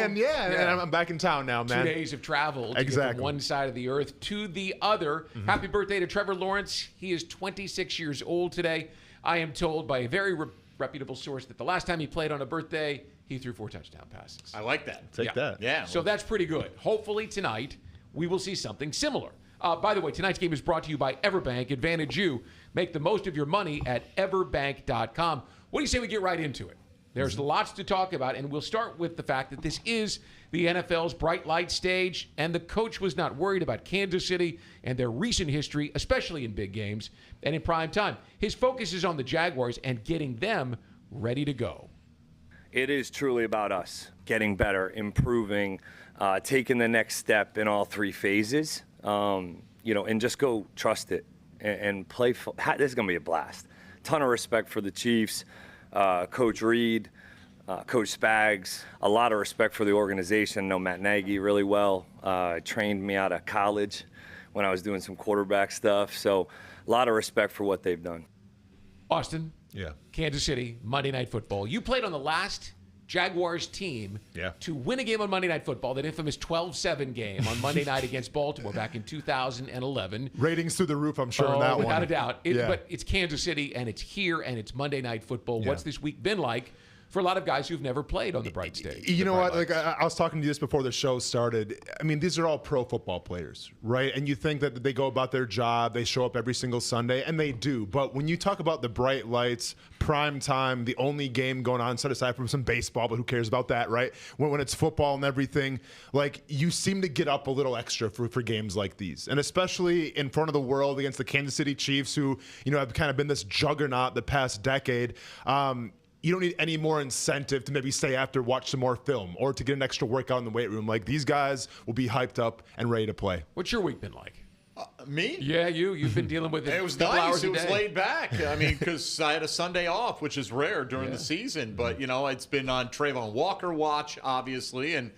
and I'm back in town now, man. 2 days of travel to get from one side of the earth to the other. Happy birthday to Trevor Lawrence. He is 26 years old today. I am told by a very reputable source that the last time he played on a birthday, he threw 4 touchdown passes. I like that. Take that. Yeah. So that's pretty good. Hopefully tonight we will see something similar. By the way, tonight's game is brought to you by Everbank. Advantage you. Make the most of your money at everbank.com. What do you say we get right into it? There's lots to talk about, and we'll start with the fact that this is the NFL's bright light stage, and the coach was not worried about Kansas City and their recent history, especially in big games and in prime time. His focus is on the Jaguars and getting them ready to go. It is truly about us getting better, improving, taking the next step in all 3 phases, and just go trust it and play. This is going to be a blast. Ton of respect for the Chiefs. Coach Reed, Coach Spags, a lot of respect for the organization. Know Matt Nagy really well. Trained me out of college when I was doing some quarterback stuff. So a lot of respect for what they've done. Austen, Yeah. Kansas City, Monday Night Football. You played on the last Jaguars team to win a game on Monday Night Football, that infamous 12-7 game on Monday night against Baltimore back in 2011. Ratings through the roof, I'm sure, in that one. Without a doubt. But it's Kansas City, and it's here, and it's Monday Night Football. What's this week been like for a lot of guys who've never played on the bright stage? You know what? Like I was talking to you this before the show started. I mean, these are all pro football players, right? And you think that they go about their job, they show up every single Sunday, and they do. But when you talk about the bright lights, prime time, the only game going on, set aside from some baseball, but who cares about that, right? When it's football and everything, like you seem to get up a little extra for games like these. And especially in front of the world against the Kansas City Chiefs, who, have kind of been this juggernaut the past decade. You don't need any more incentive to maybe stay after, watch some more film, or to get an extra workout in the weight room. Like, these guys will be hyped up and ready to play. What's your week been like? Me? Yeah, you've been dealing with it. It was a couple nice. hours a It was day. laid back. I mean, because I had a Sunday off, which is rare during the season. But, it's been on Trayvon Walker watch, obviously. And,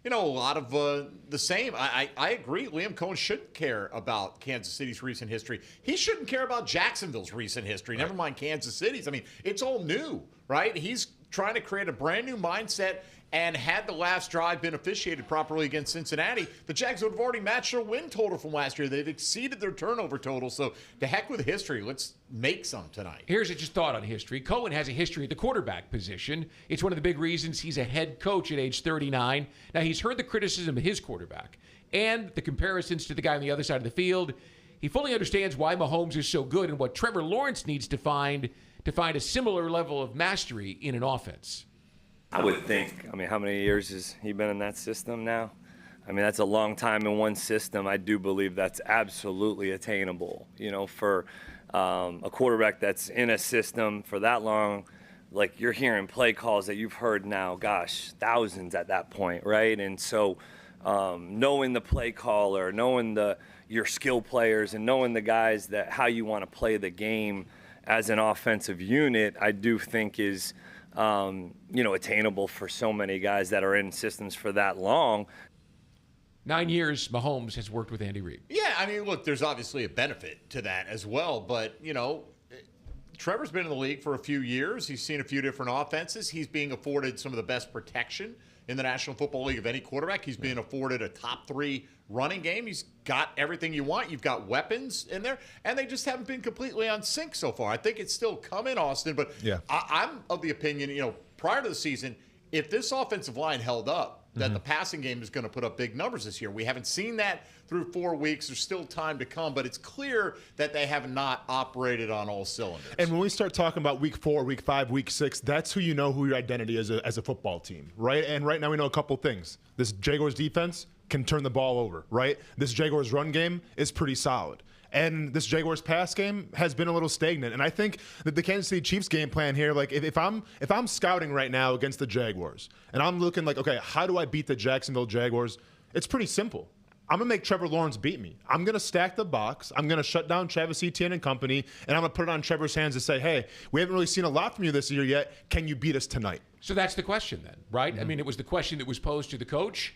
a lot of the same. I agree. Liam Cohen shouldn't care about Kansas City's recent history. He shouldn't care about Jacksonville's recent history. Never mind Kansas City's. I mean, it's all new, right? He's trying to create a brand new mindset. And had the last drive been officiated properly against Cincinnati, the Jags would have already matched their win total from last year. They've exceeded their turnover total. So to heck with history. Let's make some tonight. Here's just thought on history. Cohen has a history at the quarterback position. It's one of the big reasons he's a head coach at age 39. Now, he's heard the criticism of his quarterback and the comparisons to the guy on the other side of the field. He fully understands why Mahomes is so good and what Trevor Lawrence needs to find a similar level of mastery in an offense. I would think. I mean, how many years has he been in that system now? I mean, that's a long time in one system. I do believe that's absolutely attainable. For a quarterback that's in a system for that long, like you're hearing play calls that you've heard now, gosh, thousands at that point, right? And so knowing the play caller, knowing your skill players, and knowing the guys that how you want to play the game as an offensive unit, I do think is attainable for so many guys that are in systems for that long. 9 years, Mahomes has worked with Andy Reid. Yeah, I mean, look, there's obviously a benefit to that as well. But, Trevor's been in the league for a few years. He's seen a few different offenses. He's being afforded some of the best protection in the National Football League of any quarterback. He's being afforded a top 3 running game. He's got everything you want. You've got weapons in there, and they just haven't been completely on sync so far. I think it's still coming, Austen, but I'm of the opinion, prior to the season, if this offensive line held up, that the passing game is going to put up big numbers this year. We haven't seen that through 4 weeks. There's still time to come, but it's clear that they have not operated on all cylinders. And when we start talking about week 4, week 5, week 6, that's who who your identity is as a football team, right? And right now we know a couple things. This Jaguars defense can turn the ball over, right? This Jaguars run game is pretty solid. And this Jaguars pass game has been a little stagnant. And I think that the Kansas City Chiefs game plan here, like if I'm scouting right now against the Jaguars and I'm looking like, okay, how do I beat the Jacksonville Jaguars? It's pretty simple. I'm going to make Trevor Lawrence beat me. I'm going to stack the box. I'm going to shut down Travis Etienne and company, and I'm going to put it on Trevor's hands to say, hey, we haven't really seen a lot from you this year yet. Can you beat us tonight? So that's the question then, right? I mean, it was the question that was posed to the coach.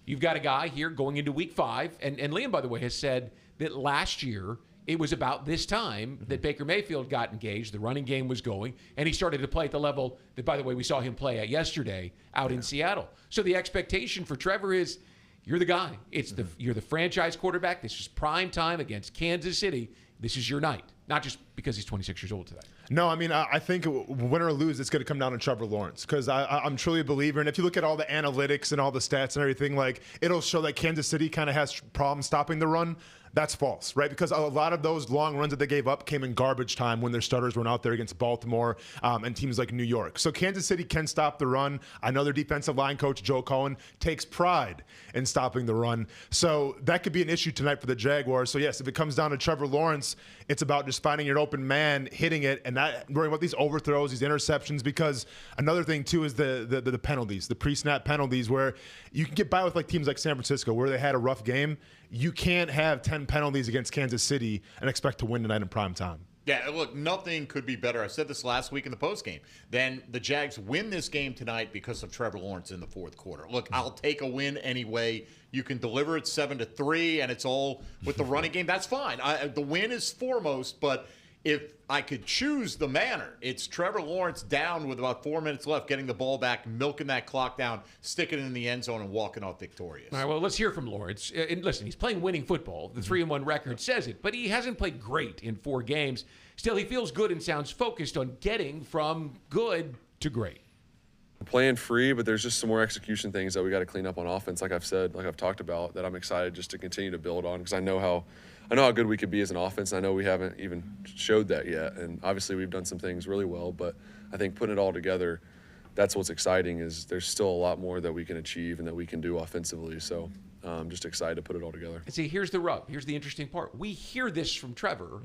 You've got a guy here going into week 5, and Liam, by the way, has said that last year it was about this time that Baker Mayfield got engaged, the running game was going, and he started to play at the level that, by the way, we saw him play at yesterday out in Seattle. So the expectation for Trevor is, you're the guy. You're the franchise quarterback. This is prime time against Kansas City. This is your night, not just because he's 26 years old today. No, I mean, I think win or lose, it's going to come down to Trevor Lawrence because I'm truly a believer. And if you look at all the analytics and all the stats and everything, like it'll show that Kansas City kind of has problems stopping the run. That's false, right? Because a lot of those long runs that they gave up came in garbage time when their starters went out there against Baltimore and teams like New York. So Kansas City can stop the run. I know their defensive line coach, Joe Cohen, takes pride in stopping the run. So that could be an issue tonight for the Jaguars. So, yes, if it comes down to Trevor Lawrence, it's about just finding your open man, hitting it, and not worrying about these overthrows, these interceptions, because another thing, too, is the penalties, the pre-snap penalties, where you can get by with like teams like San Francisco where they had a rough game. You can't have 10 penalties against Kansas City and expect to win tonight in prime time. Yeah, look, nothing could be better. I said this last week in the postgame. Then the Jags win this game tonight because of Trevor Lawrence in the fourth quarter. Look, I'll take a win anyway. You can deliver it 7-3, and it's all with the running game. That's fine. The win is foremost, but if I could choose the manner, it's Trevor Lawrence down with about 4 minutes left, getting the ball back, milking that clock down, sticking it in the end zone, and walking off victorious. All right, well, let's hear from Lawrence. And listen, he's playing winning football. The 3-1 record says it, but he hasn't played great in 4 games. Still, he feels good and sounds focused on getting from good to great. Playing free, but there's just some more execution things that we got to clean up on offense, like I've said, like I've talked about, that I'm excited just to continue to build on because I know how good we could be as an offense. And I know we haven't even showed that yet. And obviously we've done some things really well, but I think putting it all together, that's what's exciting is there's still a lot more that we can achieve and that we can do offensively. So I'm just excited to put it all together. And see, here's the rub. Here's the interesting part. We hear this from Trevor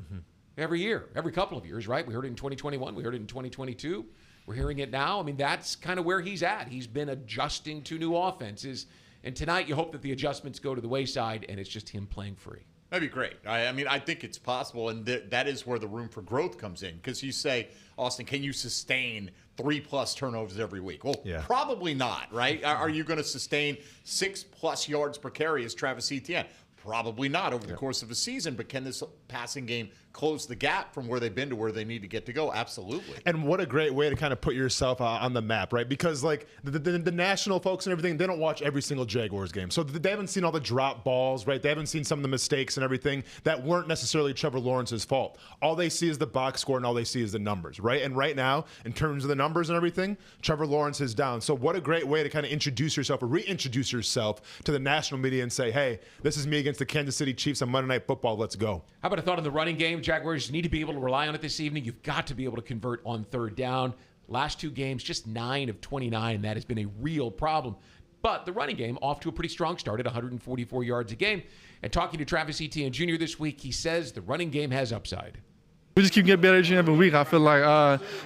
every year, every couple of years, right? We heard it in 2021. We heard it in 2022. We're hearing it now. I mean, that's kind of where he's at. He's been adjusting to new offenses. And tonight you hope that the adjustments go to the wayside and it's just him playing free. That'd be great. I mean, I think it's possible, and that is where the room for growth comes in. Because you say, Austen, can you sustain 3+ turnovers every week? Well, probably not, right? Are you going to sustain 6+ yards per carry as Travis Etienne? Probably not over the course of a season, but can this passing game close the gap from where they've been to where they need to get to go? Absolutely. And what a great way to kind of put yourself on the map, right? Because like the national folks and everything, they don't watch every single Jaguars game. So they haven't seen all the drop balls, right? They haven't seen some of the mistakes and everything that weren't necessarily Trevor Lawrence's fault. All they see is the box score and all they see is the numbers, right? And right now, in terms of the numbers and everything, Trevor Lawrence is down. So what a great way to kind of introduce yourself or reintroduce yourself to the national media and say, hey, this is me against the Kansas City Chiefs on Monday Night Football. Let's go. How about a thought on the running game? Jaguars need to be able to rely on it this evening. You've got to be able to convert on third down. Last 2 games, just 9 of 29, and that has been a real problem. But the running game off to a pretty strong start at 144 yards a game. And talking to Travis Etienne Jr. this week, he says the running game has upside. We just keep getting better each and every week. I feel like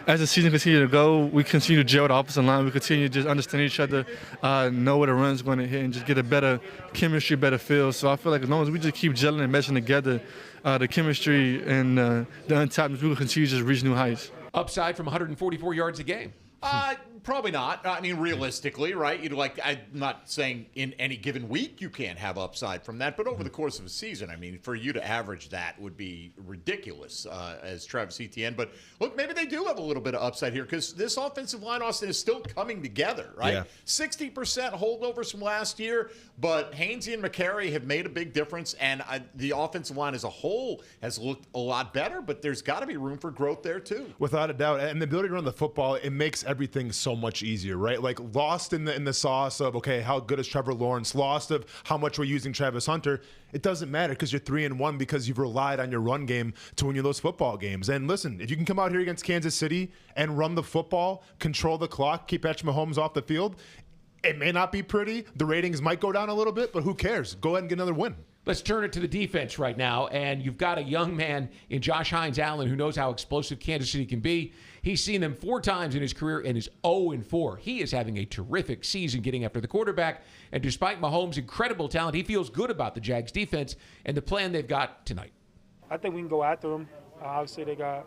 as the season continues to go, we continue to gel the opposite line. We continue to just understand each other, know where the run's going to hit, and just get a better chemistry, better feel. So I feel like as long as we just keep gelling and meshing together, the chemistry and the untapped, we will continue to just reach new heights. Upside from 144 yards a game. Probably not. I mean, realistically, right? I'm not saying in any given week you can't have upside from that, but over the course of a season, I mean, for you to average that would be ridiculous as Travis Etienne. But look, maybe they do have a little bit of upside here because this offensive line, Austen, is still coming together, right? Yeah. 60% holdovers from last year, but Hainsey and McCary have made a big difference, and the offensive line as a whole has looked a lot better, but there's got to be room for growth there too. Without a doubt. And the ability to run the football, it makes everything so much easier, right? Like lost in the sauce of, okay, how good is Trevor Lawrence? Lost of how much we're using Travis Hunter. It doesn't matter because you're 3-1 because you've relied on your run game to win you those football games. And listen, if you can come out here against Kansas City and run the football, control the clock, keep Patrick Mahomes off the field, it may not be pretty. The ratings might go down a little bit, but who cares? Go ahead and get another win. Let's turn it to the defense right now, and you've got a young man in Josh Hines Allen who knows how explosive Kansas City can be. He's seen them 4 times in his career and is 0-4. He is having a terrific season getting after the quarterback, and despite Mahomes' incredible talent, he feels good about the Jags' defense and the plan they've got tonight. I think we can go after them. Obviously, they got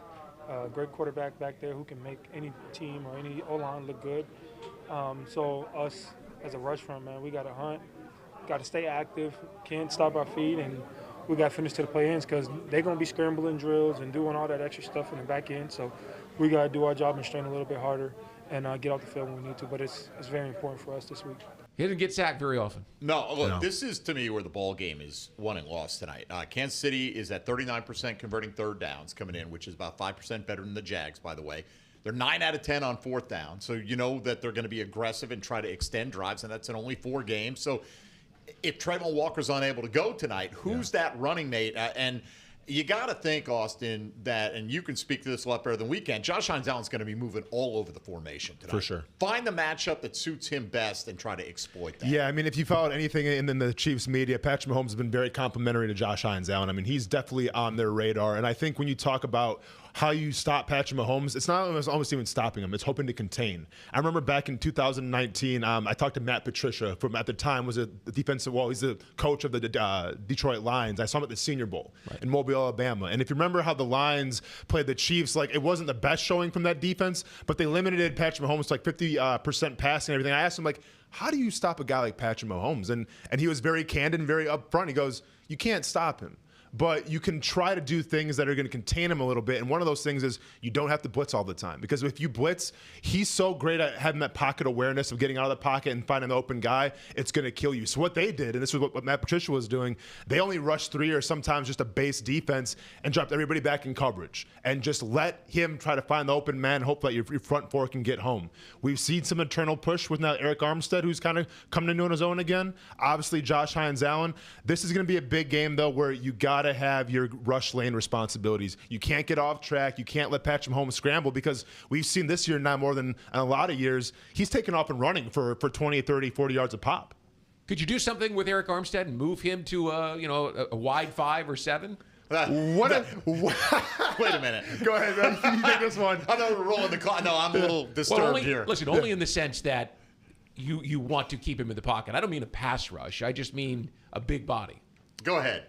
a great quarterback back there who can make any team or any O-line look good. So us as a rush front, man, we got to hunt. Got to stay active, can't stop our feet, and we got to finish to the play ends because they're going to be scrambling drills and doing all that extra stuff in the back end. So we got to do our job and strain a little bit harder and get off the field when we need to. But it's very important for us this week. He doesn't get sacked very often. No, look, this is, to me, where the ball game is won and lost tonight. Kansas City is at 39% converting third downs coming in, which is about 5% better than the Jags, by the way. They're 9 out of 10 on fourth down, so you know that they're going to be aggressive and try to extend drives, and that's in only 4 games. So if Trayvon Walker's unable to go tonight, who's that running mate? And you got to think, Austen, that, and you can speak to this a lot better than we can, Josh Hines Allen's going to be moving all over the formation tonight. For sure. Find the matchup that suits him best and try to exploit that. Yeah, I mean, if you followed anything in the Chiefs media, Patrick Mahomes has been very complimentary to Josh Hines Allen. I mean, he's definitely on their radar. And I think when you talk about how you stop Patrick Mahomes, it's not almost even stopping him. It's hoping to contain. I remember back in 2019, I talked to Matt Patricia from, at the time, was a defensive, well, he's the coach of the Detroit Lions. I saw him at the Senior Bowl in Mobile, Alabama. And if you remember how the Lions played the Chiefs, like it wasn't the best showing from that defense, but they limited Patrick Mahomes to like 50% passing and everything. I asked him, like, how do you stop a guy like Patrick Mahomes? And he was very candid and very upfront. He goes, you can't stop him. But you can try to do things that are going to contain him a little bit. And one of those things is you don't have to blitz all the time. Because if you blitz, he's so great at having that pocket awareness of getting out of the pocket and finding the open guy, it's going to kill you. So what they did, and this was what Matt Patricia was doing, they only rushed 3 or sometimes just a base defense and dropped everybody back in coverage. And just let him try to find the open man, hope that your front four can get home. We've seen some internal push with now Eric Armstead, who's kind of coming into his own again. Obviously, Josh Hines Allen. This is going to be a big game, though, where you got to have your rush lane responsibilities. You can't get off track. You can't let Patrick Mahomes scramble because we've seen this year now more than a lot of years. He's taken off and running for 20, 30, 40 yards a pop. Could you do something with Eric Armstead and move him to a wide 5 or 7? Wait a minute. Go ahead, man. You take this one. I know we're rolling the clock. No, I'm a little disturbed here. Listen, only in the sense that you want to keep him in the pocket. I don't mean a pass rush. I just mean a big body. Go ahead.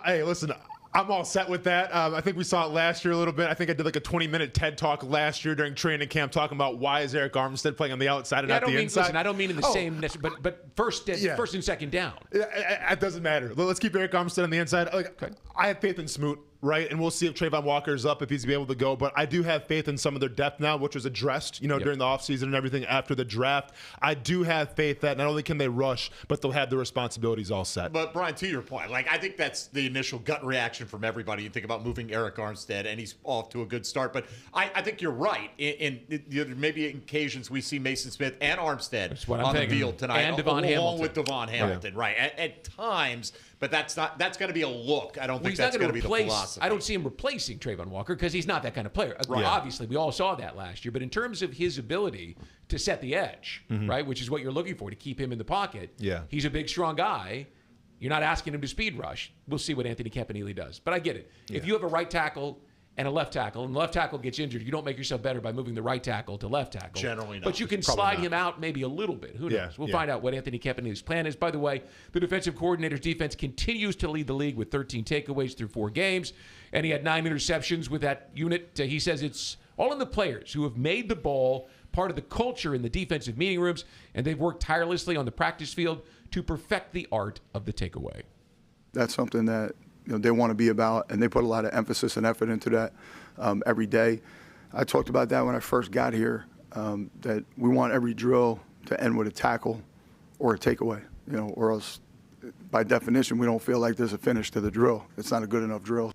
Hey, listen, I'm all set with that. I think we saw it last year a little bit. I think I did like a 20-minute TED talk last year during training camp talking about why is Eric Armstead playing on the outside and not the inside. Listen, I don't mean in the same, but first and second down. It doesn't matter. Let's keep Eric Armstead on the inside. I have faith in Smoot, right? And we'll see if Trayvon Walker's up, if he's able to go. But I do have faith in some of their depth now, which was addressed, during the offseason and everything after the draft. I do have faith that not only can they rush, but they'll have the responsibilities all set. But, Brian, to your point, I think that's the initial gut reaction from everybody. You think about moving Eric Armstead, and he's off to a good start. But I think you're right. Maybe in occasions we see Mason Smith and Armstead on the field tonight. And Devon Hamilton. Along with Devon Hamilton, right. At times, but that's going to be a look. I don't think that's going to be the philosophy. I don't see him replacing Trayvon Walker because he's not that kind of player. Right. Obviously, we all saw that last year. But in terms of his ability to set the edge, right, which is what you're looking for to keep him in the pocket, he's a big, strong guy. You're not asking him to speed rush. We'll see what Anthony Campanile does. But I get it. Yeah. If you have a right tackle and a left tackle, and the left tackle gets injured, you don't make yourself better by moving the right tackle to left tackle. Generally not. But you can slide him out maybe a little bit. Who knows? We'll find out what Anthony Campanile's plan is. By the way, the defensive coordinator's defense continues to lead the league with 13 takeaways through 4 games, and he had 9 interceptions with that unit. He says it's all in the players who have made the ball part of the culture in the defensive meeting rooms, and they've worked tirelessly on the practice field to perfect the art of the takeaway. That's something that they want to be about, and they put a lot of emphasis and effort into that every day. I talked about that when I first got here, that we want every drill to end with a tackle or a takeaway, or else by definition we don't feel like there's a finish to the drill. It's not a good enough drill.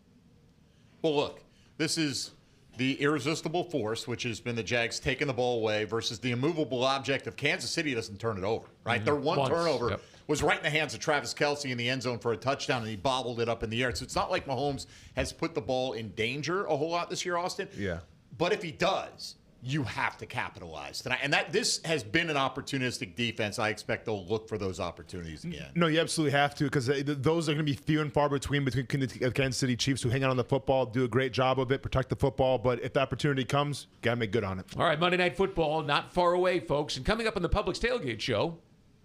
Well, look, this is the irresistible force, which has been the Jags taking the ball away, versus the immovable object of Kansas City doesn't turn it over, right? Their one turnover was right in the hands of Travis Kelce in the end zone for a touchdown, and he bobbled it up in the air. So it's not like Mahomes has put the ball in danger a whole lot this year, Austen. Yeah. But if he does, you have to capitalize tonight. And this has been an opportunistic defense. I expect they'll look for those opportunities again. No, you absolutely have to, because those are going to be few and far between the Kansas City Chiefs, who hang out on the football, do a great job of it, protect the football. But if the opportunity comes, got to make good on it. All right, Monday Night Football, not far away, folks. And coming up on the Publix Tailgate Show.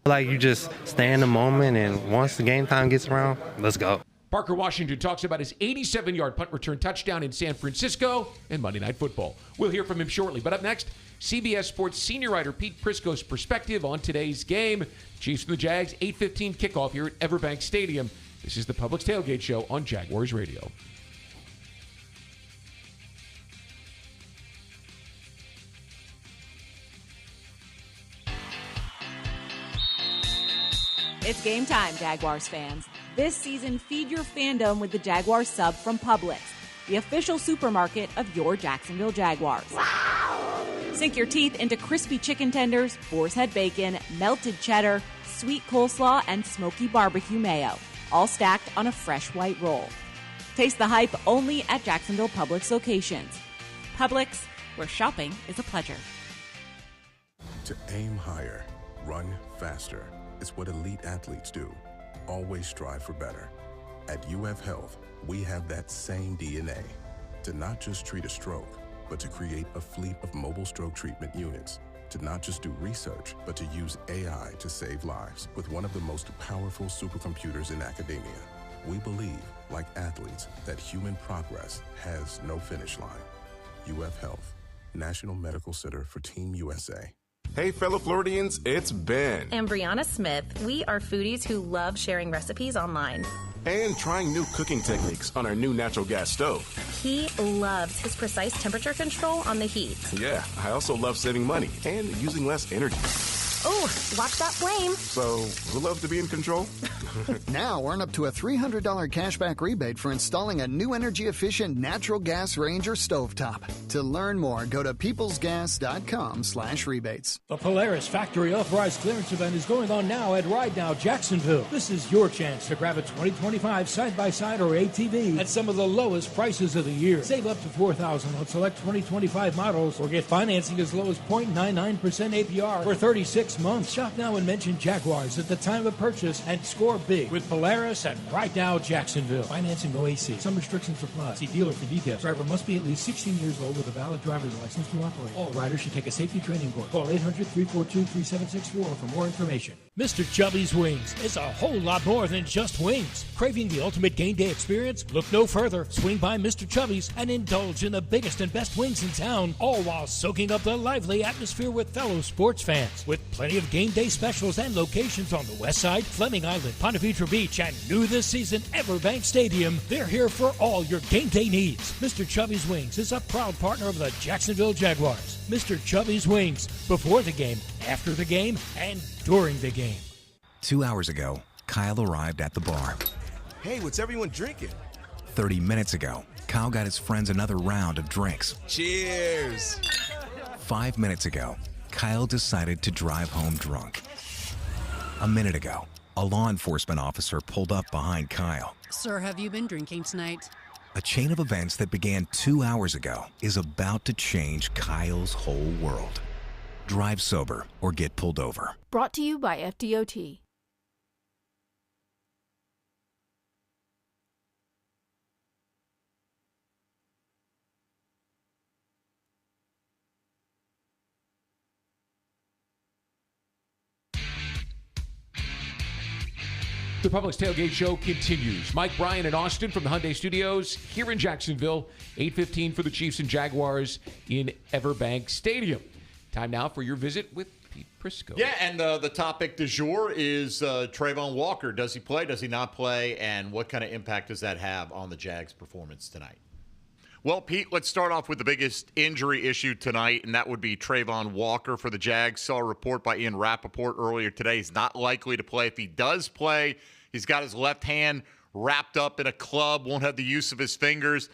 Like, you just stay in the moment, and once the game time gets around, let's go. Parker Washington talks about his 87-yard punt return touchdown in San Francisco and Monday Night Football. We'll hear from him shortly. But up next, CBS Sports senior writer Pete Prisco's perspective on today's game. Chiefs and the Jags, 8:15 kickoff here at Everbank Stadium This is the Publix Tailgate Show on Jaguars Radio. It's game time, Jaguars fans. This season, feed your fandom with the Jaguars sub from Publix, the official supermarket of your Jacksonville Jaguars. Wow. Sink your teeth into crispy chicken tenders, boar's head bacon, melted cheddar, sweet coleslaw, and smoky barbecue mayo, all stacked on a fresh white roll. Taste the hype only at Jacksonville Publix locations. Publix, where shopping is a pleasure. To aim higher, run faster. It's what elite athletes do. Always strive for better. At UF Health, we have that same DNA to not just treat a stroke, but to create a fleet of mobile stroke treatment units, to not just do research, but to use AI to save lives with one of the most powerful supercomputers in academia. We believe, like athletes, that human progress has no finish line. UF Health, National Medical Center for Team USA. Hey, fellow Floridians, it's Ben. And Brianna Smith. We are foodies who love sharing recipes online. And trying new cooking techniques on our new natural gas stove. He loves his precise temperature control on the heat. Yeah, I also love saving money and using less energy. Oh, watch that flame. So, who loves to be in control? Now earn up to a $300 cashback rebate for installing a new energy-efficient natural gas range or stovetop. To learn more, go to peoplesgas.com/rebates. The Polaris Factory Authorized Clearance Event is going on now at Ride Now Jacksonville. This is your chance to grab a 2025 side-by-side or ATV at some of the lowest prices of the year. Save up to $4,000 on select 2025 models or get financing as low as 0.99% APR for 36 months. Shop now and mention Jaguars at the time of purchase and score big with Polaris at Ride Now Jacksonville. Financing OAC. Some restrictions apply. See dealer for details. Driver must be at least 16 years old with a valid driver's license to operate. All riders should take a safety training course. Call 800-342-3764 for more information. Mr. Chubby's Wings is a whole lot more than just wings. Craving the ultimate game day experience? Look no further. Swing by Mr. Chubby's and indulge in the biggest and best wings in town, all while soaking up the lively atmosphere with fellow sports fans. With plenty of game day specials and locations on the West Side, Fleming Island, Ponte Vedra Beach, and new this season, Everbank Stadium, they're here for all your game day needs. Mr. Chubby's Wings is a proud partner of the Jacksonville Jaguars. Mr. Chubby's Wings, before the game, after the game, and during the game. 2 hours ago, Kyle arrived at the bar. Hey, what's everyone drinking? 30 minutes ago, Kyle got his friends another round of drinks. Cheers! 5 minutes ago, Kyle decided to drive home drunk. A minute ago, a law enforcement officer pulled up behind Kyle. Sir, have you been drinking tonight? A chain of events that began 2 hours ago is about to change Kyle's whole world. Drive sober or get pulled over. Brought to you by FDOT. The Publix Tailgate Show continues. Mike Bryan and Austen from the Hyundai Studios here in Jacksonville. 8:15 for the Chiefs and Jaguars in Everbank Stadium. Time now for your visit with Pete Prisco. Yeah, and the topic du jour is Trayvon Walker. Does he play? Does he not play? And what kind of impact does that have on the Jags' performance tonight? Well, Pete, let's start off with the biggest injury issue tonight, and that would be Trayvon Walker for the Jags. Saw a report by Ian Rappaport earlier today. He's not likely to play. If he does play, he's got his left hand wrapped up in a club, won't have the use of his fingers.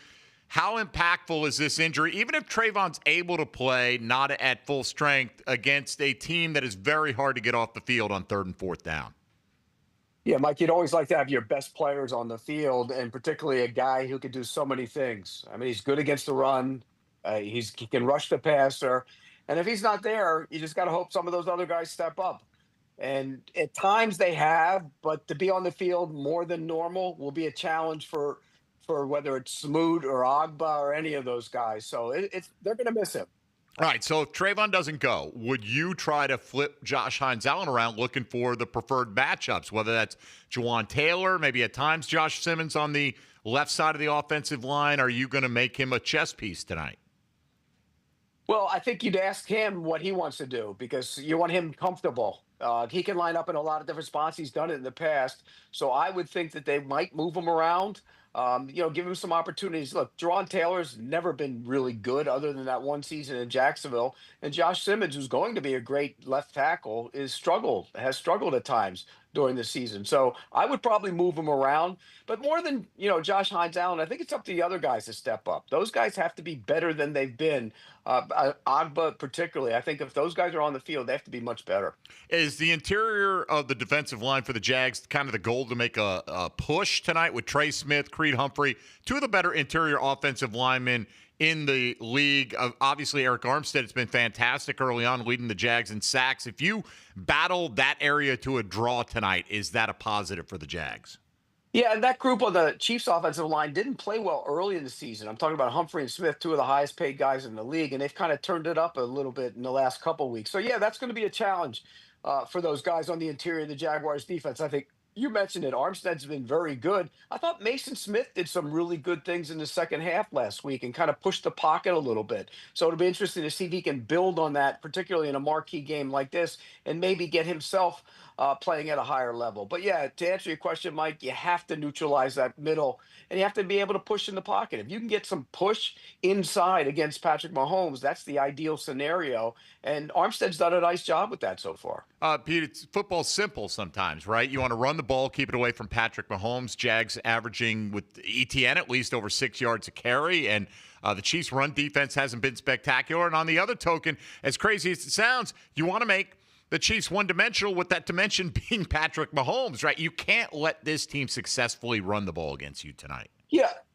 How impactful is this injury, even if Trayvon's able to play, not at full strength, against a team that is very hard to get off the field on 3rd and 4th down? Yeah, Mike, you'd always like to have your best players on the field, and particularly a guy who can do so many things. I mean, he's good against the run. He can rush the passer. And if he's not there, you just got to hope some of those other guys step up. And at times they have, but to be on the field more than normal will be a challenge for whether it's Smoot or Agba or any of those guys. So they're going to miss him. All right, so if Trayvon doesn't go, would you try to flip Josh Hines Allen around looking for the preferred matchups, whether that's Jawan Taylor, maybe at times Josh Simmons on the left side of the offensive line? Are you going to make him a chess piece tonight? Well, I think you'd ask him what he wants to do because you want him comfortable. He can line up in a lot of different spots. He's done it in the past. So I would think that they might move him around. Give him some opportunities. Look, Jawan Taylor's never been really good other than that one season in Jacksonville. And Josh Simmons, who's going to be a great left tackle, has struggled at times during the season. So I would probably move him around. But more than, Josh Hines Allen, I think it's up to the other guys to step up. Those guys have to be better than they've been. Agba particularly. I think if those guys are on the field, they have to be much better. Is the interior of the defensive line for the Jags kind of the goal to make a push tonight with Trey Smith, Creed Humphrey, two of the better interior offensive linemen in the league? Obviously, Eric Armstead has been fantastic early on, leading the Jags in sacks. If you battle that area to a draw tonight, is that a positive for the Jags? Yeah, and that group on the Chiefs offensive line didn't play well early in the season. I'm talking about Humphrey and Smith, two of the highest paid guys in the league, and they've kind of turned it up a little bit in the last couple of weeks. So, yeah, that's going to be a challenge for those guys on the interior of the Jaguars defense. I think you mentioned it. Armstead's been very good. I thought Mason Smith did some really good things in the second half last week and kind of pushed the pocket a little bit. So it'll be interesting to see if he can build on that, particularly in a marquee game like this, and maybe get himself playing at a higher level. But yeah, to answer your question, Mike, you have to neutralize that middle, and you have to be able to push in the pocket. If you can get some push inside against Patrick Mahomes, that's the ideal scenario. And Armstead's done a nice job with that so far. Pete, football's simple sometimes, right? You want to run the ball, keep it away from Patrick Mahomes. Jags averaging with Etienne at least over 6 yards a carry, and the Chiefs' run defense hasn't been spectacular. And on the other token, as crazy as it sounds, you want to make the Chiefs one-dimensional, with that dimension being Patrick Mahomes, right? You can't let this team successfully run the ball against you tonight.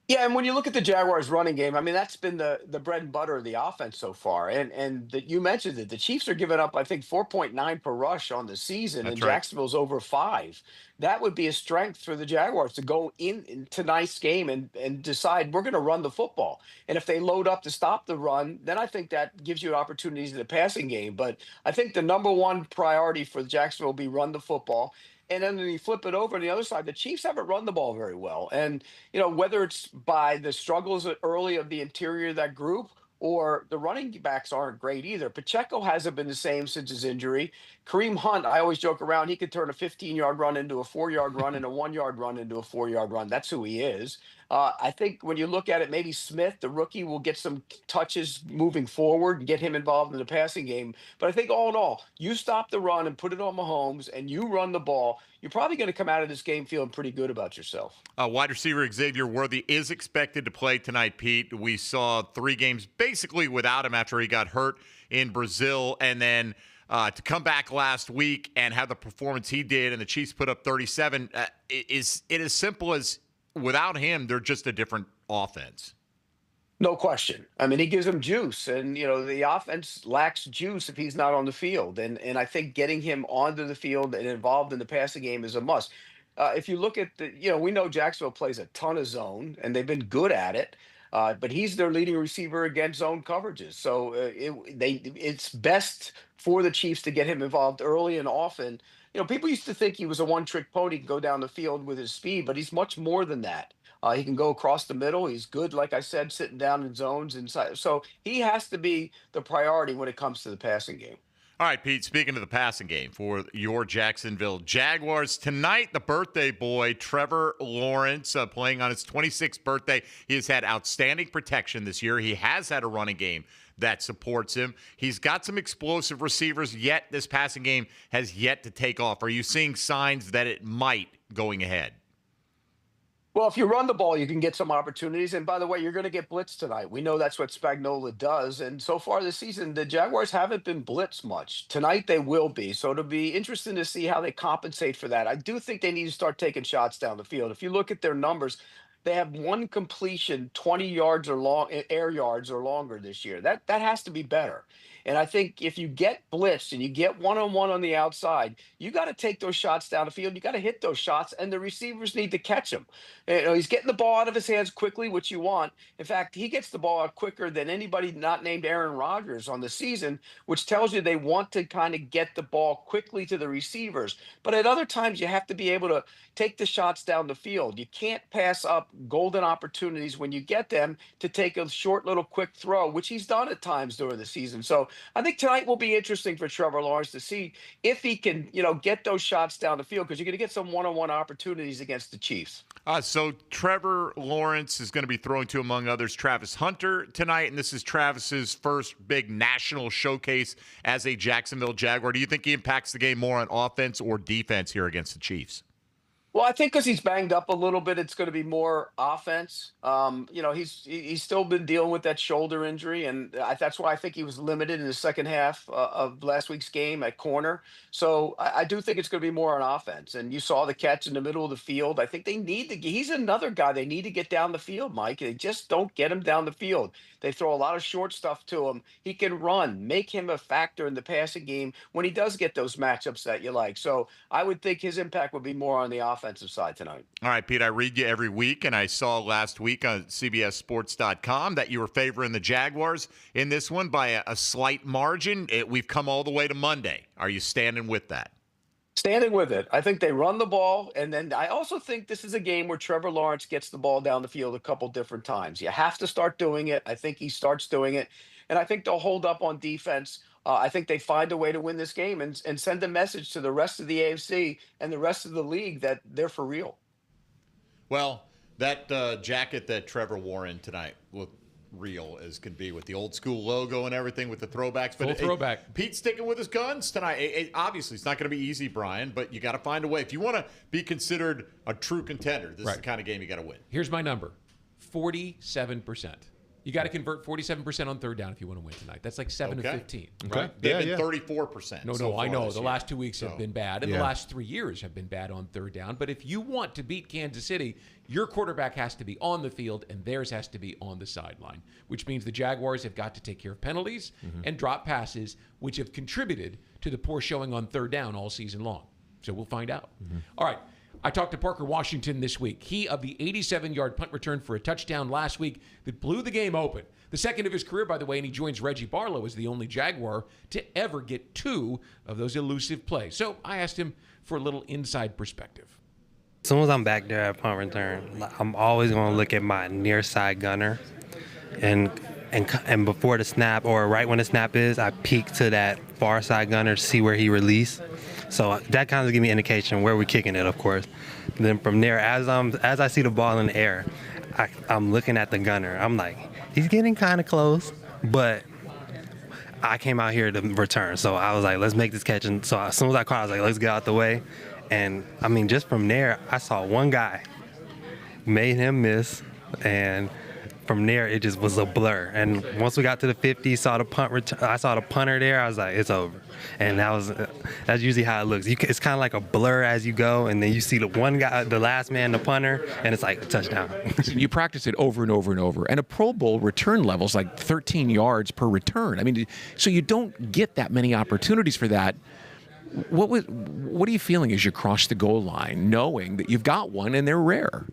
Yeah, and when you look at the Jaguars' running game, I mean, that's been the bread and butter of the offense so far. And you mentioned it. The Chiefs are giving up, I think, 4.9 per rush on the season, and Jacksonville's over 5. That would be a strength for the Jaguars to go in tonight's game and decide we're going to run the football. And if they load up to stop the run, then I think that gives you opportunities in the passing game. But I think the number one priority for Jacksonville will be run the football. And then when you flip it over on the other side, the Chiefs haven't run the ball very well. And, whether it's by the struggles early of the interior of that group or the running backs aren't great either. Pacheco hasn't been the same since his injury. Kareem Hunt, I always joke around, he could turn a 15-yard run into a 4-yard run and a 1-yard run into a 4-yard run. That's who he is. I think when you look at it, maybe Smith, the rookie, will get some touches moving forward and get him involved in the passing game. But I think all in all, you stop the run and put it on Mahomes and you run the ball, you're probably going to come out of this game feeling pretty good about yourself. Wide receiver Xavier Worthy is expected to play tonight, Pete. We saw 3 games basically without him after he got hurt in Brazil. And then to come back last week and have the performance he did, and the Chiefs put up 37, is it as simple as without him, they're just a different offense? No question. I mean, he gives them juice, and the offense lacks juice if he's not on the field. And I think getting him onto the field and involved in the passing game is a must. If you look at we know Jacksonville plays a ton of zone, and they've been good at it. But he's their leading receiver against zone coverages. So it's best for the Chiefs to get him involved early and often. People used to think he was a one-trick pony, can go down the field with his speed, but he's much more than that. He can go across the middle. He's good, like I said, sitting down in zones inside. So he has to be the priority when it comes to the passing game. All right, Pete, speaking of the passing game for your Jacksonville Jaguars, tonight the birthday boy, Trevor Lawrence, playing on his 26th birthday. He has had outstanding protection this year. He has had a running game that supports him. He's got some explosive receivers, yet this passing game has yet to take off. Are you seeing signs that it might going ahead? Well, if you run the ball, you can get some opportunities. And by the way, you're going to get blitzed tonight. We know that's what Spagnuolo does. And so far this season, the Jaguars haven't been blitzed much. Tonight, they will be. So it'll be interesting to see how they compensate for that. I do think they need to start taking shots down the field. If you look at their numbers, they have one completion, 20 yards or long, air yards or longer this year. That has to be better. And I think if you get blitzed and you get one-on-one on the outside, you got to take those shots down the field. You got to hit those shots, and the receivers need to catch them. He's getting the ball out of his hands quickly, which you want. In fact, he gets the ball out quicker than anybody not named Aaron Rodgers on the season, which tells you they want to kind of get the ball quickly to the receivers. But at other times, you have to be able to take the shots down the field. You can't pass up golden opportunities when you get them to take a short little quick throw, which he's done at times during the season. So I think tonight will be interesting for Trevor Lawrence to see if he can, get those shots down the field, because you're going to get some one-on-one opportunities against the Chiefs. So Trevor Lawrence is going to be throwing to, among others, Travis Hunter tonight, and this is Travis's first big national showcase as a Jacksonville Jaguar. Do you think he impacts the game more on offense or defense here against the Chiefs? Well, I think because he's banged up a little bit, it's going to be more offense. He's still been dealing with that shoulder injury, and that's why I think he was limited in the second half of last week's game at corner. So I do think it's going to be more on offense. And you saw the catch in the middle of the field. I think they need to. He's another guy they need to get down the field, Mike. They just don't get him down the field. They throw a lot of short stuff to him. He can run, make him a factor in the passing game when he does get those matchups that you like. So I would think his impact would be more on the offensive side tonight. All right, Pete, I read you every week, and I saw last week on CBSSports.com that you were favoring the Jaguars in this one by a slight margin. We've come all the way to Monday. Are you standing with that? Standing with it. I think they run the ball, and then I also think this is a game where Trevor Lawrence gets the ball down the field a couple different times. You have to start doing it. I think he starts doing it, and I think they'll hold up on defense. I think they find a way to win this game and send a message to the rest of the AFC and the rest of the league that they're for real. Well, that jacket that Trevor wore in tonight looked real as can be, with the old school logo and everything, with the throwbacks. Full throwback. Pete's sticking with his guns tonight. Obviously, it's not going to be easy, Brian, but you got to find a way. If you want to be considered a true contender, this is the kind of game you got to win. Here's my number: 47%. You got to convert 47% on third down if you want to win tonight. That's like 7 of 15. Right? They've been 34%. No, I know. The last 2 weeks have been bad, and the last 3 years have been bad on third down. But if you want to beat Kansas City, your quarterback has to be on the field, and theirs has to be on the sideline, which means the Jaguars have got to take care of penalties and drop passes, which have contributed to the poor showing on third down all season long. So we'll find out. All right. I talked to Parker Washington this week. He of the 87-yard punt return for a touchdown last week that blew the game open. The second of his career, by the way, and he joins Reggie Barlow as the only Jaguar to ever get 2 of those elusive plays. So I asked him for a little inside perspective. As soon as I'm back there at punt return, I'm always going to look at my near side gunner, and before the snap, or right when the snap is, I peek to that far side gunner to see where he released. So that kind of gives me an indication where we're kicking it, of course. Then from there, as I see the ball in the air, I'm looking at the gunner. I'm like, he's getting kind of close, but I came out here to return. So I was like, let's make this catch. And so as soon as I caught, I was like, let's get out the way. And I mean, just from there, I saw one guy, made him miss, and from there, it just was a blur. And once we got to the 50, saw the punt return, I saw the punter there. I was like, it's over. And that's usually how it looks. It's kind of like a blur as you go, and then you see the one guy, the last man, the punter, and it's like a touchdown. You practice it over and over and over. And a Pro Bowl return level is like 13 yards per return. I mean, so you don't get that many opportunities for that. What are you feeling as you cross the goal line, knowing that you've got one and they're rare?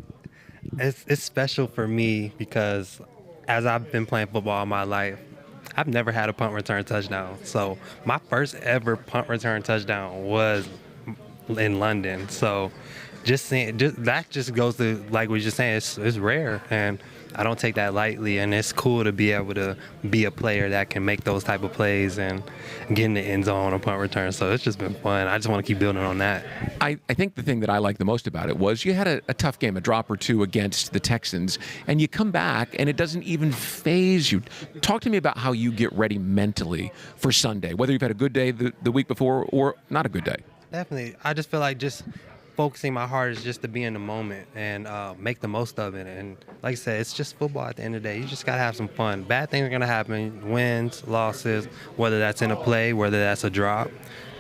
It's special for me because as I've been playing football all my life, I've never had a punt return touchdown. So my first ever punt return touchdown was in London. So that just goes to, like we were just saying, it's rare, and I don't take that lightly, and it's cool to be able to be a player that can make those type of plays and get in the end zone on a punt return. So it's just been fun. I just want to keep building on that. I think the thing that I like the most about it was you had a tough game, a drop or two against the Texans, and you come back and it doesn't even faze you. Talk to me about how you get ready mentally for Sunday, whether you've had a good day the week before or not a good day. Definitely. I just feel like just focusing my heart is just to be in the moment and make the most of it. And like I said, it's just football at the end of the day. You just got to have some fun. Bad things are going to happen, wins, losses, whether that's in a play, whether that's a drop.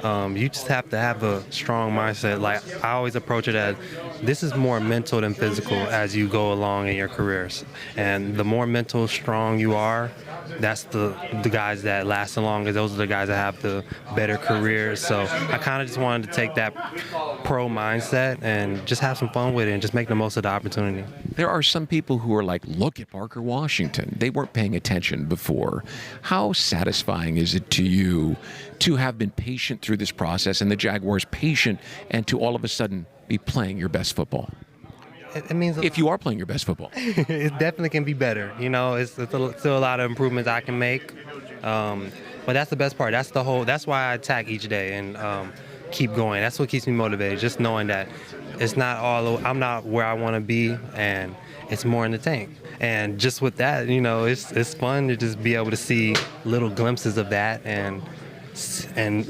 You just have to have a strong mindset. Like I always approach it as this is more mental than physical as you go along in your careers. And the more mental strong you are, that's the guys that last the longest. Those are the guys that have the better careers. So I kind of just wanted to take that pro mindset and just have some fun with it and just make the most of the opportunity. There are some people who are like, look at Parker Washington. They weren't paying attention before. How satisfying is it to you to have been patient through this process and the Jaguars patient and to all of a sudden be playing your best football? It means if you are playing your best football. It definitely can be better. You know, it's still a lot of improvements I can make. But that's the best part. That's why I attack each day and keep going. That's what keeps me motivated, just knowing that I'm not where I want to be, and it's more in the tank. And just with that, it's fun to just be able to see little glimpses of that and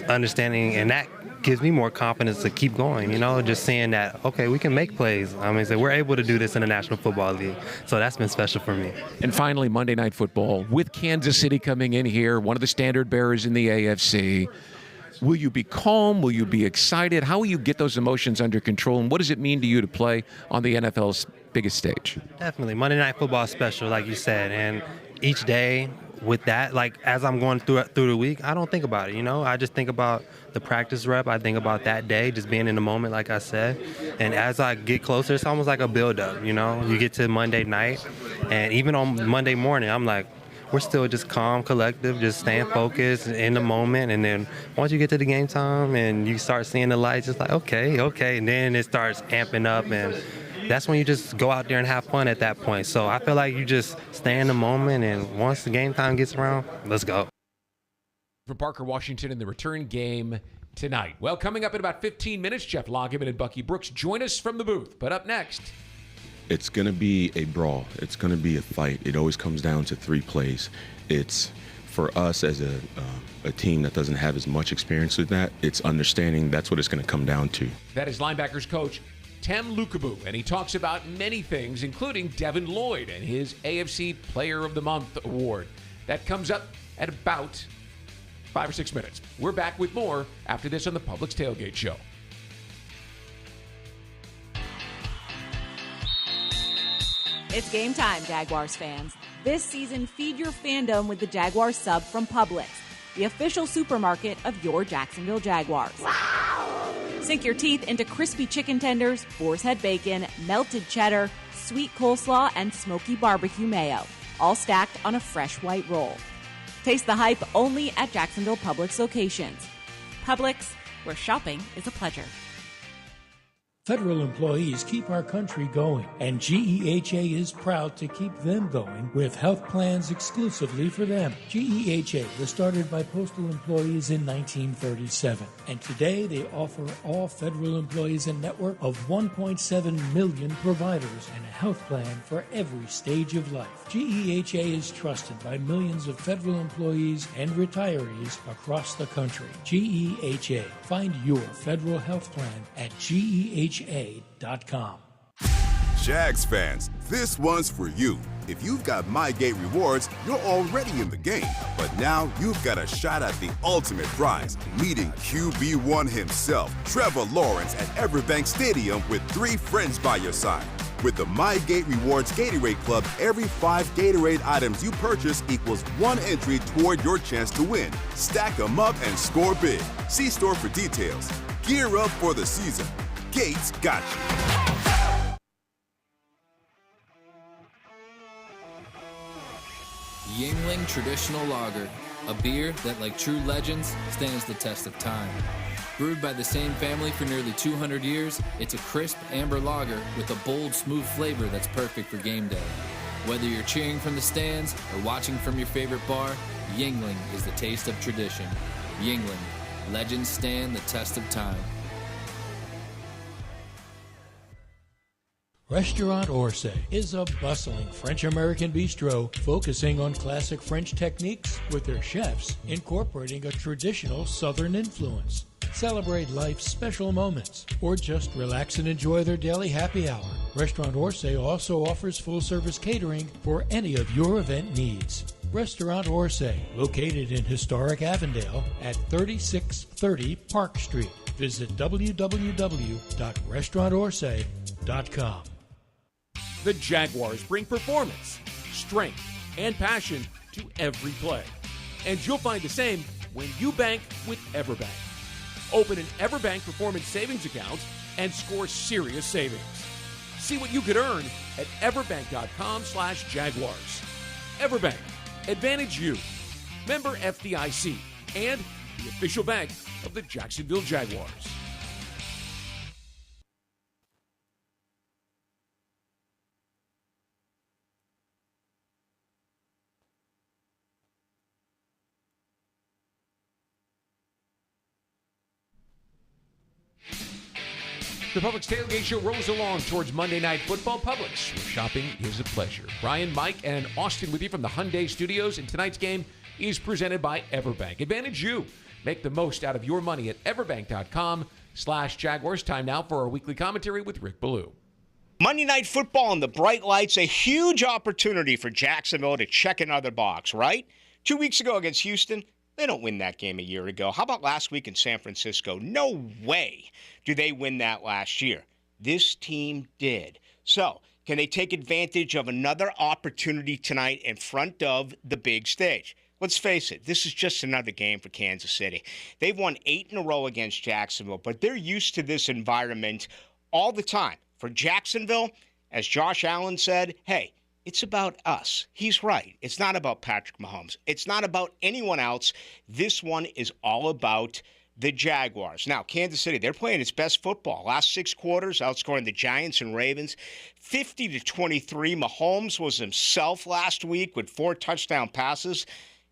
understanding, and that gives me more confidence to keep going, just seeing that, okay, we can make plays. So we're able to do this in the National Football League. So that's been special for me. And finally, Monday Night Football with Kansas City coming in here, one of the standard bearers in the AFC. Will you be calm? Will you be excited? How will you get those emotions under control? And what does it mean to you to play on the NFL's biggest stage? Definitely. Monday Night Football is special, like you said. And each day with that, like as I'm going through the week, I don't think about it, I just think about the practice rep. I think about that day, just being in the moment, like I said. And as I get closer, it's almost like a build-up, You get to Monday night, and even on Monday morning, I'm like, we're still just calm, collective, just staying focused in the moment. And then once you get to the game time and you start seeing the lights, it's like, okay. And then it starts amping up, and that's when you just go out there and have fun at that point. So I feel like you just stay in the moment, and once the game time gets around, let's go. From Parker, Washington, in the return game tonight. Well, coming up in about 15 minutes, Jeff Loggeman and Bucky Brooks join us from the booth. But up next, it's going to be a brawl. It's going to be a fight. It always comes down to 3 plays. It's for us as a team that doesn't have as much experience with that. It's understanding that's what it's going to come down to. That is linebackers coach Tem Lukabu, and he talks about many things, including Devin Lloyd and his AFC Player of the Month award. That comes up at about 5 or 6 minutes. We're back with more after this on the Publix Tailgate Show. It's game time, Jaguars fans. This season, feed your fandom with the Jaguars sub from Publix, the official supermarket of your Jacksonville Jaguars. Sink your teeth into crispy chicken tenders, boar's head bacon, melted cheddar, sweet coleslaw, and smoky barbecue mayo, all stacked on a fresh white roll. Taste the hype only at Jacksonville Publix locations. Publix, where shopping is a pleasure. Federal employees keep our country going, and GEHA is proud to keep them going with health plans exclusively for them. GEHA was started by postal employees in 1937, and today they offer all federal employees a network of 1.7 million providers and a health plan for every stage of life. GEHA is trusted by millions of federal employees and retirees across the country. GEHA. Find your federal health plan at GEHA.com. Jags fans, this one's for you. If you've got MyGate rewards, you're already in the game. But now you've got a shot at the ultimate prize, meeting QB1 himself, Trevor Lawrence, at Everbank Stadium with 3 friends by your side. With the MyGate Rewards Gatorade Club, every 5 Gatorade items you purchase equals 1 entry toward your chance to win. Stack them up and score big. See store for details. Gear up for the season. Gates got you. Yingling Traditional Lager, a beer that, like true legends, stands the test of time. Brewed by the same family for nearly 200 years, it's a crisp amber lager with a bold, smooth flavor that's perfect for game day. Whether you're cheering from the stands or watching from your favorite bar, Yingling is the taste of tradition. Yingling, legends stand the test of time. Restaurant Orsay is a bustling French-American bistro focusing on classic French techniques with their chefs incorporating a traditional Southern influence. Celebrate life's special moments or just relax and enjoy their daily happy hour. Restaurant Orsay also offers full-service catering for any of your event needs. Restaurant Orsay, located in historic Avondale at 3630 Park Street. Visit www.restaurantorsay.com. The Jaguars bring performance, strength, and passion to every play. And you'll find the same when you bank with EverBank. Open an EverBank Performance Savings account and score serious savings. See what you could earn at everbank.com/Jaguars. EverBank, Advantage You. Member FDIC and the official bank of the Jacksonville Jaguars. The Publix Tailgate Show rolls along towards Monday Night Football. Publix, where shopping is a pleasure. Brian, Mike, and Austen with you from the Hyundai Studios. And tonight's game is presented by Everbank. Advantage you. Make the most out of your money at everbank.com/Jaguars. Time now for our weekly commentary with Rick Belaloo. Monday Night Football and the bright lights, a huge opportunity for Jacksonville to check another box, right? 2 weeks ago against Houston, they don't win that game a year ago. How about last week in San Francisco? No way do they win that last year. This team did. So, can they take advantage of another opportunity tonight in front of the big stage? Let's face it, this is just another game for Kansas City. They've won 8 in a row against Jacksonville, but they're used to this environment all the time. For Jacksonville, as Josh Allen said, hey, it's about us. He's right. It's not about Patrick Mahomes. It's not about anyone else. This one is all about the Jaguars. Now, Kansas City, they're playing its best football. Last 6 quarters, outscoring the Giants and Ravens 50-23. Mahomes was himself last week with 4 touchdown passes.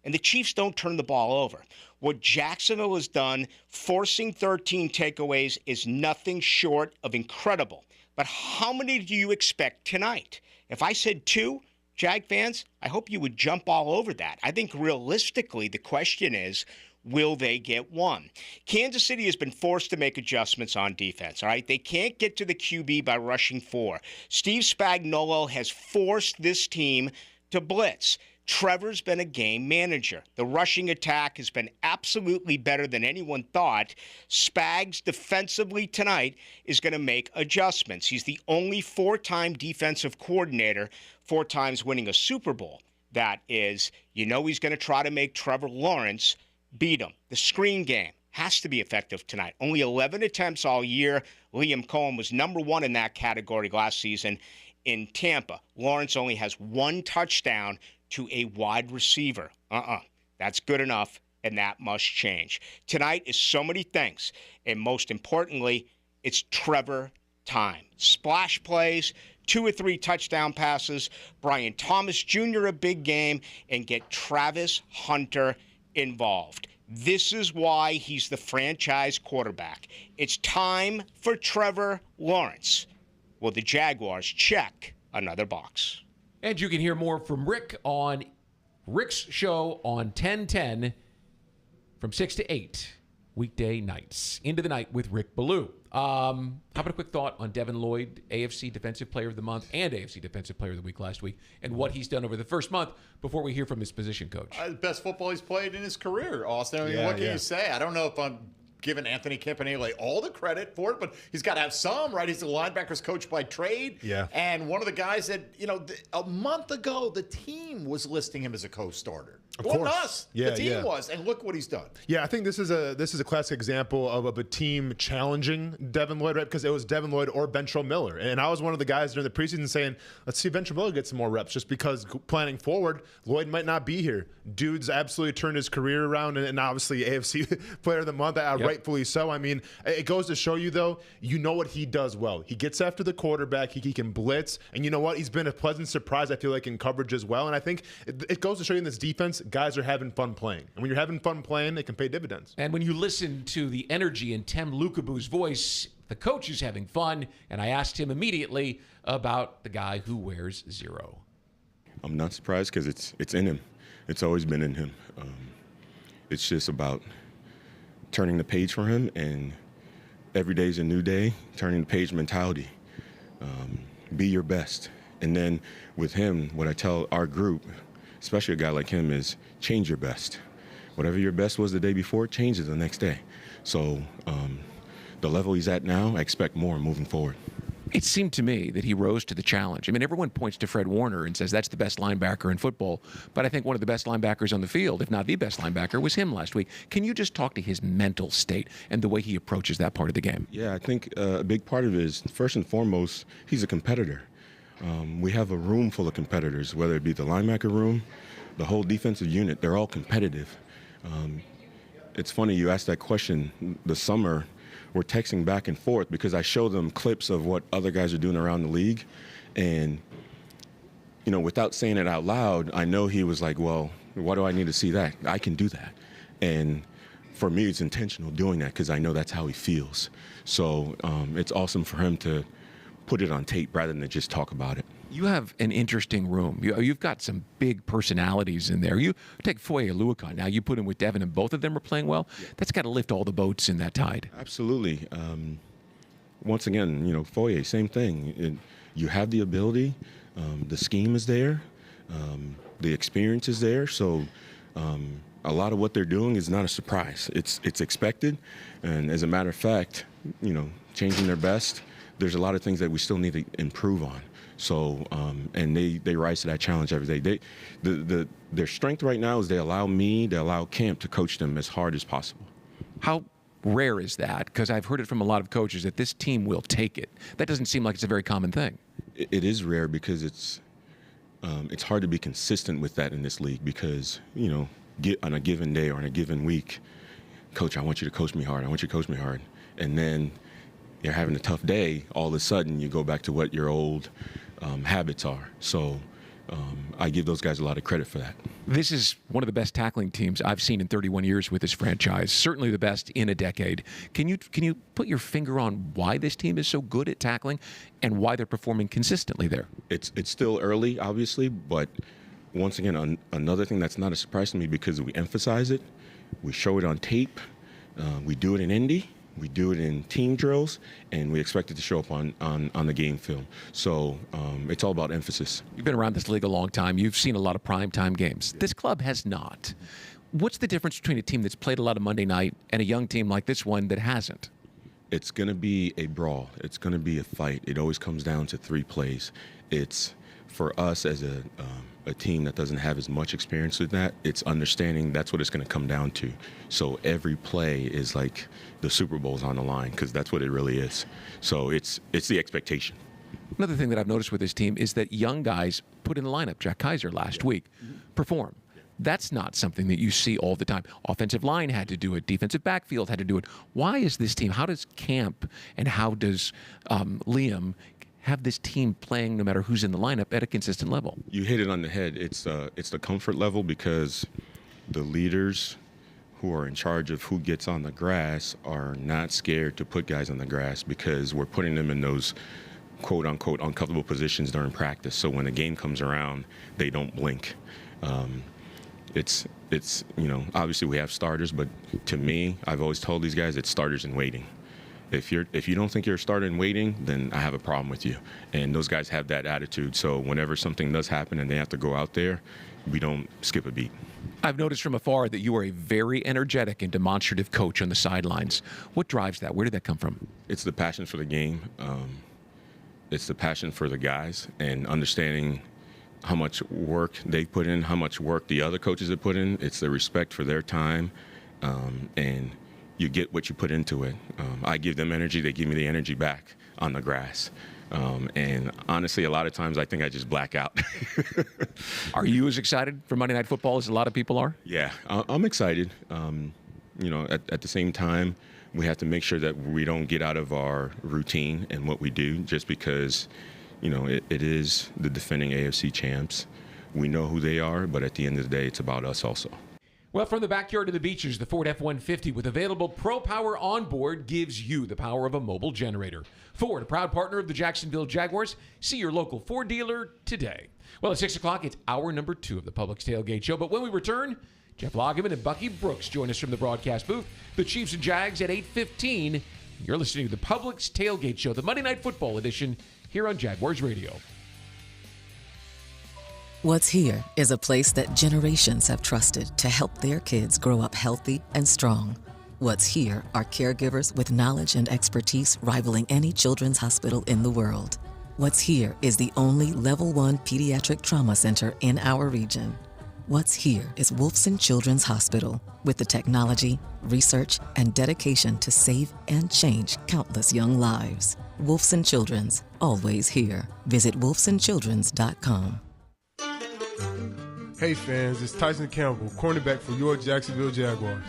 And the Chiefs don't turn the ball over. What Jacksonville has done, forcing 13 takeaways, is nothing short of incredible. But how many do you expect tonight? If I said 2, Jag fans, I hope you would jump all over that. I think realistically, the question is, will they get 1? Kansas City has been forced to make adjustments on defense, all right? They can't get to the QB by rushing 4. Steve Spagnuolo has forced this team to blitz. Trevor's been a game manager. The rushing attack has been absolutely better than anyone thought. Spags defensively tonight is going to make adjustments. He's the only 4-time defensive coordinator, 4 times winning a Super Bowl. That is, he's going to try to make Trevor Lawrence beat him. The screen game has to be effective tonight. Only 11 attempts all year. Liam Cohen was number 1 in that category last season in Tampa. Lawrence only has 1 touchdown to a wide receiver. That's good enough, and that must change. Tonight is so many things, and most importantly, it's Trevor time. Splash plays, 2 or 3 touchdown passes, Brian Thomas Jr. a big game, and get Travis Hunter involved. This is why he's the franchise quarterback. It's time for Trevor Lawrence. Will the Jaguars check another box? And you can hear more from Rick on Rick's show on 1010 from 6 to 8 weekday nights. Into the night with Rick Belaloo. How about a quick thought on Devin Lloyd, AFC Defensive Player of the Month and AFC Defensive Player of the Week last week, and what he's done over the first month before we hear from his position coach? The best football he's played in his career, Austen. I mean, what can you say? I don't know if I'm giving Anthony Campanile all the credit for it, but he's got to have some, right? He's the linebackers coach by trade. Yeah. And one of the guys that, a month ago, the team was listing him as a co-starter. Of Wasn't course. us. Yeah, the team yeah. was. And look what he's done. Yeah, I think this is a classic example of a team challenging Devin Lloyd, right? Because it was Devin Lloyd or Ventrell Miller. And I was one of the guys during the preseason saying, let's see if Ventrell Miller gets some more reps, just because planning forward, Lloyd might not be here. Dude's absolutely turned his career around, and obviously AFC Player of the Month, rightfully so. I mean, it goes to show you, though, you know what he does well. He gets after the quarterback. He can blitz. And you know what? He's been a pleasant surprise, I feel like, in coverage as well. And I think it goes to show you in this defense, guys are having fun playing. And when you're having fun playing, it can pay dividends. And when you listen to the energy in Tem Lukabu's voice, the coach is having fun. And I asked him immediately about the guy who wears 0. I'm not surprised because it's in him. It's always been in him. It's just about turning the page for him, and every day's a new day, turning the page mentality. Be your best. And then with him, what I tell our group, especially a guy like him, is change your best. Whatever your best was the day before, change it the next day. So the level he's at now, I expect more moving forward. It seemed to me that he rose to the challenge. I mean, everyone points to Fred Warner and says that's the best linebacker in football. But I think one of the best linebackers on the field, if not the best linebacker, was him last week. Can you just talk to his mental state and the way he approaches that part of the game? Yeah, I think a big part of it is, first and foremost, he's a competitor. We have a room full of competitors, whether it be the linebacker room, the whole defensive unit. They're all competitive. It's funny you asked that question. The summer, we're texting back and forth because I show them clips of what other guys are doing around the league. And, without saying it out loud, I know he was like, well, why do I need to see that? I can do that. And for me, it's intentional doing that because I know that's how he feels. So it's awesome for him to put it on tape rather than just talk about it. You have an interesting room. You've got some big personalities in there. You take Foye Aluakon. Now you put him with Devin, and both of them are playing well. Yeah. That's got to lift all the boats in that tide. Absolutely. Once again, Foye, same thing. You have the ability. The scheme is there. The experience is there. So a lot of what they're doing is not a surprise. It's expected. And as a matter of fact, changing their best, there's a lot of things that we still need to improve on. So, and they rise to that challenge every day. Their strength right now is they allow camp to coach them as hard as possible. How rare is that? Because I've heard it from a lot of coaches that this team will take it. That doesn't seem like it's a very common thing. It is rare because it's hard to be consistent with that in this league because, on a given day or on a given week, Coach, I want you to coach me hard. I want you to coach me hard. And then you're having a tough day, all of a sudden you go back to what your old habits are. So I give those guys a lot of credit for that. This is one of the best tackling teams I've seen in 31 years with this franchise. Certainly the best in a decade. Can you put your finger on why this team is so good at tackling and why they're performing consistently there? It's still early, obviously, but once again, another thing that's not a surprise to me because we emphasize it, we show it on tape, we do it in Indy. We do it in team drills, and we expect it to show up on the game film. So it's all about emphasis. You've been around this league a long time. You've seen a lot of primetime games. This club has not. What's the difference between a team that's played a lot of Monday night and a young team like this one that hasn't? It's going to be a brawl. It's going to be a fight. It always comes down to 3 plays. It's for us as a team that doesn't have as much experience with that, it's understanding that's what it's going to come down to. So every play is like the Super Bowl's on the line because that's what it really is. So it's the expectation. Another thing that I've noticed with this team is that young guys put in the lineup. Jack Kaiser last week perform. That's not something that you see all the time. Offensive line had to do it. Defensive backfield had to do it. Why is this team, how does Camp and how does Liam have this team playing no matter who's in the lineup at a consistent level? You hit it on the head. It's the comfort level because the leaders who are in charge of who gets on the grass are not scared to put guys on the grass because we're putting them in those quote-unquote uncomfortable positions during practice. So when the game comes around, they don't blink. It's obviously we have starters, but to me, I've always told these guys it's starters in waiting. If you don't think you're a starter in waiting, then I have a problem with you. And those guys have that attitude. So whenever something does happen and they have to go out there, we don't skip a beat. I've noticed from afar that you are a very energetic and demonstrative coach on the sidelines. What drives that? Where did that come from? It's the passion for the game. It's the passion for the guys and understanding how much work they put in, how much work the other coaches have put in. It's the respect for their time, and you get what you put into it. I give them energy, they give me the energy back on the grass. And honestly, a lot of times I think I just black out. Are you as excited for Monday Night Football as a lot of people are? Yeah, I'm excited. At the same time, we have to make sure that we don't get out of our routine and what we do just because, it is the defending AFC champs. We know who they are, but at the end of the day, it's about us also. Well, from the backyard to the beaches, the Ford F-150 with available Pro Power onboard gives you the power of a mobile generator. Ford, a proud partner of the Jacksonville Jaguars. See your local Ford dealer today. Well, at 6 o'clock, it's hour number 2 of the Publix Tailgate Show. But when we return, Jeff Lageman and Bucky Brooks join us from the broadcast booth. The Chiefs and Jags at 8:15. You're listening to the Publix Tailgate Show, the Monday Night Football edition, here on Jaguars Radio. What's Here is a place that generations have trusted to help their kids grow up healthy and strong. What's Here are caregivers with knowledge and expertise rivaling any children's hospital in the world. What's Here is the only Level 1 pediatric trauma center in our region. What's Here is Wolfson Children's Hospital with the technology, research, and dedication to save and change countless young lives. Wolfson Children's, always here. Visit wolfsonchildrens.com. Hey fans, it's Tyson Campbell, cornerback for your Jacksonville Jaguars.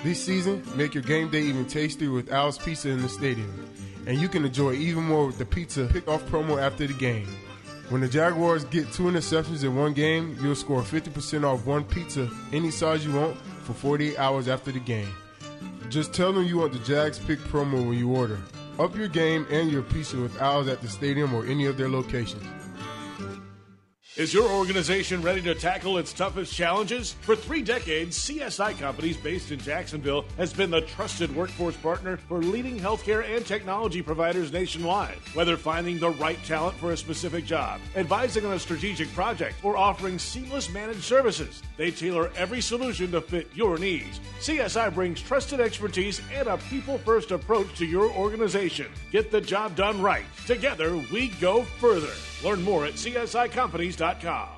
This season, make your game day even tastier with Al's Pizza in the stadium. And you can enjoy even more with the pizza pick-off promo after the game. When the Jaguars get 2 interceptions in one game, you'll score 50% off one pizza any size you want for 48 hours after the game. Just tell them you want the Jags Pick promo when you order. Up your game and your pizza with ours at the stadium or any of their locations. Is your organization ready to tackle its toughest challenges? For 3 decades, CSI Companies based in Jacksonville has been the trusted workforce partner for leading healthcare and technology providers nationwide. Whether finding the right talent for a specific job, advising on a strategic project, or offering seamless managed services, they tailor every solution to fit your needs. CSI brings trusted expertise and a people-first approach to your organization. Get the job done right. Together, we go further. Learn more at CSICompanies.com.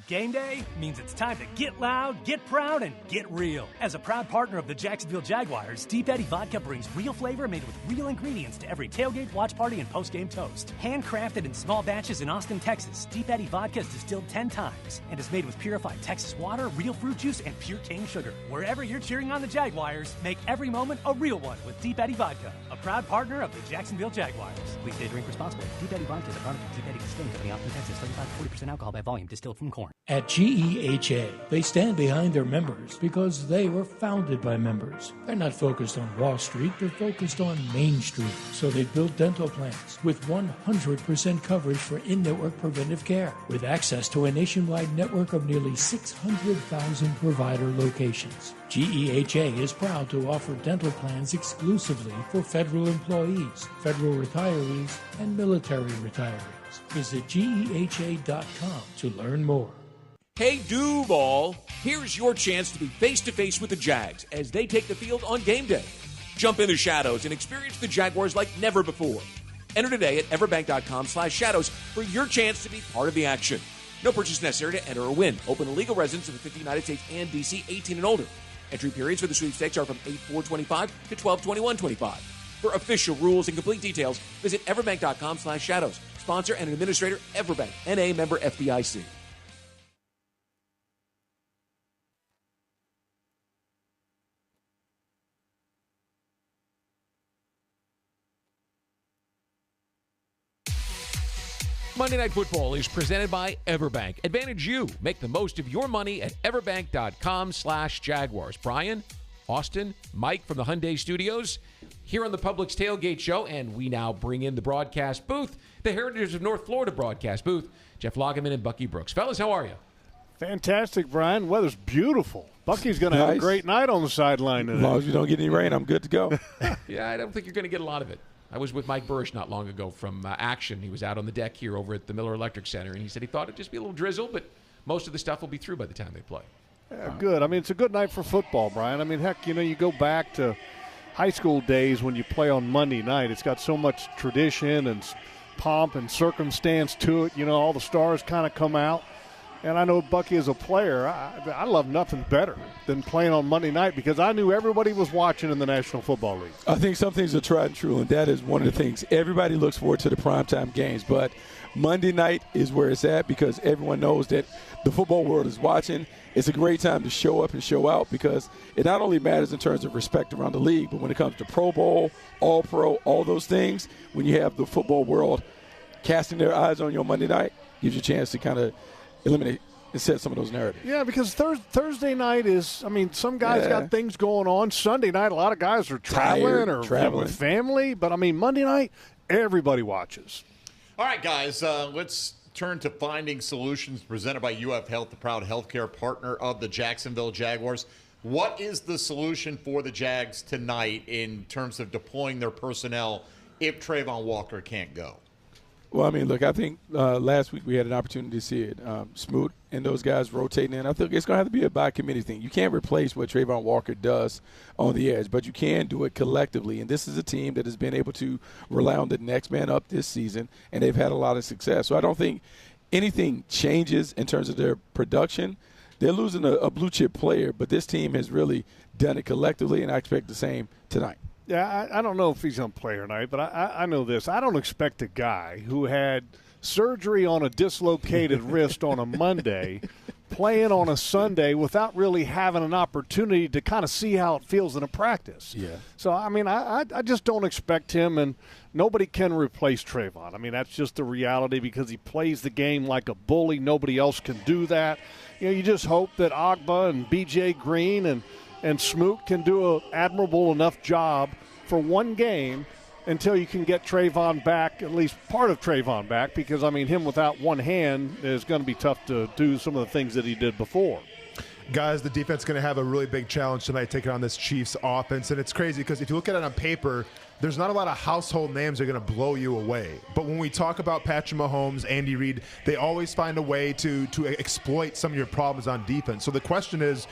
Game day means it's time to get loud, get proud, and get real. As a proud partner of the Jacksonville Jaguars, Deep Eddy Vodka brings real flavor made with real ingredients to every tailgate, watch party, and post-game toast. Handcrafted in small batches in Austen, Texas, Deep Eddy Vodka is distilled 10 times and is made with purified Texas water, real fruit juice, and pure cane sugar. Wherever you're cheering on the Jaguars, make every moment a real one with Deep Eddy Vodka, a proud partner of the Jacksonville Jaguars. Please stay drink responsibly. Deep Eddy Vodka is a product of Deep Eddy Distilling Company, Austin, Texas. 35 to 40% alcohol by volume, distilled from corn. At GEHA, they stand behind their members because they were founded by members. They're not focused on Wall Street, they're focused on Main Street. So they built dental plans with 100% coverage for in-network preventive care, with access to a nationwide network of nearly 600,000 provider locations. GEHA is proud to offer dental plans exclusively for federal employees, federal retirees, and military retirees. Visit GEHA.com to learn more. Hey, Duval, here's your chance to be face-to-face with the Jags as they take the field on game day. Jump in the shadows and experience the Jaguars like never before. Enter today at everbank.com/shadows for your chance to be part of the action. No purchase necessary to enter or win. Open to legal residents of the 50 United States and D.C., 18 and older. Entry periods for the sweepstakes are from 8/4/25 to 12/21/25. For official rules and complete details, visit everbank.com/shadows. Sponsor and administrator, Everbank, N.A. member FDIC. Monday Night Football is presented by Everbank. Advantage you. Make the most of your money at everbank.com/Jaguars. Brian, Austen, Mike from the Hyundai Studios here on the Publix Tailgate Show, and we now bring in the broadcast booth, the Heritage of North Florida broadcast booth, Jeff Lageman and Bucky Brooks. Fellas, how are you? Fantastic, Brian. Weather's beautiful. Bucky's going to have a great night on the sideline today. As long as you don't get any rain, I'm good to go. Yeah, I don't think you're going to get a lot of it. I was with Mike Burrish not long ago from Action. He was out on the deck here over at the Miller Electric Center, and he said he thought it'd just be a little drizzle, but most of the stuff will be through by the time they play. Yeah, good. I mean, it's a good night for football, Brian. I mean, heck, you go back to high school days when you play on Monday night. It's got so much tradition and pomp and circumstance to it. All the stars kind of come out. And I know Bucky as a player, I love nothing better than playing on Monday night because I knew everybody was watching in the National Football League. I think some things are tried and true, and that is one of the things. Everybody looks forward to the primetime games, but Monday night is where it's at because everyone knows that the football world is watching. It's a great time to show up and show out because it not only matters in terms of respect around the league, but when it comes to Pro Bowl, All-Pro, all those things, when you have the football world casting their eyes on you on Monday night, gives you a chance to kind of eliminate and set some of those narratives. Yeah, because Thursday night is, some guys got things going on. Sunday night, a lot of guys are traveling with family. But, Monday night, everybody watches. All right, guys, let's turn to finding solutions presented by UF Health, the proud healthcare partner of the Jacksonville Jaguars. What is the solution for the Jags tonight in terms of deploying their personnel if Trayvon Walker can't go? Well, look, I think last week we had an opportunity to see it. Smoot and those guys rotating in. I think it's going to have to be a by-committee thing. You can't replace what Trayvon Walker does on the edge, but you can do it collectively. And this is a team that has been able to rely on the next man up this season, and they've had a lot of success. So I don't think anything changes in terms of their production. They're losing a blue-chip player, but this team has really done it collectively, and I expect the same tonight. Yeah, I don't know if he's going to play tonight, but I know this. I don't expect a guy who had surgery on a dislocated wrist on a Monday playing on a Sunday without really having an opportunity to kind of see how it feels in a practice. Yeah. So, I just don't expect him, and nobody can replace Trayvon. That's just the reality because he plays the game like a bully. Nobody else can do that. You just hope that Agba and B.J. Green and and Smoot can do an admirable enough job for one game until you can get Trayvon back, at least part of Trayvon back, because, I mean, him without one hand is going to be tough to do some of the things that he did before. Guys, the defense is going to have a really big challenge tonight taking on this Chiefs offense. And it's crazy because if you look at it on paper, there's not a lot of household names that are going to blow you away. But when we talk about Patrick Mahomes, Andy Reid, they always find a way to exploit some of your problems on defense. So the question is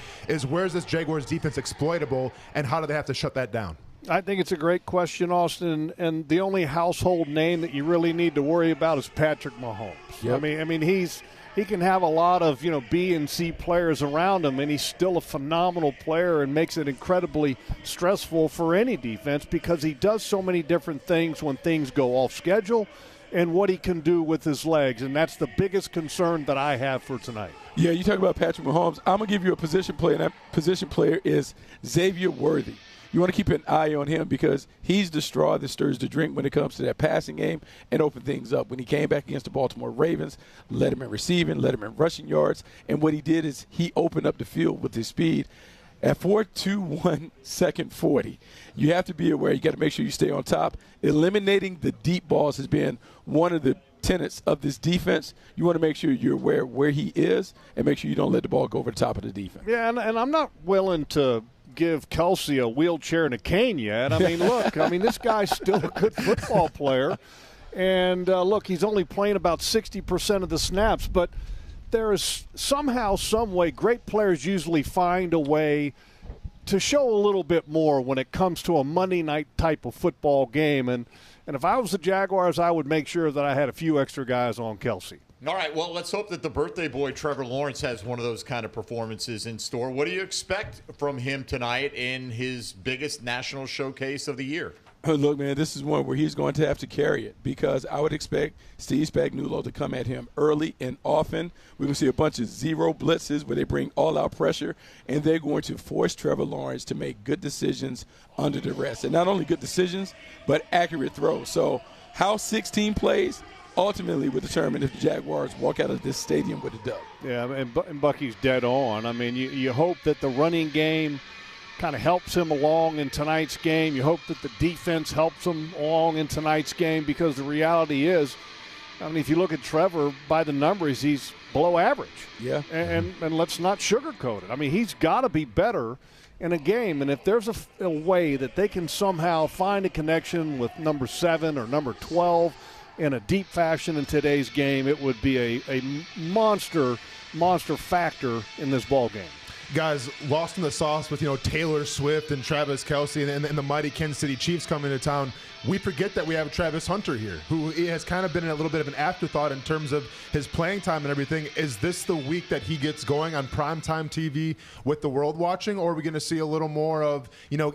where's this Jaguars defense exploitable, and how do they have to shut that down? I think it's a great question, Austin, and the only household name that you really need to worry about is Patrick Mahomes. Yep. I mean, he can have a lot of, B and C players around him, and he's still a phenomenal player and makes it incredibly stressful for any defense because he does so many different things when things go off schedule and what he can do with his legs, and that's the biggest concern that I have for tonight. Yeah, you talk about Patrick Mahomes. I'm going to give you a position player, and that position player is Xavier Worthy. You want to keep an eye on him because he's the straw that stirs the drink when it comes to that passing game and open things up. When he came back against the Baltimore Ravens, led him in receiving, led him in rushing yards, and what he did is he opened up the field with his speed. At 4.21 second 40, you have to be aware. You got to make sure you stay on top. Eliminating the deep balls has been one of the tenets of this defense. You want to make sure you're aware where he is and make sure you don't let the ball go over the top of the defense. Yeah, and I'm not willing to give Kelsey a wheelchair and a cane yet. I mean, look, this guy's still a good football player. And, look, he's only playing about 60% of the snaps. But there is somehow, some way, great players usually find a way to show a little bit more when it comes to a Monday night type of football game. And if I was the Jaguars, I would make sure that I had a few extra guys on Kelsey. All right, well, let's hope that the birthday boy, Trevor Lawrence, has one of those kind of performances in store. What do you expect from him tonight in his biggest national showcase of the year? Look, man, this is one where he's going to have to carry it because I would expect Steve Spagnuolo to come at him early and often. We're going to see a bunch of zero blitzes where they bring all-out pressure, and they're going to force Trevor Lawrence to make good decisions under duress. And not only good decisions, but accurate throws. So how 16 plays ultimately will determine if the Jaguars walk out of this stadium with a dub. Yeah, and Bucky's dead on. I mean, you hope that the running game kind of helps him along in tonight's game. You hope that the defense helps him along in tonight's game because the reality is, if you look at Trevor, by the numbers, he's below average. Yeah. And let's not sugarcoat it. He's got to be better in a game. And if there's a way that they can somehow find a connection with number 7 or number 12 in a deep fashion in today's game, it would be a monster factor in this ball game. Guys, lost in the sauce with Taylor Swift and Travis Kelce and the mighty Kansas City Chiefs coming to town. We forget that we have Travis Hunter here, who has kind of been a little bit of an afterthought in terms of his playing time and everything. Is this the week that he gets going on primetime TV with the world watching, or are we going to see a little more of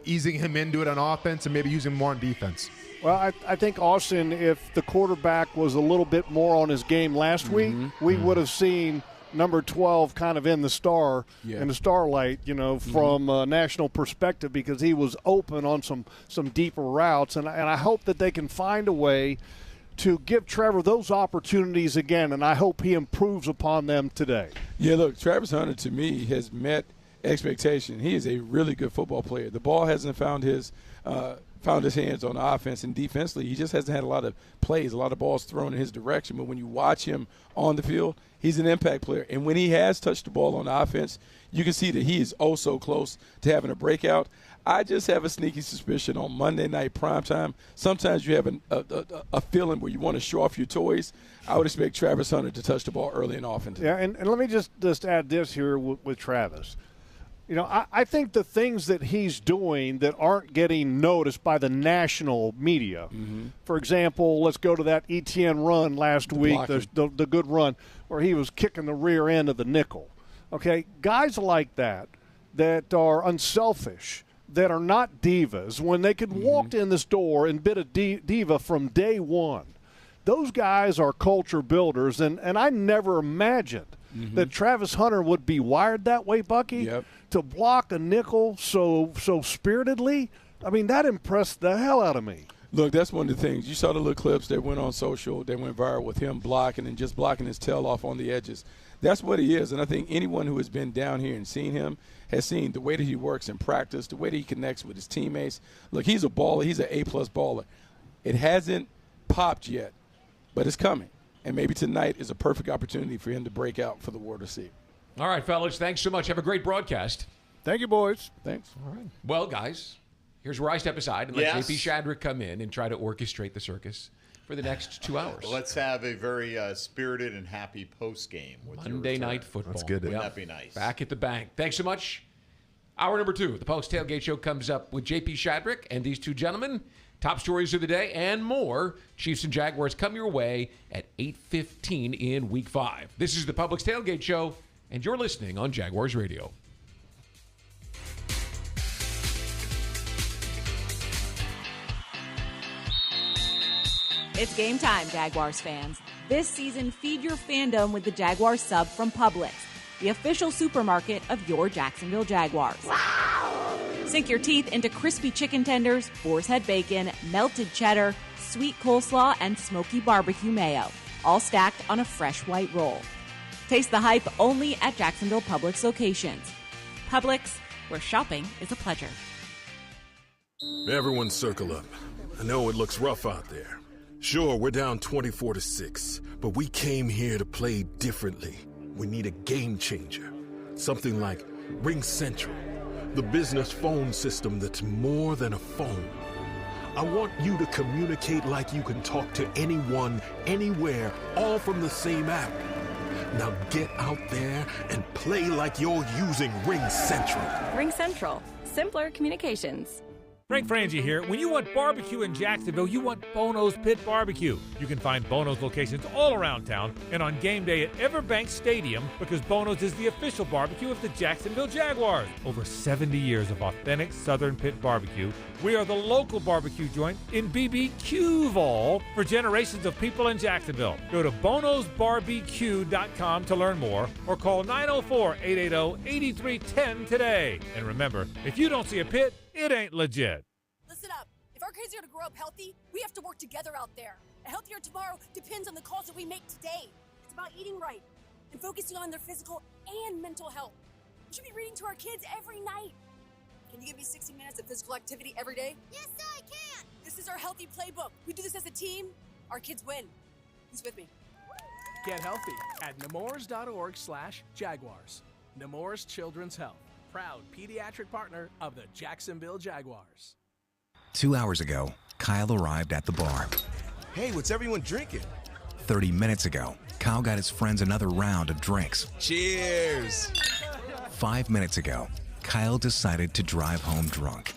easing him into it on offense and maybe using him more on defense? Well, I think, Austen, if the quarterback was a little bit more on his game last week, we would have seen number 12 kind of in the starlight, from a national perspective because he was open on some deeper routes. And I hope that they can find a way to give Trevor those opportunities again, and I hope he improves upon them today. Yeah, look, Travis Hunter, to me, has met expectation. He is a really good football player. The ball hasn't found his hands on offense, and defensively, he just hasn't had a lot of plays, a lot of balls thrown in his direction. But when you watch him on the field, he's an impact player. And when he has touched the ball on offense, you can see that he is oh so close to having a breakout. I just have a sneaky suspicion on Monday night primetime. Sometimes you have a feeling where you want to show off your toys. I would expect Travis Hunter to touch the ball early and often today. Yeah, and let me just add this here with Travis. I think the things that he's doing that aren't getting noticed by the national media, for example, let's go to that Etienne run last week, the good run where he was kicking the rear end of the nickel. Okay, guys like that are unselfish, that are not divas, when they could walk in this door and bid a diva from day one. Those guys are culture builders, and I never imagined that Travis Hunter would be wired that way, Bucky, to block a nickel so spiritedly. That impressed the hell out of me. Look, that's one of the things. You saw the little clips that went on social, that went viral with him blocking and just blocking his tail off on the edges. That's what he is, and I think anyone who has been down here and seen him has seen the way that he works in practice, the way that he connects with his teammates. Look, he's a baller. He's an A-plus baller. It hasn't popped yet, but it's coming, and maybe tonight is a perfect opportunity for him to break out for the world to see. All right, fellas, thanks so much. Have a great broadcast. Thank you, boys. Thanks. All right. Well, guys, here's where I step aside and let JP Shadrick come in and try to orchestrate the circus for the next 2 hours. Let's have a very spirited and happy post game with Monday Night Football. That's good. Wouldn't that be nice? Back at the bank. Thanks so much. Hour number 2, the Publix Tailgate Show comes up with JP Shadrick and these two gentlemen. Top stories of the day and more. Chiefs and Jaguars come your way at 8:15 in Week 5. This is the Publix Tailgate Show, and you're listening on Jaguars Radio. It's game time, Jaguars fans. This season, feed your fandom with the Jaguars sub from Publix, the official supermarket of your Jacksonville Jaguars. Sink your teeth into crispy chicken tenders, boar's head bacon, melted cheddar, sweet coleslaw, and smoky barbecue mayo, all stacked on a fresh white roll. Taste the hype only at Jacksonville Publix locations. Publix, where shopping is a pleasure. Everyone circle up. I know it looks rough out there. Sure, we're down 24-6, but we came here to play differently. We need a game changer. Something like Ring Central, the business phone system that's more than a phone. I want you to communicate like you can talk to anyone, anywhere, all from the same app. Now get out there and play like you're using Ring Central. Ring Central. Simpler communications. Frank Frangie here. When you want barbecue in Jacksonville, you want Bono's Pit Barbecue. You can find Bono's locations all around town and on game day at Everbank Stadium because Bono's is the official barbecue of the Jacksonville Jaguars. Over 70 years of authentic Southern Pit Barbecue. We are the local barbecue joint in BBQval for generations of people in Jacksonville. Go to bonosbarbecue.com to learn more or call 904-880-8310 today. And remember, if you don't see a pit, it ain't legit. Listen up. If our kids are going to grow up healthy, we have to work together out there. A healthier tomorrow depends on the calls that we make today. It's about eating right and focusing on their physical and mental health. We should be reading to our kids every night. Can you give me 60 minutes of physical activity every day? Yes, I can. This is our healthy playbook. We do this as a team. Our kids win. Who's with me? Get healthy at nemours.org/Jaguars. Nemours Children's Health. Proud pediatric partner of the Jacksonville Jaguars. 2 hours ago, Kyle arrived at the bar. Hey, what's everyone drinking? 30 minutes ago, Kyle got his friends another round of drinks. Cheers! 5 minutes ago, Kyle decided to drive home drunk.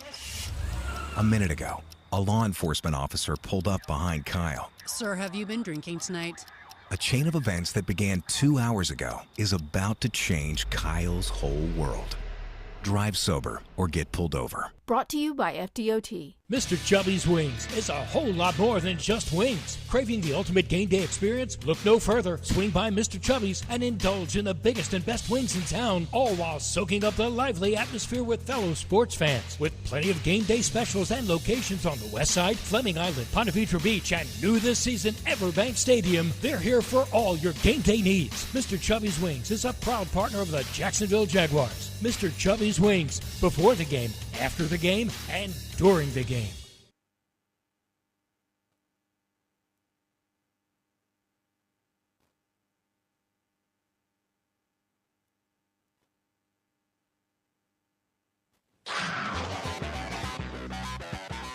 A minute ago, a law enforcement officer pulled up behind Kyle. Sir, have you been drinking tonight? A chain of events that began 2 hours ago is about to change Kyle's whole world. Drive sober or get pulled over. Brought to you by FDOT. Mr. Chubby's Wings is a whole lot more than just wings. Craving the ultimate game day experience? Look no further. Swing by Mr. Chubby's and indulge in the biggest and best wings in town, all while soaking up the lively atmosphere with fellow sports fans. With plenty of game day specials and locations on the West Side, Fleming Island, Ponte Vedra Beach, and new this season, Everbank Stadium, they're here for all your game day needs. Mr. Chubby's Wings is a proud partner of the Jacksonville Jaguars. Mr. Chubby's Wings, before the game, after the game, and during the game.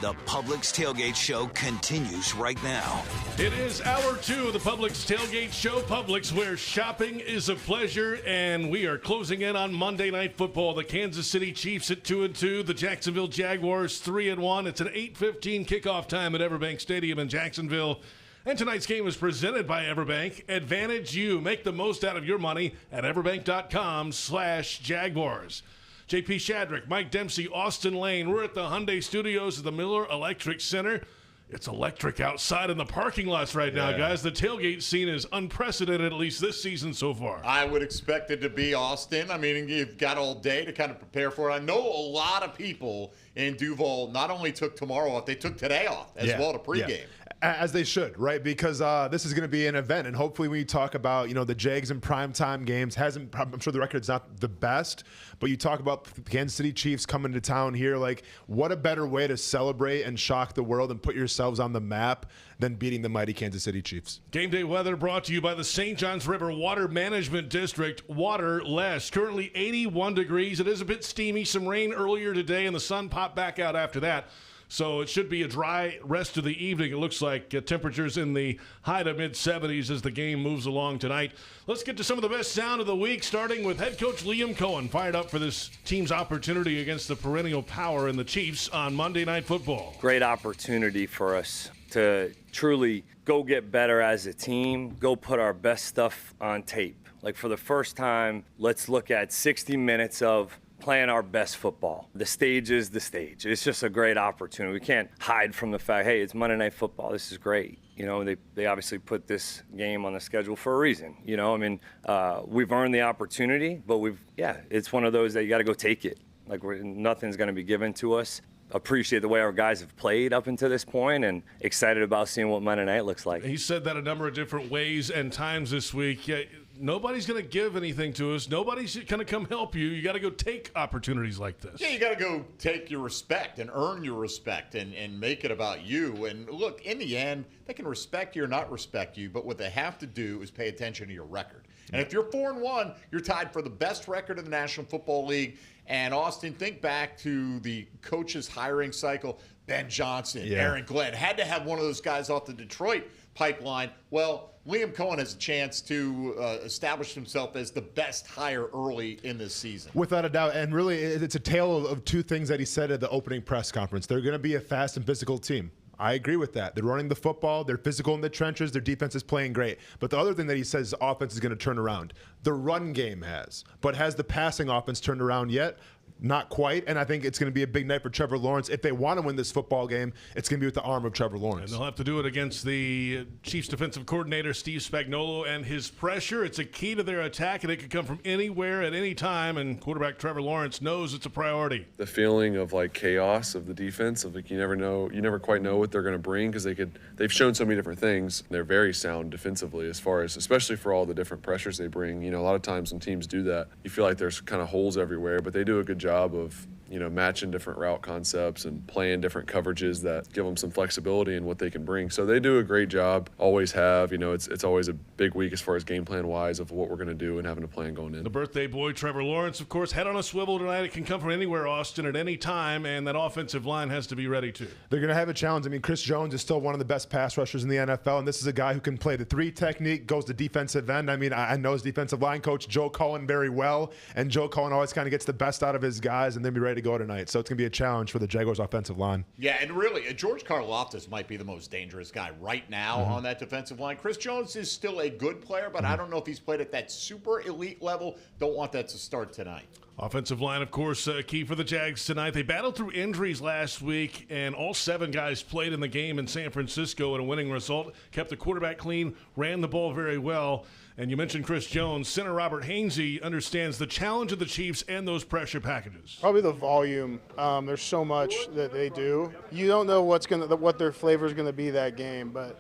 The Publix Tailgate Show continues right now. It is hour 2 of the Publix Tailgate Show. Publix, where shopping is a pleasure, and we are closing in on Monday Night Football. The Kansas City Chiefs at 2-2, the Jacksonville Jaguars 3-1. It's an 8:15 kickoff time at Everbank Stadium in Jacksonville. And tonight's game is presented by Everbank. Advantage you. Make the most out of your money at everbank.com/Jaguars. JP Shadrick, Mike Dempsey, Austen Lane. We're at the Hyundai Studios of the Miller Electric Center. It's electric outside in the parking lots right now, guys. The tailgate scene is unprecedented, at least this season so far. I would expect it to be Austen. I mean, you've got all day to kind of prepare for it. I know a lot of people in Duval not only took tomorrow off, they took today off as well to pregame. Yeah. As they should, right? Because this is going to be an event, and hopefully when you talk about, the Jags in primetime games, I'm sure the record's not the best, but you talk about the Kansas City Chiefs coming to town here, like what a better way to celebrate and shock the world and put yourselves on the map than beating the mighty Kansas City Chiefs. Game day weather brought to you by the St. Johns River Water Management District. Waterless. Currently 81 degrees. It is a bit steamy. Some rain earlier today, and the sun popped back out after that. So it should be a dry rest of the evening. It looks like temperatures in the high to mid-70s as the game moves along tonight. Let's get to some of the best sound of the week, starting with head coach Liam Cohen, fired up for this team's opportunity against the perennial power in the Chiefs on Monday Night Football. Great opportunity for us to truly go get better as a team, go put our best stuff on tape. Like for the first time, let's look at 60 minutes of playing our best football. The stage is the stage. It's just a great opportunity. We can't hide from the fact, hey, it's Monday Night Football. This is great. They obviously put this game on the schedule for a reason. We've earned the opportunity, but it's one of those that you got to go take it. Like nothing's going to be given to us. Appreciate the way our guys have played up until this point and excited about seeing what Monday night looks like. He said that a number of different ways and times this week. Nobody's going to give anything to us. Nobody's going to come help you. You got to go take opportunities like this. Yeah, you got to go take your respect and earn your respect and make it about you. And look, in the end, they can respect you or not respect you, but what they have to do is pay attention to your record. And if you're 4-1, you're tied for the best record in the National Football League. And Austen, think back to the coaches hiring cycle. Ben Johnson, Aaron Glenn, had to have one of those guys off the Detroit pipeline. Well, Liam Cohen has a chance to establish himself as the best hire early in this season. Without a doubt. And really, it's a tale of two things that he said at the opening press conference. They're going to be a fast and physical team. I agree with that. They're running the football. They're physical in the trenches. Their defense is playing great. But the other thing that he says is offense is going to turn around. The run game has. But has the passing offense turned around yet? Not quite, and I think it's going to be a big night for Trevor Lawrence. If they want to win this football game, it's going to be with the arm of Trevor Lawrence. And they'll have to do it against the Chiefs defensive coordinator, Steve Spagnuolo, and his pressure. It's a key to their attack, and it could come from anywhere at any time, and quarterback Trevor Lawrence knows it's a priority. The feeling of, chaos of the defense, of, you never quite know what they're going to bring because they've shown so many different things. They're very sound defensively as far as, especially for all the different pressures they bring. A lot of times when teams do that, you feel like there's kind of holes everywhere, but they do a good job of matching different route concepts and playing different coverages that give them some flexibility in what they can bring. So they do a great job, always have. It's always a big week as far as game plan wise of what we're going to do and having a plan going in. The birthday boy Trevor Lawrence, of course, head on a swivel tonight. It can come from anywhere, Austen, at any time, and that offensive line has to be ready too. They're going to have a challenge. Chris Jones is still one of the best pass rushers in the NFL, and this is a guy who can play the 3 technique, goes to defensive end. I know his defensive line coach, Joe Cohen, very well, and Joe Cohen always kind of gets the best out of his guys, and they'll be ready to go tonight. So it's going to be a challenge for the Jaguars offensive line. Yeah, and really, George Karlaftis might be the most dangerous guy right now on that defensive line. Chris Jones is still a good player, but I don't know if he's played at that super elite level. Don't want that to start tonight. Offensive line, of course, key for the Jags tonight. They battled through injuries last week, and all 7 guys played in the game in San Francisco in a winning result. Kept the quarterback clean, ran the ball very well. And you mentioned Chris Jones. Center Robert Hainsey understands the challenge of the Chiefs and those pressure packages. Probably the volume. There's so much that they do. You don't know what their flavor is going to be that game, but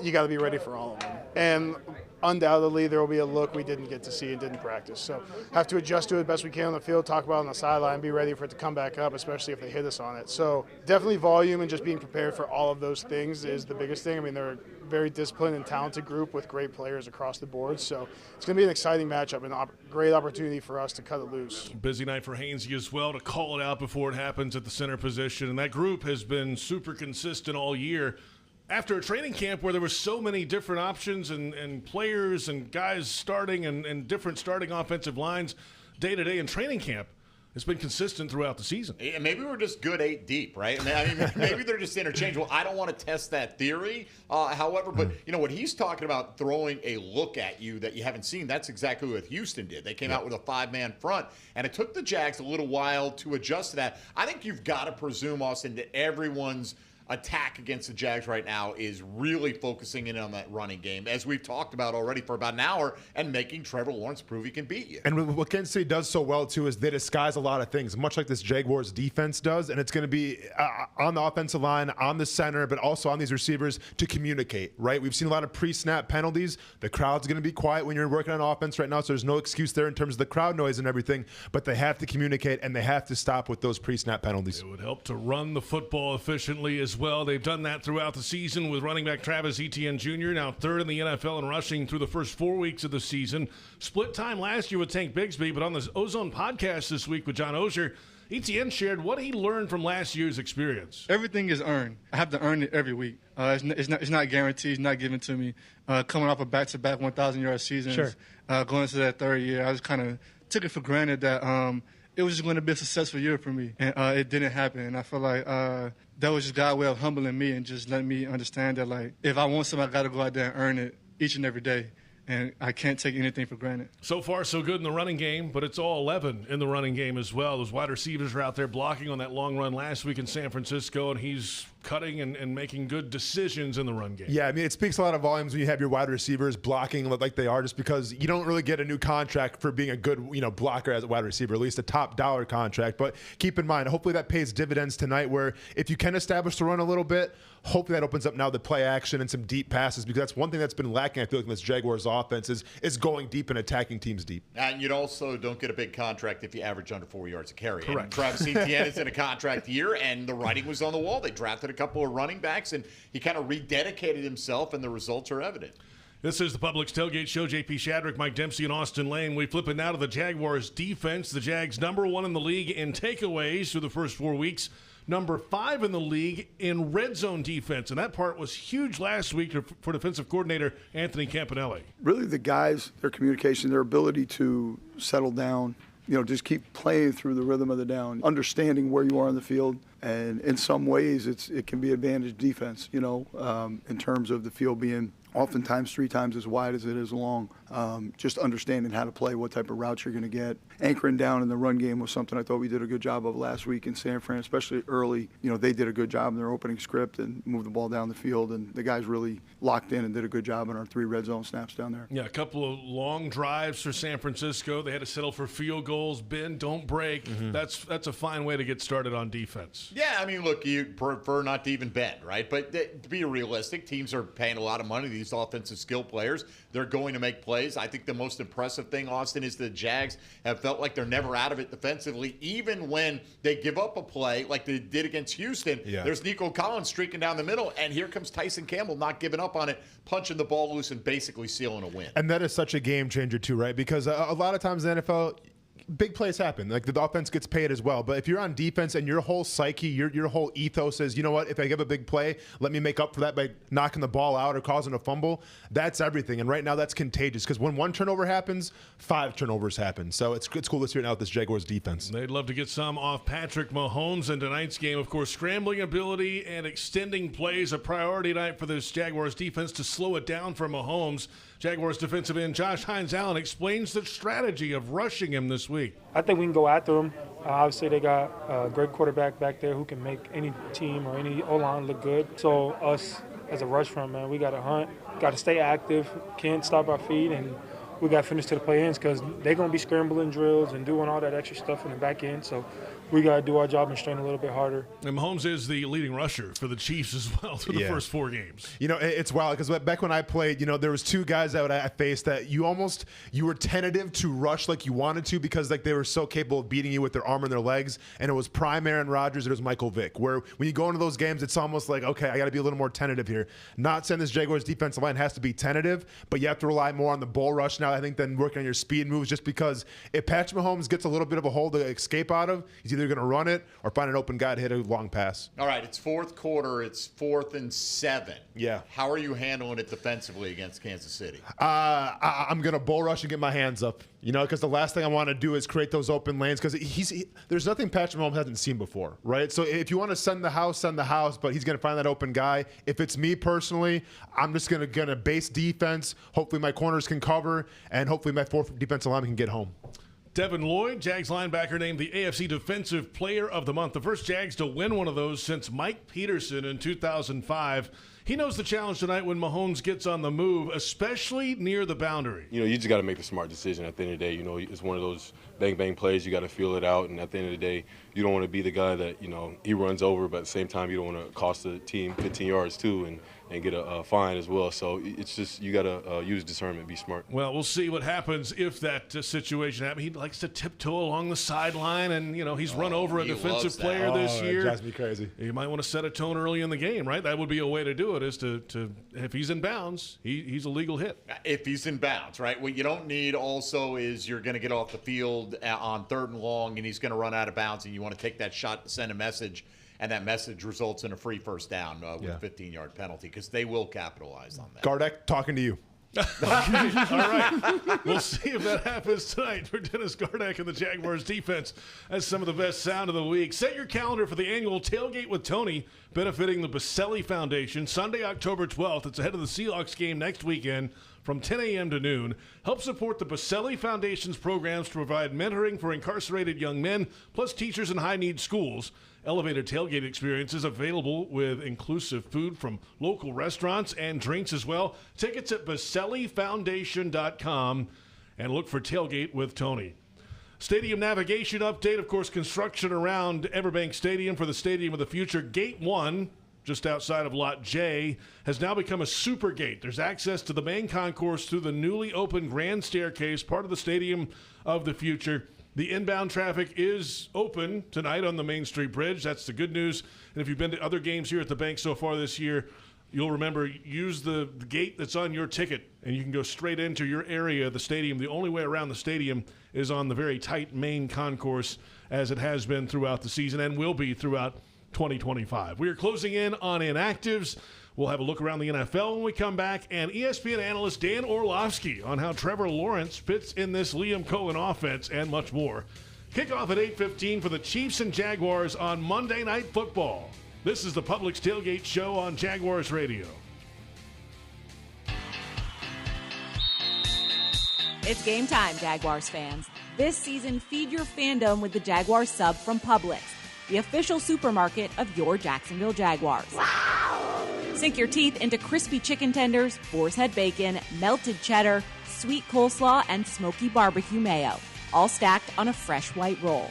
you got to be ready for all of them. And undoubtedly, there will be a look we didn't get to see and didn't practice. So have to adjust to it best we can on the field, talk about it on the sideline, be ready for it to come back up, especially if they hit us on it. So definitely volume and just being prepared for all of those things is the biggest thing. They're a very disciplined and talented group with great players across the board. So it's going to be an exciting matchup and a great opportunity for us to cut it loose. Busy night for Hainsey as well to call it out before it happens at the center position. And that group has been super consistent all year. After a training camp where there were so many different options and players and guys starting and different starting offensive lines day to day in training camp, it's been consistent throughout the season. Yeah, maybe we're just good 8 deep, right? Maybe they're just interchangeable. I don't want to test that theory, however, but what he's talking about, throwing a look at you that you haven't seen, that's exactly what Houston did. They came out with a 5-man front, and it took the Jags a little while to adjust to that. I think you've got to presume, Austen, that everyone's attack against the Jags right now is really focusing in on that running game, as we've talked about already for about an hour, and making Trevor Lawrence prove he can beat you. And what Kansas City does so well, too, is they disguise a lot of things, much like this Jaguars defense does, and it's going to be on the offensive line, on the center, but also on these receivers to communicate, right? We've seen a lot of pre-snap penalties. The crowd's going to be quiet when you're working on offense right now, so there's no excuse there in terms of the crowd noise and everything, but they have to communicate, and they have to stop with those pre-snap penalties. It would help to run the football efficiently as well. They've done that throughout the season with running back Travis Etienne Jr., now third in the NFL in rushing through the first 4 weeks of the season. Split time last year with Tank Bigsby, but on the Ozone podcast this week with John Oehser, Etienne shared what he learned from last year's experience. Everything is earned. I have to earn it every week. It's not guaranteed. It's not given to me. Coming off a back-to-back 1,000-yard season, going into that third year, I just kind of took it for granted that it was just going to be a successful year for me, and it didn't happen. And I feel like that was just God's way of humbling me and just letting me understand that, like, if I want something, I got to go out there and earn it each and every day. And I can't take anything for granted. So far, so good in the running game, but it's all 11 in the running game as well. Those wide receivers are out there blocking on that long run last week in San Francisco, and he's cutting and making good decisions in the run game. Yeah, I mean, it speaks a lot of volumes when you have your wide receivers blocking like they are, just because you don't really get a new contract for being a good, blocker as a wide receiver, at least a top dollar contract. But keep in mind, hopefully that pays dividends tonight, where if you can establish the run a little bit, hopefully that opens up now the play action and some deep passes, because that's one thing that's been lacking, I feel like, in this Jaguars offense is going deep and attacking teams deep. And you also don't get a big contract if you average under 4 yards a carry. Correct. And Travis Etienne is in a contract year, and the writing was on the wall. They drafted a couple of running backs, and he kind of rededicated himself, and the results are evident. This is the Publix Tailgate Show. JP Shadrick, Mike Dempsey, and Austen Lane. We flip it now to the Jaguars defense. The Jags, number 1 in the league in takeaways through the first 4 weeks. Number 5 in the league in red zone defense. And that part was huge last week for defensive coordinator Anthony Campanelli. Really, the guys, their communication, their ability to settle down, just keep playing through the rhythm of the down, understanding where you are on the field. And in some ways, it can be advantage defense, in terms of the field being oftentimes 3 times as wide as it is long. Just understanding how to play, what type of routes you're going to get. Anchoring down in the run game was something I thought we did a good job of last week in San Fran, especially early. They did a good job in their opening script and moved the ball down the field, and the guys really locked in and did a good job on our 3 red zone snaps down there. Yeah, a couple of long drives for San Francisco. They had to settle for field goals. Bend, don't break. Mm-hmm. That's a fine way to get started on defense. Yeah, I mean, look, you prefer not to even bend, right? But to be realistic, teams are paying a lot of money to these offensive skill players. They're going to make plays. I think the most impressive thing, Austen, is the Jags have felt like they're never out of it defensively, even when they give up a play like they did against Houston. Yeah. There's Nico Collins streaking down the middle, and here comes Tyson Campbell not giving up on it, punching the ball loose and basically sealing a win. And that is such a game changer too, right? Because a lot of times in the NFL, big plays happen. Like, the offense gets paid as well. But if you're on defense and your whole psyche, your whole ethos is, you know what, if I give a big play, let me make up for that by knocking the ball out or causing a fumble, that's everything. And right now that's contagious, because when 1 turnover happens, 5 turnovers happen. So it's cool to see it now with this Jaguars defense. They'd love to get some off Patrick Mahomes in tonight's game. Of course, scrambling ability and extending plays a priority tonight for this Jaguars defense to slow it down for Mahomes. Jaguars defensive end Hines Allen explains the strategy of rushing him this week. I think we can go after him. Obviously, they got a great quarterback back there who can make any team or any O-line look good. So us as a rush front, man, we got to hunt, got to stay active, can't stop our feet, and we got to finish to the play ends, because they're going to be scrambling drills and doing all that extra stuff in the back end. So we got to do our job and strain a little bit harder. And Mahomes is the leading rusher for the Chiefs as well through the first 4 games. It's wild, because back when I played, there was 2 guys that I faced that you were tentative to rush like you wanted to, because like they were so capable of beating you with their arm and their legs. And it was prime Aaron Rodgers, it was Michael Vick, where when you go into those games, it's almost like, okay, I got to be a little more tentative here. Not saying this Jaguars defensive line has to be tentative, but you have to rely more on the bull rush now, I think, than working on your speed moves, just because if Patrick Mahomes gets a little bit of a hole to escape out of, he's either going to run it or find an open guy to hit a long pass. All right, it's 4th quarter. It's 4th and 7. Yeah. How are you handling it defensively against Kansas City? I'm going to bull rush and get my hands up, because the last thing I want to do is create those open lanes, because there's nothing Patrick Mahomes hasn't seen before, right? So if you want to send the house, but he's going to find that open guy. If it's me personally, I'm just going to base defense. Hopefully my corners can cover, and hopefully my 4th defensive lineman can get home. Devin Lloyd, Jags linebacker, named the AFC Defensive Player of the Month. The first Jags to win one of those since Mike Peterson in 2005. He knows the challenge tonight when Mahomes gets on the move, especially near the boundary. You just got to make the smart decision at the end of the day. It's one of those bang-bang plays. You got to feel it out, and at the end of the day, you don't want to be the guy that, he runs over, but at the same time, you don't want to cost the team 15 yards too and get a fine as well. So it's just you got to use discernment, be smart. Well, we'll see what happens if that situation happens. He likes to tiptoe along the sideline, and, he's run over a defensive player this year. It drives me crazy. You might want to set a tone early in the game, right? That would be a way to do it, is to if he's in bounds, he's a legal hit. If he's in bounds, right? What you don't need also is you're going to get off the field on 3rd and long, and he's going to run out of bounds, and you want to take that shot to send a message, and that message results in a free first down with a 15-yard penalty, because they will capitalize on that. Gardeck, talking to you. Okay. All right. We'll see if that happens tonight for Dennis Gardeck and the Jaguars defense. That's some of the best sound of the week. Set your calendar for the annual Tailgate with Tony, benefiting the Baselli Foundation, Sunday, October 12th. It's ahead of the Seahawks game next weekend from 10 a.m. to noon. Help support the Baselli Foundation's programs to provide mentoring for incarcerated young men, plus teachers in high-need schools. Elevated tailgate experiences available with inclusive food from local restaurants and drinks as well. Tickets at BaselliFoundation.com, and look for Tailgate with Tony. Stadium navigation update. Of course, construction around Everbank Stadium for the Stadium of the Future. Gate 1, just outside of Lot J, has now become a super gate. There's access to the main concourse through the newly opened grand staircase, part of the Stadium of the Future. The inbound traffic is open tonight on the Main Street Bridge. That's the good news. And if you've been to other games here at the bank so far this year, you'll remember, use the gate that's on your ticket, and you can go straight into your area of the stadium. The only way around the stadium is on the very tight main concourse, as it has been throughout the season and will be throughout 2025. We are closing in on Inactives. We'll have a look around the NFL when we come back, and ESPN analyst Dan Orlovski on how Trevor Lawrence fits in this Liam Cohen offense, and much more. Kickoff at 8:15 for the Chiefs and Jaguars on Monday Night Football. This is the Publix Tailgate Show on Jaguars Radio. It's game time, Jaguars fans. This season, feed your fandom with the Jaguars sub from Publix, the official supermarket of your Jacksonville Jaguars. Wow! Sink your teeth into crispy chicken tenders, boar's head bacon, melted cheddar, sweet coleslaw, and smoky barbecue mayo, all stacked on a fresh white roll.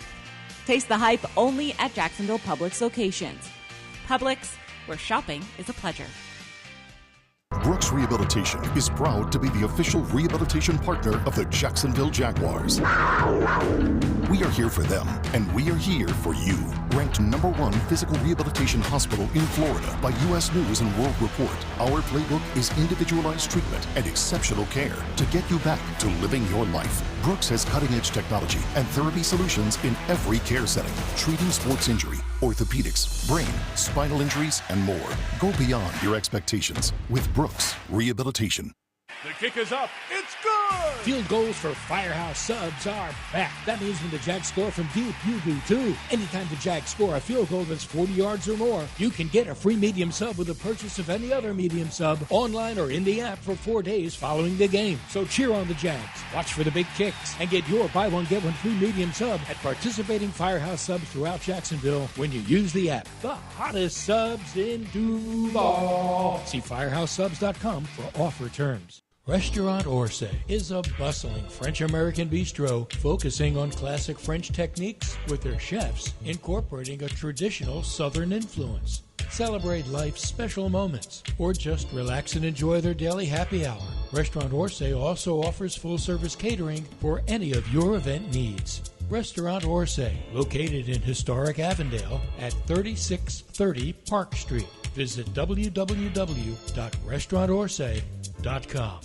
Taste the hype only at Jacksonville Publix locations. Publix, where shopping is a pleasure. Brooks Rehabilitation is proud to be the official rehabilitation partner of the Jacksonville Jaguars. We are here for them, and we are here for you. Ranked #1 physical rehabilitation hospital in Florida by U.S. News and World Report, our playbook is individualized treatment and exceptional care to get you back to living your life. Brooks has cutting-edge technology and therapy solutions in every care setting, treating sports injury, orthopedics, brain, spinal injuries, and more. Go beyond your expectations with Brooks Rehabilitation. The kick is up. It's good! Field goals for Firehouse Subs are back. That means when the Jags score from deep, you do too. Anytime the Jags score a field goal that's 40 yards or more, you can get a free medium sub with the purchase of any other medium sub, online or in the app, for 4 days following the game. So cheer on the Jags, watch for the big kicks, and get your buy one, get one free medium sub at participating Firehouse Subs throughout Jacksonville when you use the app. The hottest subs in Duval. See firehousesubs.com for offer terms. Restaurant Orsay is a bustling French-American bistro focusing on classic French techniques with their chefs incorporating a traditional Southern influence. Celebrate life's special moments or just relax and enjoy their daily happy hour. Restaurant Orsay also offers full-service catering for any of your event needs. Restaurant Orsay, located in historic Avondale at 3630 Park Street. Visit www.restaurantorsay.com.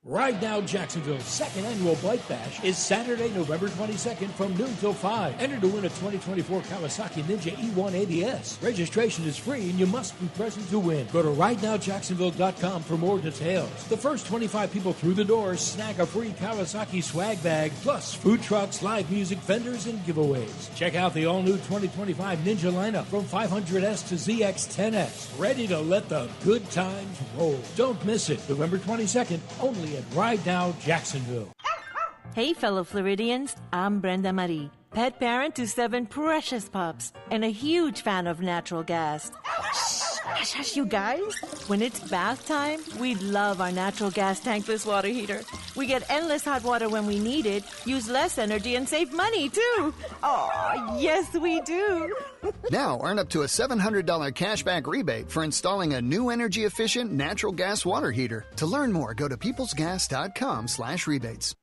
Ride Now Jacksonville's second annual Bike Bash is Saturday, November 22nd from noon till 5. Enter to win a 2024 Kawasaki Ninja E1 ABS. Registration is free and you must be present to win. Go to ridenowjacksonville.com for more details. The first 25 people through the doors snag a free Kawasaki swag bag, plus food trucks, live music, vendors, and giveaways. Check out the all-new 2025 Ninja lineup from 500S to ZX10S. Ready to let the good times roll. Don't miss it. November 22nd, only at Ride Now Jacksonville. Hey, fellow Floridians, I'm Brenda Marie, pet parent to 7 precious pups, and a huge fan of natural gas. Hush, hush, you guys. When it's bath time, we love our natural gas tankless water heater. We get endless hot water when we need it, use less energy, and save money, too. Aw, yes, we do. Now, earn up to a $700 cashback rebate for installing a new energy-efficient natural gas water heater. To learn more, go to peoplesgas.com/rebates.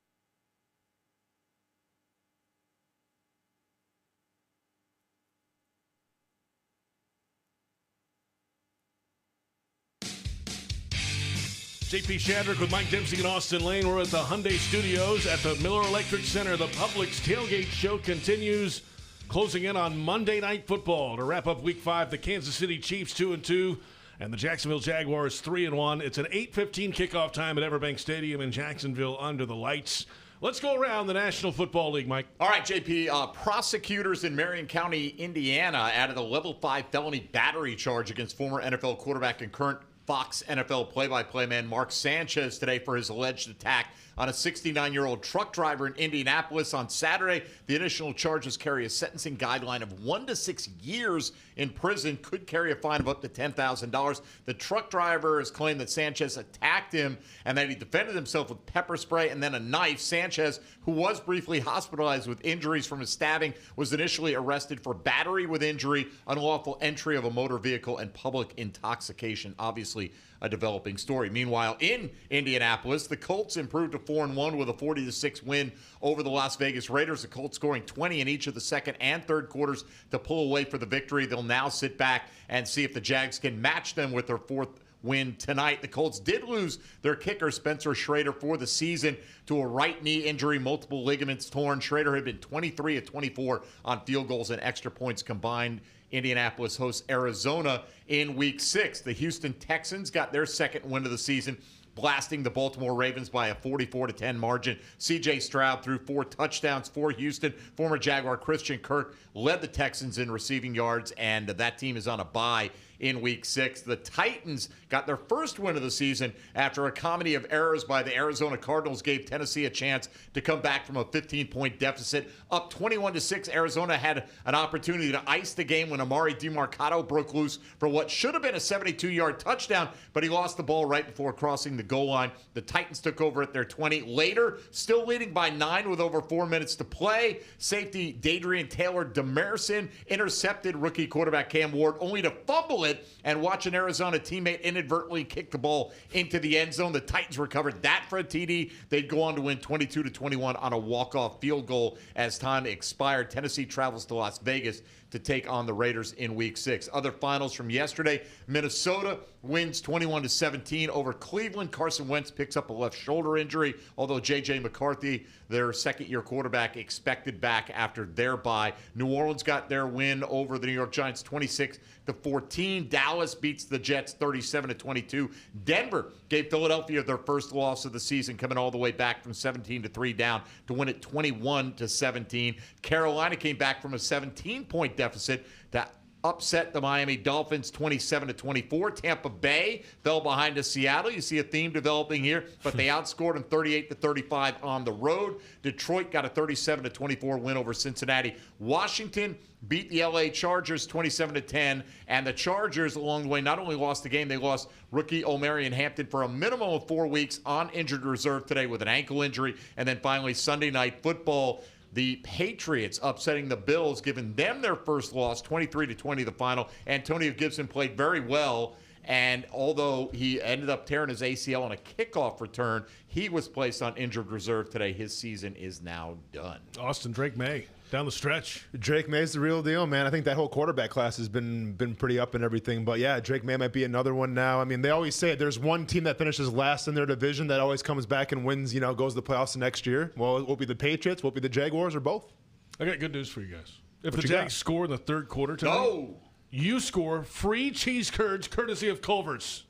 JP Shadrick with Mike Dempsey and Austen Lane. We're at the Hyundai Studios at the Miller Electric Center. The Publix Tailgate Show continues, closing in on Monday Night Football to wrap up Week 5. The Kansas City Chiefs 2-2 and the Jacksonville Jaguars 3-1. It's an 8:15 kickoff time at Everbank Stadium in Jacksonville under the lights. Let's go around the National Football League, Mike. All right, JP. Prosecutors in Marion County, Indiana, added a level 5 felony battery charge against former NFL quarterback and current Fox NFL play-by-play man Mark Sanchez today for his alleged attack on a 69-year-old truck driver in Indianapolis on Saturday. The initial charges carry a sentencing guideline of 1 to 6 years in prison, could carry a fine of up to $10,000. The truck driver has claimed that Sanchez attacked him and that he defended himself with pepper spray and then a knife. Sanchez, who was briefly hospitalized with injuries from his stabbing, was initially arrested for battery with injury, unlawful entry of a motor vehicle, and public intoxication. Obviously, a developing story. Meanwhile, in Indianapolis, the Colts improved to 4-1 with a 40-6 win over the Las Vegas Raiders. The Colts scoring 20 in each of the second and third quarters to pull away for the victory. They'll now sit back and see if the Jags can match them with their fourth win tonight. The Colts did lose their kicker, Spencer Schrader, for the season to a right knee injury, multiple ligaments torn. Schrader had been 23 of 24 on field goals and extra points combined. Indianapolis hosts Arizona in Week 6. The Houston Texans got their second win of the season, blasting the Baltimore Ravens by a 44-10 margin. C.J. Stroud threw 4 touchdowns for Houston. Former Jaguar Christian Kirk led the Texans in receiving yards, and that team is on a bye in Week 6. The Titans got their first win of the season after a comedy of errors by the Arizona Cardinals gave Tennessee a chance to come back from a 15-point deficit. Up 21-6, Arizona had an opportunity to ice the game when Amari DiMarcado broke loose for what should have been a 72-yard touchdown, but he lost the ball right before crossing the goal line. The Titans took over at their 20. Later, still leading by 9 with over 4 minutes to play, safety Dadrian Taylor Demerson intercepted rookie quarterback Cam Ward, only to fumble it and watch an Arizona teammate inadvertently kick the ball into the end zone. The Titans recovered that for a TD. They'd go on to win 22-21 on a walk-off field goal as time expired. Tennessee travels to Las Vegas to take on the Raiders in Week 6. Other finals from yesterday: Minnesota wins 21-17 over Cleveland. Carson Wentz picks up a left shoulder injury, although J.J. McCarthy, their second-year quarterback, expected back after their bye. New Orleans got their win over the New York Giants 26-14. Dallas beats the Jets 37-22. Denver gave Philadelphia their first loss of the season, coming all the way back from 17-3 down to win it 21-17. Carolina came back from a 17-point deficit to upset the Miami Dolphins 27-24. Tampa Bay fell behind to Seattle. You see a theme developing here, but they outscored them 38-35 on the road. Detroit got a 37-24 win over Cincinnati. Washington beat the LA Chargers 27-10, and the Chargers along the way not only lost the game, they lost rookie Omarion Hampton for a minimum of 4 weeks on injured reserve today with an ankle injury. And then finally Sunday Night Football, the Patriots upsetting the Bills, giving them their first loss, 23-20 the final. Antonio Gibson played very well, and although he ended up tearing his ACL on a kickoff return, he was placed on injured reserve today. His season is now done. Austin, Drake May down the stretch. Drake May's the real deal, man. I think that whole quarterback class has been pretty up and everything. But, yeah, Drake May might be another one now. I mean, they always say there's one team that finishes last in their division that always comes back and wins, goes to the playoffs the next year. Well, it will be the Patriots, will it be the Jaguars, or both? I got good news for you guys. If the Jags score in the third quarter tonight, you score free cheese curds courtesy of Culver's.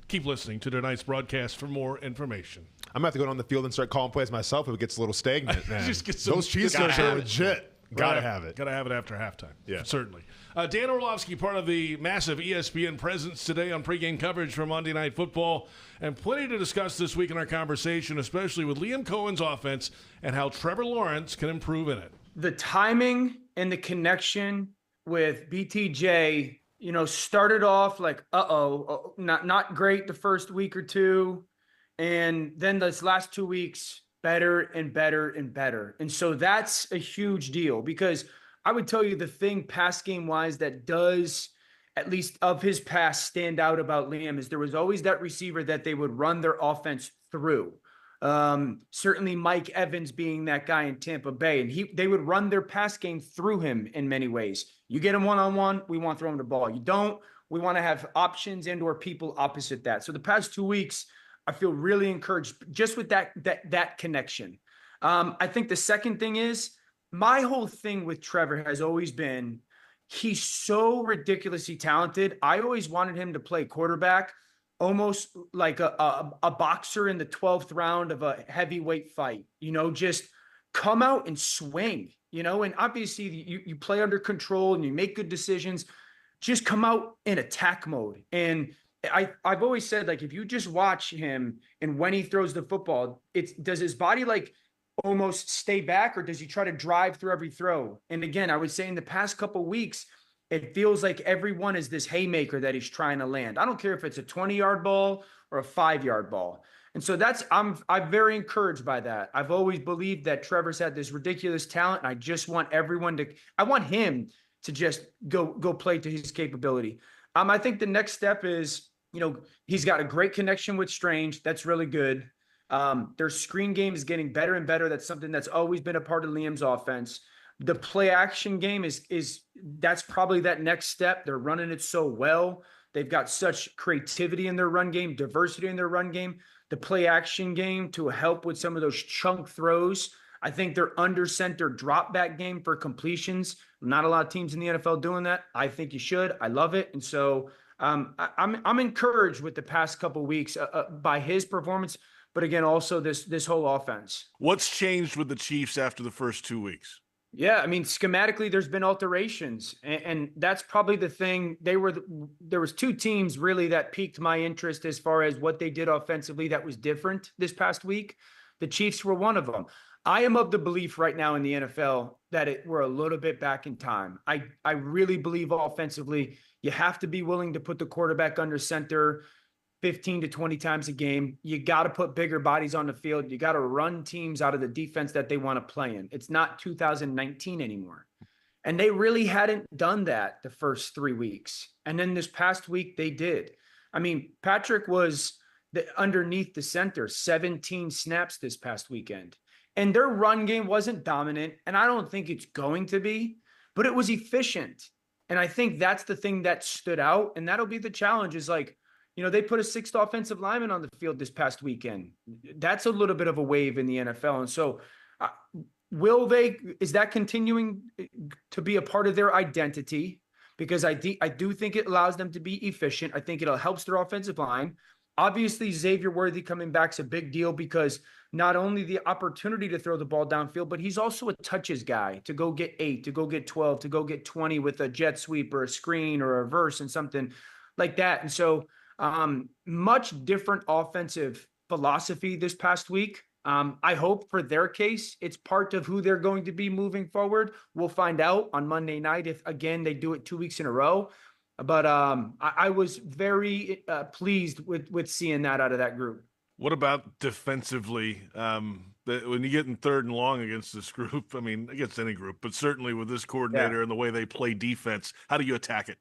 Keep listening to tonight's broadcast for more information. I'm going to have to go on the field and start calling plays myself if it gets a little stagnant, man. Just get those cheese curds are legit. Gotta have it. Got to have it after halftime. Yeah. Certainly. Dan Orlovski, part of the massive ESPN presence today on pregame coverage for Monday Night Football. And plenty to discuss this week in our conversation, especially with Liam Cohen's offense and how Trevor Lawrence can improve in it. The timing and the connection with BTJ, started off like, not great the first week or two. And then this last 2 weeks, better and better and better. And so that's a huge deal, because I would tell you the thing pass game wise that does, at least of his pass, stand out about Liam is there was always that receiver that they would run their offense through. Certainly Mike Evans being that guy in Tampa Bay, and they would run their pass game through him in many ways. You get him one-on-one, we want to throw him the ball. You don't, we want to have options and or people opposite that. So the past 2 weeks, I feel really encouraged just with that connection. I think the second thing is, my whole thing with Trevor has always been, he's so ridiculously talented. I always wanted him to play quarterback, almost like a boxer in the 12th round of a heavyweight fight, just come out and swing, and obviously you play under control and you make good decisions, just come out in attack mode. And I've always said, like, if you just watch him and when he throws the football, does his body like almost stay back, or does he try to drive through every throw? And again, I would say in the past couple of weeks, it feels like everyone is this haymaker that he's trying to land. I don't care if it's a 20-yard ball or a 5-yard ball. And so I'm very encouraged by that. I've always believed that Trevor's had this ridiculous talent, and I just want I want him to just go play to his capability. I think the next step is, he's got a great connection with Strange. That's really good. Their screen game is getting better and better. That's something that's always been a part of Liam's offense. The play action game that's probably that next step. They're running it so well. They've got such creativity in their run game, diversity in their run game. The play action game to help with some of those chunk throws. I think their under center drop back game for completions. Not a lot of teams in the NFL doing that. I think you should. I love it. And so I'm encouraged with the past couple of weeks by his performance. But again, also this whole offense. What's changed with the Chiefs after the first 2 weeks? Yeah, I mean, schematically, there's been alterations, and that's probably the thing. There was two teams really that piqued my interest as far as what they did offensively that was different this past week. The Chiefs were one of them. I am of the belief right now in the NFL that we're a little bit back in time. I really believe offensively, you have to be willing to put the quarterback under center 15 to 20 times a game. You got to put bigger bodies on the field. You got to run teams out of the defense that they want to play in. It's not 2019 anymore. And they really hadn't done that the first 3 weeks. And then this past week, they did. I mean, Patrick was underneath the center, 17 snaps this past weekend. And their run game wasn't dominant, and I don't think it's going to be, but it was efficient. And I think that's the thing that stood out, and that'll be the challenge is like, they put a 6th offensive lineman on the field this past weekend. That's a little bit of a wave in the NFL. And so is that continuing to be a part of their identity? Because I do think it allows them to be efficient. I think it helps their offensive line. Obviously, Xavier Worthy coming back is a big deal because not only the opportunity to throw the ball downfield, but he's also a touches guy to go get 8, to go get 12, to go get 20 with a jet sweep or a screen or a reverse and something like that. And so much different offensive philosophy this past week. I hope for their case, it's part of who they're going to be moving forward. We'll find out on Monday night if, again, they do it 2 weeks in a row. But I was very pleased with seeing that out of that group. What about defensively? When you get in 3rd and long against this group, I mean, against any group, but certainly with this coordinator and the way they play defense, how do you attack it?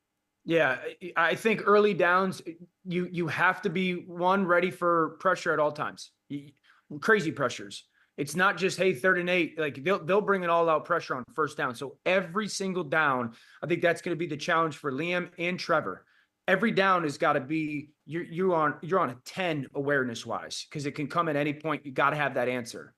Yeah, I think early downs, you have to be, ready for pressure at all times. Crazy pressures. It's not just, hey, 3rd and 8. Like they'll bring an all-out pressure on first down. So every single down, I think that's going to be the challenge for Liam and Trevor. Every down has got to be you're on a 10 awareness-wise because it can come at any point. You got to have that answer.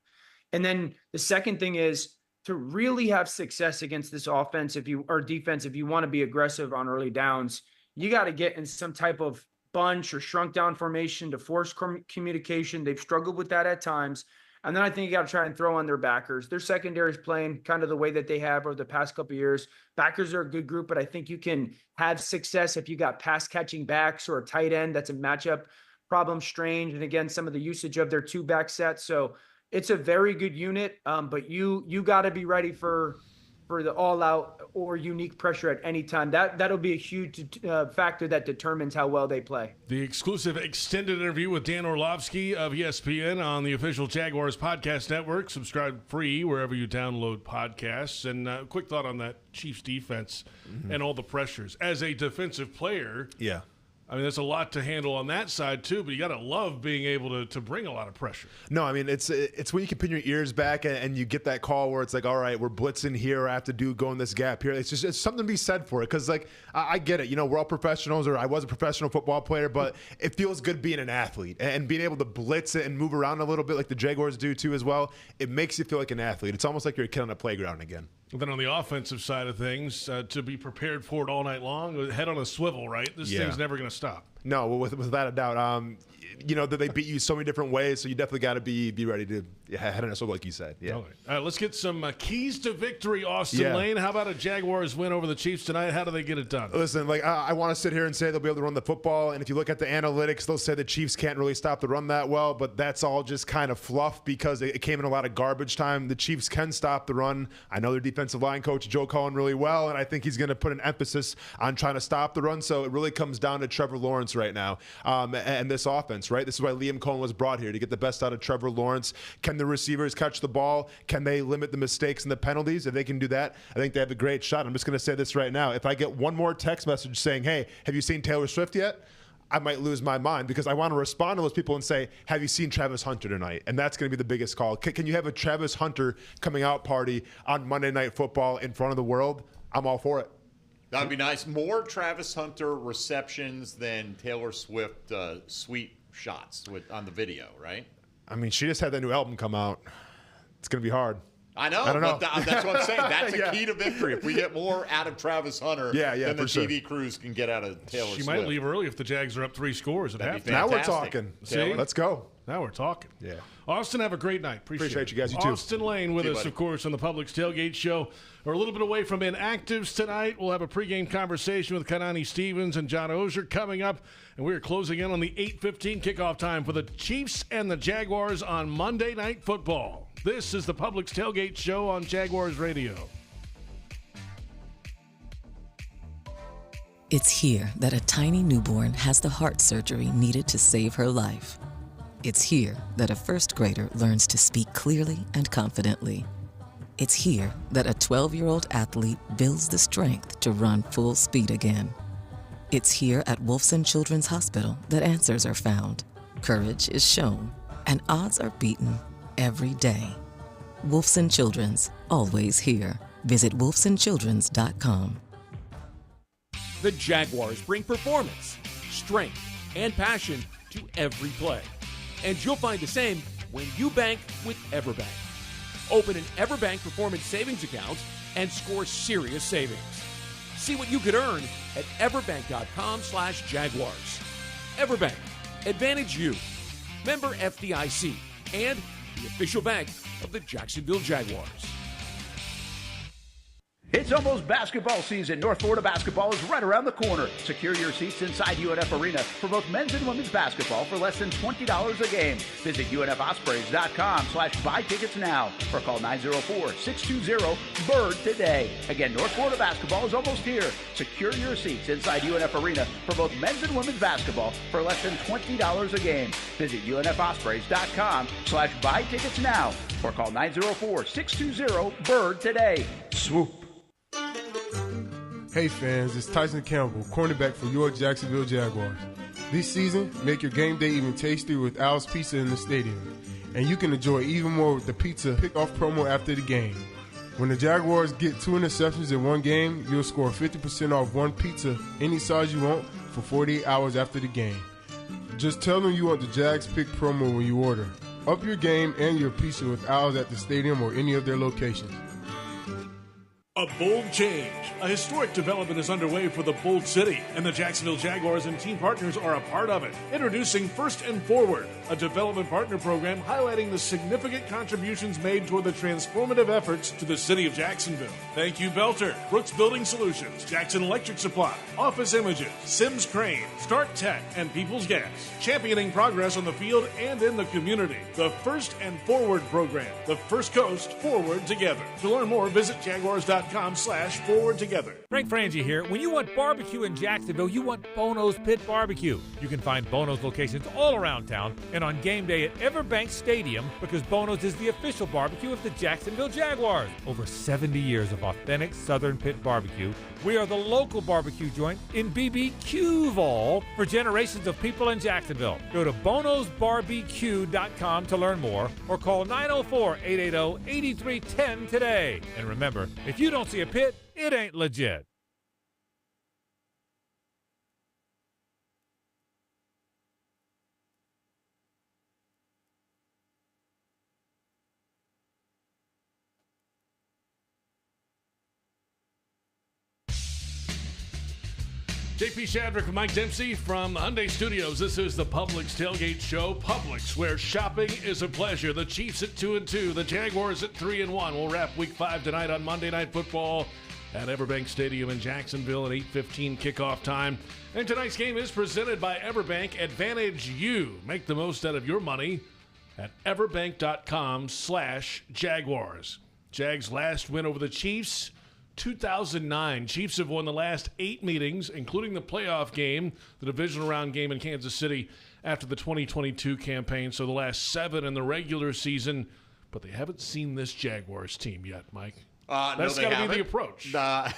And then the second thing is to really have success against this offense defense, if you want to be aggressive on early downs, you got to get in some type of bunch or shrunk down formation to force communication. They've struggled with that at times. And then I think you got to try and throw on their backers. Their secondary is playing kind of the way that they have over the past couple of years. Backers are a good group, but I think you can have success if you got pass catching backs or a tight end. That's a matchup problem strange. And again, some of the usage of their 2-back set. So it's a very good unit, but you got to be ready for the all-out or unique pressure at any time. That'll be a huge factor that determines how well they play. The exclusive extended interview with Dan Orlovski of ESPN on the official Jaguars podcast network. Subscribe free wherever you download podcasts. And quick thought on that Chiefs defense and all the pressures. As a defensive player, yeah, I mean, there's a lot to handle on that side, too, but you got to love being able to bring a lot of pressure. No, I mean, it's when you can pin your ears back and you get that call where it's like, all right, we're blitzing here. I have to go in this gap here. It's something to be said for it because, like, I get it. You know, we're all professionals, or I was a professional football player, but it feels good being an athlete and being able to blitz it and move around a little bit like the Jaguars do, too, as well. It makes you feel like an athlete. It's almost like you're a kid on a playground again. And then on the offensive side of things, to be prepared for it all night long, head on a swivel, right? This thing's never going to stop. No, without a doubt. You know, that they beat you so many different ways, so you definitely got to be ready to head on a swivel, like you said. Yeah. All right, let's get some keys to victory, Austen Lane. How about a Jaguars win over the Chiefs tonight? How do they get it done? Listen, like I want to sit here and say they'll be able to run the football, and if you look at the analytics, they'll say the Chiefs can't really stop the run that well, but that's all just kind of fluff because it came in a lot of garbage time. The Chiefs can stop the run. I know their defensive line coach, Joe Cullen, really well, and I think he's going to put an emphasis on trying to stop the run, so it really comes down to Trevor Lawrence right now and this offense, right? This is why Liam Cohen was brought here, to get the best out of Trevor Lawrence. Can the receivers catch the ball? Can they limit the mistakes and the penalties? If they can do that, I think they have a great shot. I'm just going to say this right now. If I get one more text message saying, hey, have you seen Taylor Swift yet? I might lose my mind because I want to respond to those people and say, have you seen Travis Hunter tonight? And that's going to be the biggest call. Can you have a Travis Hunter coming out party on Monday Night Football in front of the world? I'm all for it. That would be nice. More Travis Hunter receptions than Taylor Swift sweet shots on the video, right? I mean, she just had that new album come out. It's going to be hard. I know. But that's what I'm saying. That's a key to victory. If we get more out of Travis Hunter than the TV crews can get out of Taylor Swift. She might leave early if the Jags are up 3 scores at halftime. Now we're talking. See? Let's go. Now we're talking. Yeah. Austen, have a great night. Appreciate you guys. You too. Austen Lane with us, buddy. of course, on the Publix Tailgate Show. We're a little bit away from Inactives tonight. We'll have a pregame conversation with Kanani Stevens and John Oehser coming up. And we're closing in on the 8:15 kickoff time for the Chiefs and the Jaguars on Monday Night Football. This is the Publix Tailgate Show on Jaguars Radio. It's here that a tiny newborn has the heart surgery needed to save her life. It's here that a first grader learns to speak clearly and confidently. It's here that a 12-year-old athlete builds the strength to run full speed again. It's here at Wolfson Children's Hospital that answers are found, courage is shown, and odds are beaten every day. Wolfson Children's, always here. Visit wolfsonchildrens.com. The Jaguars bring performance, strength, and passion to every play. And you'll find the same when you bank with Everbank. Open an Everbank Performance Savings account and score serious savings. See what you could earn at everbank.com/Jaguars. Everbank, advantage you. Member FDIC and the official bank of the Jacksonville Jaguars. It's almost basketball season. North Florida basketball is right around the corner. Secure your seats inside UNF Arena for both men's and women's basketball for less than $20 a game. Visit UNFospreys.com/buy tickets now or call 904-620-BIRD today. Again, North Florida basketball is almost here. Secure your seats inside UNF Arena for both men's and women's basketball for less than $20 a game. Visit UNFospreys.com/buy tickets now or call 904-620-BIRD today. Swoop. Hey fans, it's Tyson Campbell, cornerback for your Jacksonville Jaguars. This season, make your game day even tastier with Al's Pizza in the stadium. And you can enjoy even more with the pizza pick-off promo after the game. When the Jaguars get 2 interceptions in one game, you'll score 50% off one pizza any size you want for 48 hours after the game. Just tell them you want the Jags Pick promo when you order. Up your game and your pizza with Al's at the stadium or any of their locations. A bold change. A historic development is underway for the Bold City, and the Jacksonville Jaguars and team partners are a part of it. Introducing First and Forward, a development partner program highlighting the significant contributions made toward the transformative efforts to the city of Jacksonville. Thank you, Belter, Brooks Building Solutions, Jackson Electric Supply, Office Images, Sims Crane, Start Tech, and People's Gas. Championing progress on the field and in the community. The First and Forward program. The First Coast Forward Together. To learn more, visit Jaguars.com/forward together. Frank Frangie here. When you want barbecue in Jacksonville, you want Bono's Pit Barbecue. You can find Bono's locations all around town and on game day at Everbank Stadium, because Bono's is the official barbecue of the Jacksonville Jaguars. Over 70 years of authentic Southern Pit barbecue. We are the local barbecue joint in BBQval for generations of people in Jacksonville. Go to bonosbarbecue.com to learn more or call 904-880-8310 today. And remember, if you don't see a pit, it ain't legit. JP Shadrick and Mike Dempsey from the Hyundai Studios. This is the Publix Tailgate Show. Publix, where shopping is a pleasure. The Chiefs at 2-2, the Jaguars at 3-1. We'll wrap Week 5 tonight on Monday Night Football at Everbank Stadium in Jacksonville at 8:15 kickoff time. And tonight's game is presented by Everbank. Advantage you. Make the most out of your money at everbank.com/Jaguars. Jags' last win over the Chiefs, 2009. Chiefs have won the last 8 meetings, including the playoff game, the divisional round game in Kansas City after the 2022 campaign. So the last 7 in the regular season, but they haven't seen this Jaguars team yet, Mike. That's got to be the approach. Well,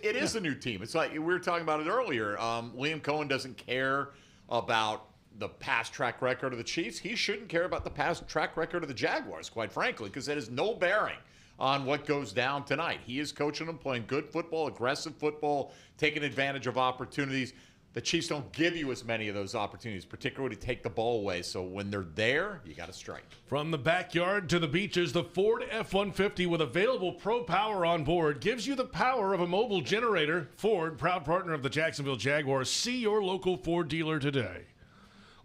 it is a new team. It's like we were talking about it earlier. Liam Cohen doesn't care about the past track record of the Chiefs. He shouldn't care about the past track record of the Jaguars, quite frankly, because that has no bearing on what goes down tonight. He is coaching them, playing good football, aggressive football, taking advantage of opportunities. The Chiefs don't give you as many of those opportunities, particularly to take the ball away. So when they're there, you got to strike. From the backyard to the beaches, the Ford F-150 with available Pro Power on board gives you the power of a mobile generator. Ford, proud partner of the Jacksonville Jaguars. See your local Ford dealer today.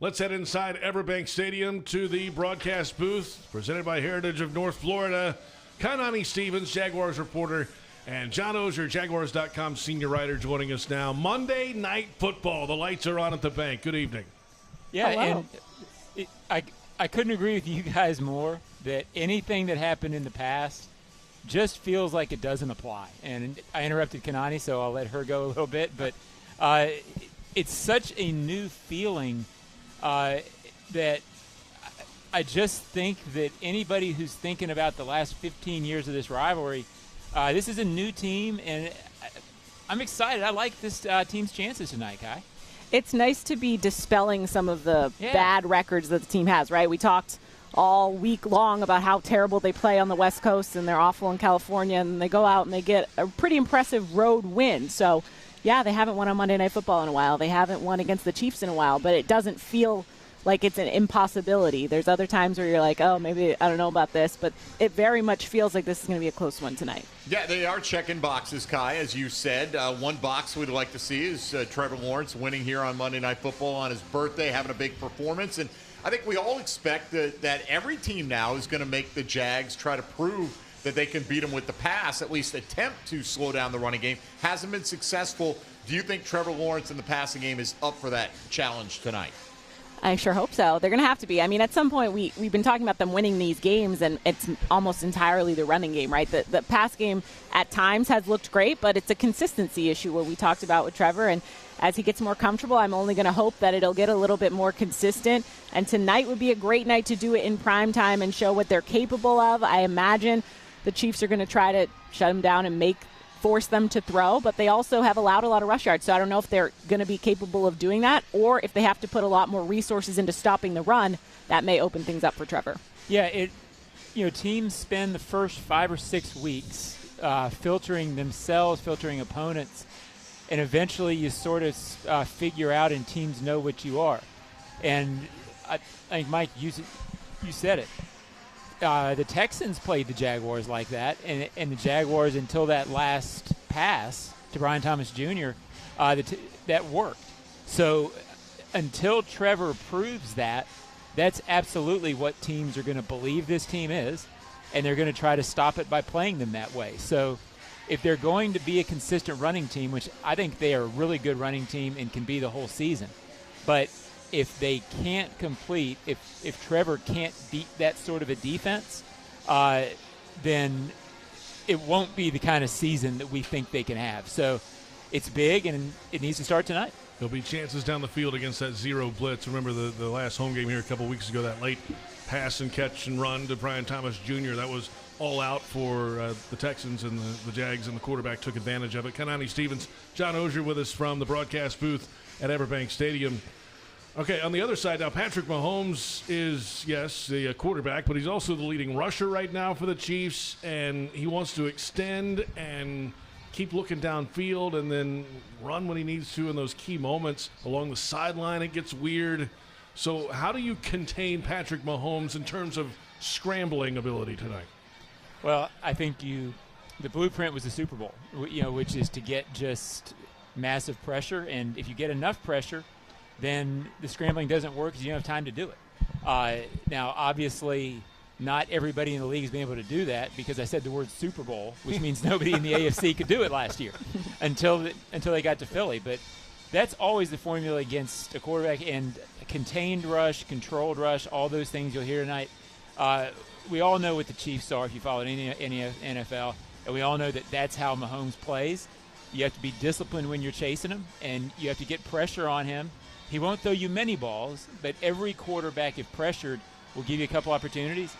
Let's head inside Everbank Stadium to the broadcast booth, presented by Heritage of North Florida. Kainani Stevens, Jaguars reporter, and John Oehser, Jaguars.com senior writer, joining us now. Monday Night Football. The lights are on at the bank. Good evening. Yeah, and I couldn't agree with you guys more that anything that happened in the past just feels like it doesn't apply. And I interrupted Kainani, so I'll let her go a little bit. But it's such a new feeling that I just think that anybody who's thinking about the last 15 years of this rivalry, this is a new team, and I'm excited. I like this team's chances tonight, Kai. It's nice to be dispelling some of the bad records that the team has, right? We talked all week long about how terrible they play on the West Coast, and they're awful in California, and they go out and they get a pretty impressive road win. So, yeah, they haven't won on Monday Night Football in a while. They haven't won against the Chiefs in a while, but it doesn't feel like it's an impossibility. There's other times where you're like, oh, maybe I don't know about this, but it very much feels like this is going to be a close one tonight. Yeah, they are checking boxes, Kai, as you said. One box we'd like to see is Trevor Lawrence winning here on Monday Night Football on his birthday, having a big performance. And I think we all expect that every team now is going to make the Jags try to prove that they can beat them with the pass, at least attempt to slow down the running game. Hasn't been successful. Do you think Trevor Lawrence in the passing game is up for that challenge tonight? I sure hope so. They're going to have to be. I mean, at some point, we've been talking about them winning these games, and it's almost entirely the running game, right? The pass game at times has looked great, but it's a consistency issue where we talked about with Trevor. And as he gets more comfortable, I'm only going to hope that it'll get a little bit more consistent. And tonight would be a great night to do it in prime time and show what they're capable of. I imagine the Chiefs are going to try to shut him down and force them to throw, but they also have allowed a lot of rush yards. So I don't know if they're going to be capable of doing that, or if they have to put a lot more resources into stopping the run, that may open things up for Trevor. Yeah, teams spend the first 5 or 6 weeks filtering themselves, filtering opponents, and eventually you sort of figure out, and teams know what you are. And I think, Mike, you said it. The Texans played the Jaguars like that, and the Jaguars, until that last pass to Brian Thomas Jr., that worked. So until Trevor proves that, that's absolutely what teams are going to believe this team is, and they're going to try to stop it by playing them that way. So if they're going to be a consistent running team, which I think they are a really good running team and can be the whole season, but if they can't complete, if Trevor can't beat that sort of a defense, then it won't be the kind of season that we think they can have. So it's big, and it needs to start tonight. There'll be chances down the field against that zero blitz. Remember the last home game here a couple weeks ago, that late pass and catch and run to Brian Thomas Jr. That was all out for the Texans, and the Jags, and the quarterback took advantage of it. Kanani Stevens, John Ogier with us from the broadcast booth at Everbank Stadium. Okay, on the other side now, Patrick Mahomes is, yes, the quarterback, but he's also the leading rusher right now for the Chiefs, and he wants to extend and keep looking downfield and then run when he needs to in those key moments. Along the sideline, it gets weird. So how do you contain Patrick Mahomes in terms of scrambling ability tonight? Well, I think the blueprint was the Super Bowl, which is to get just massive pressure, and if you get enough pressure, then the scrambling doesn't work because you don't have time to do it. Now, obviously, not everybody in the league has been able to do that because I said the word Super Bowl, which means nobody in the AFC could do it last year until they got to Philly. But that's always the formula against a quarterback, and a contained rush, controlled rush, all those things you'll hear tonight. We all know what the Chiefs are if you follow any NFL, and we all know that that's how Mahomes plays. You have to be disciplined when you're chasing him, and you have to get pressure on him. He won't throw you many balls, but every quarterback, if pressured, will give you a couple opportunities.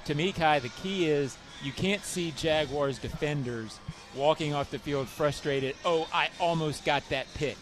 To me, Kai, the key is you can't see Jaguars defenders walking off the field frustrated, oh, I almost got that pick.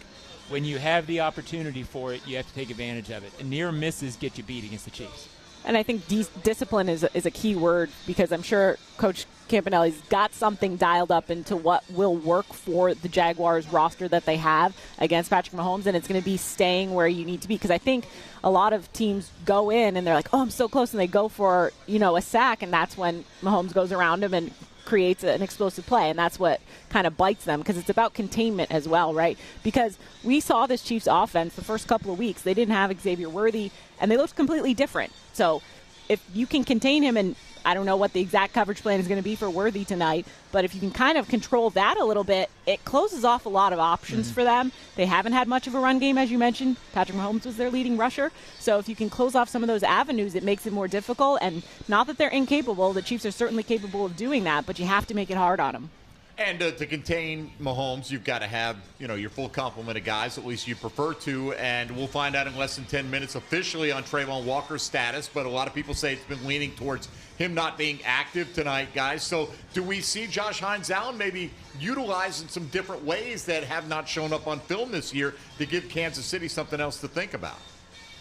When you have the opportunity for it, you have to take advantage of it. And near misses get you beat against the Chiefs. And I think discipline is a key word, because I'm sure Coach Campanelli's got something dialed up into what will work for the Jaguars roster that they have against Patrick Mahomes, and it's going to be staying where you need to be. Because I think a lot of teams go in and they're like, oh, I'm so close, and they go for, a sack, and that's when Mahomes goes around him and creates an explosive play, and that's what kind of bites them, because it's about containment as well, right? Because we saw this Chiefs offense the first couple of weeks. They didn't have Xavier Worthy, and they looked completely different. So if you can contain him, and I don't know what the exact coverage plan is going to be for Worthy tonight, but if you can kind of control that a little bit, it closes off a lot of options for them. They haven't had much of a run game, as you mentioned. Patrick Mahomes was their leading rusher. So if you can close off some of those avenues, it makes it more difficult. And not that they're incapable. The Chiefs are certainly capable of doing that, but you have to make it hard on them. And to contain Mahomes, you've got to have, your full complement of guys, at least you prefer to. And we'll find out in less than 10 minutes officially on Trayvon Walker's status. But a lot of people say it's been leaning towards him not being active tonight, guys. So do we see Josh Hines Allen maybe utilized in some different ways that have not shown up on film this year to give Kansas City something else to think about?